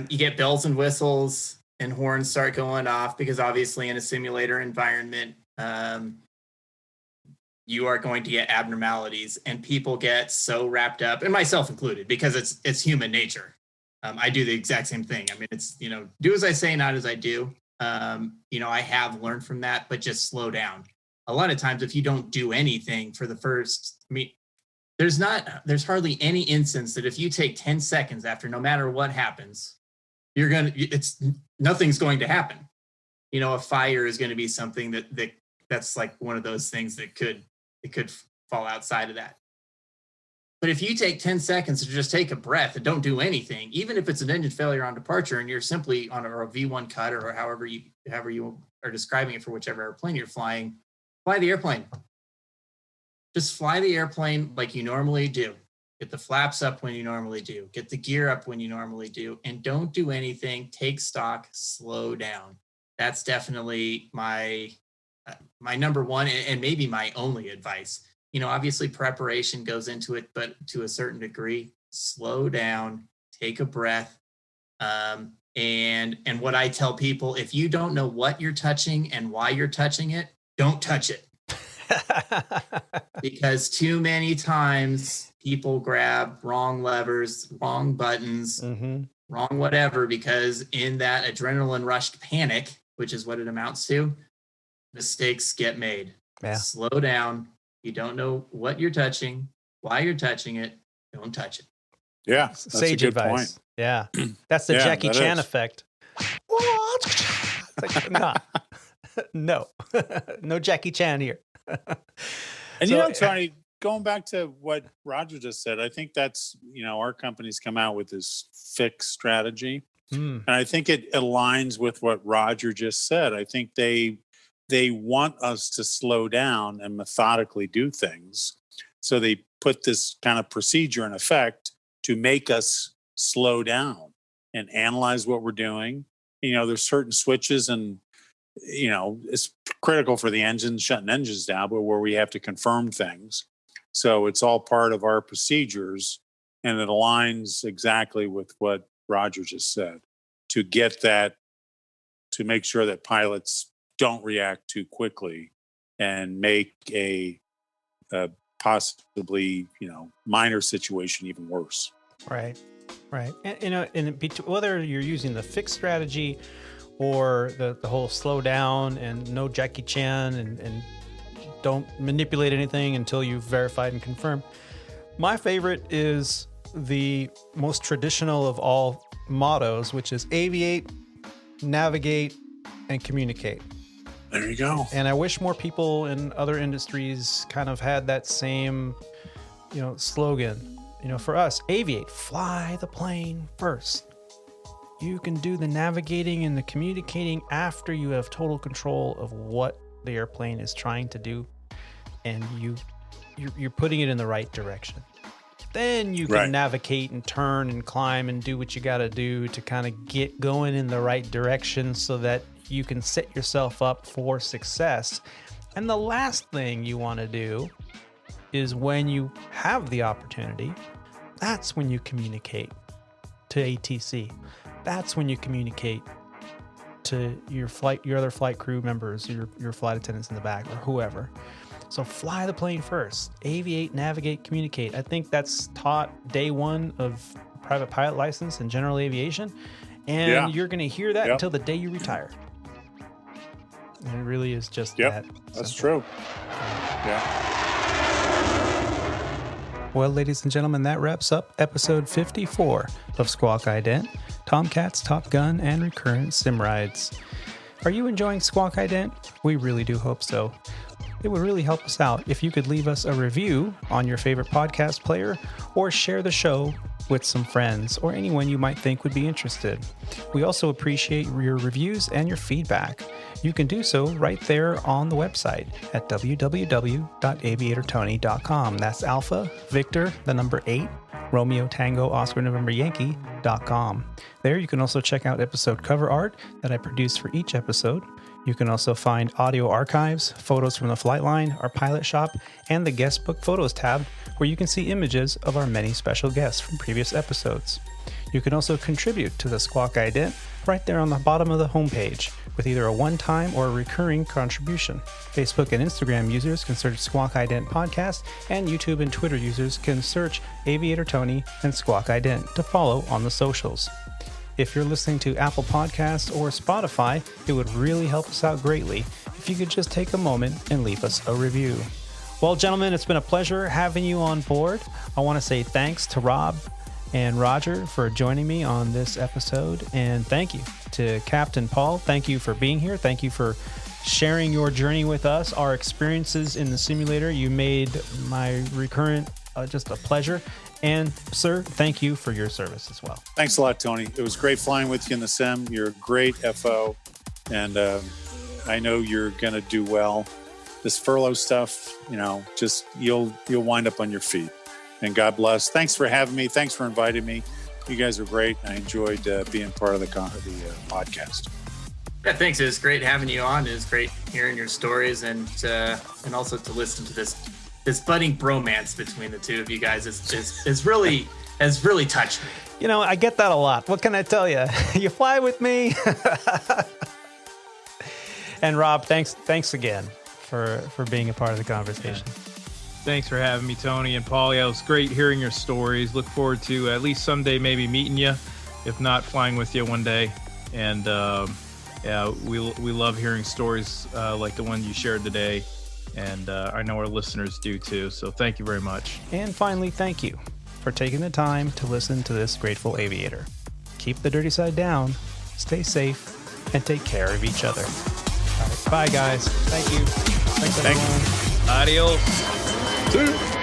You get bells and whistles and horns start going off because obviously in a simulator environment, you are going to get abnormalities, and people get so wrapped up, and myself included, because it's human nature. I do the exact same thing. I mean, it's, do as I say, not as I do. I have learned from that, but just slow down. A lot of times, if you don't do anything for the first, there's hardly any instance that if you take 10 seconds after, no matter what happens, nothing's going to happen. A fire is going to be something that's like one of those things that could fall outside of that. But if you take 10 seconds to just take a breath and don't do anything, even if it's an engine failure on departure and you're simply on a V1 cut or however you are describing it for whichever airplane you're flying, fly the airplane. Just fly the airplane like you normally do. Get the flaps up when you normally do. Get the gear up when you normally do. And don't do anything. Take stock. Slow down. That's definitely my number one and maybe my only advice. Obviously preparation goes into it, but to a certain degree, slow down, take a breath. And what I tell people, if you don't know what you're touching and why you're touching it, don't touch it. Because too many times people grab wrong levers, wrong buttons, wrong whatever, because in that adrenaline rushed panic, which is what it amounts to, mistakes get made. Yeah. Slow down. You don't know what you're touching, why you're touching it, don't touch it. Yeah, that's sage a good advice. point. Yeah, that's the Jackie Chan effect. What? No, no Jackie Chan here. And Tony, going back to what Roger just said, I think that's our company's come out with this fixed strategy, and I think it aligns with what Roger just said. I think they want us to slow down and methodically do things. So they put this kind of procedure in effect to make us slow down and analyze what we're doing. There's certain switches and, it's critical for the engine, shutting engines down, but where we have to confirm things. So it's all part of our procedures, and it aligns exactly with what Roger just said to get that, to make sure that pilots don't react too quickly and make a possibly, minor situation even worse. Right. And whether you're using the fixed strategy or the whole slow down and no Jackie Chan and don't manipulate anything until you've verified and confirmed. My favorite is the most traditional of all mottos, which is aviate, navigate, and communicate. There you go. And I wish more people in other industries kind of had that same, slogan. For us, aviate, fly the plane first. You can do the navigating and the communicating after you have total control of what the airplane is trying to do, and you're putting it in the right direction. Then you can navigate and turn and climb and do what you got to do to kind of get going in the right direction so that you can set yourself up for success. And the last thing you want to do is when you have the opportunity, that's when you communicate to ATC. That's when you communicate to your other flight crew members, your flight attendants in the back or whoever. So fly the plane first, aviate, navigate, communicate. I think that's taught day one of private pilot license and general aviation. And you're going to hear that until the day you retire. And it really is just that. That's simple. true. Yeah. Well, ladies and gentlemen, that wraps up episode 54 of Squawk Ident, Tomcats, Top Gun, and Recurrent Sim Rides. Are you enjoying Squawk Ident? We really do hope so. It would really help us out if you could leave us a review on your favorite podcast player or share the show with some friends or anyone you might think would be interested. We also appreciate your reviews and your feedback. You can do so right there on the website at www.aviatortony.com. That's Alpha, Victor, the number 8, Romeo, Tango, Oscar, November, Yankee.com. There you can also check out episode cover art that I produce for each episode. You can also find audio archives, photos from the flight line, our pilot shop, and the guest book photos tab, where you can see images of our many special guests from previous episodes. You can also contribute to the Squawk Ident right there on the bottom of the homepage, with either a one-time or a recurring contribution. Facebook and Instagram users can search Squawk Ident Podcast, and YouTube and Twitter users can search Aviator Tony and Squawk Ident to follow on the socials. If you're listening to Apple Podcasts or Spotify, it would really help us out greatly if you could just take a moment and leave us a review. Well, gentlemen, it's been a pleasure having you on board. I want to say thanks to Rob and Roger for joining me on this episode, and thank you to Captain Paul. Thank you for being here. Thank you for sharing your journey with us, our experiences in the simulator. You made my recurrent just a pleasure. And sir, thank you for your service as well. Thanks a lot, Tony. It was great flying with you in the sim. You're a great FO, and I know you're going to do well. This furlough stuff, just you'll wind up on your feet. And God bless. Thanks for having me. Thanks for inviting me. You guys are great. I enjoyed being part of the podcast. Yeah, thanks. It was great having you on. It was great hearing your stories and also to listen to this budding bromance between the two of you guys has really touched me. I get that a lot. What can I tell you? You fly with me. And Rob, thanks again for being a part of the conversation. Thanks for having me, Tony and Paul. Yeah, it was great hearing your stories. Look forward to at least someday maybe meeting you, if not flying with you one day. And we love hearing stories like the one you shared today. And I know our listeners do too. So thank you very much. And finally, thank you for taking the time to listen to this grateful aviator. Keep the dirty side down, stay safe, and take care of each other. All right, bye, guys. Thank you. Thanks, everyone. Adios. See you.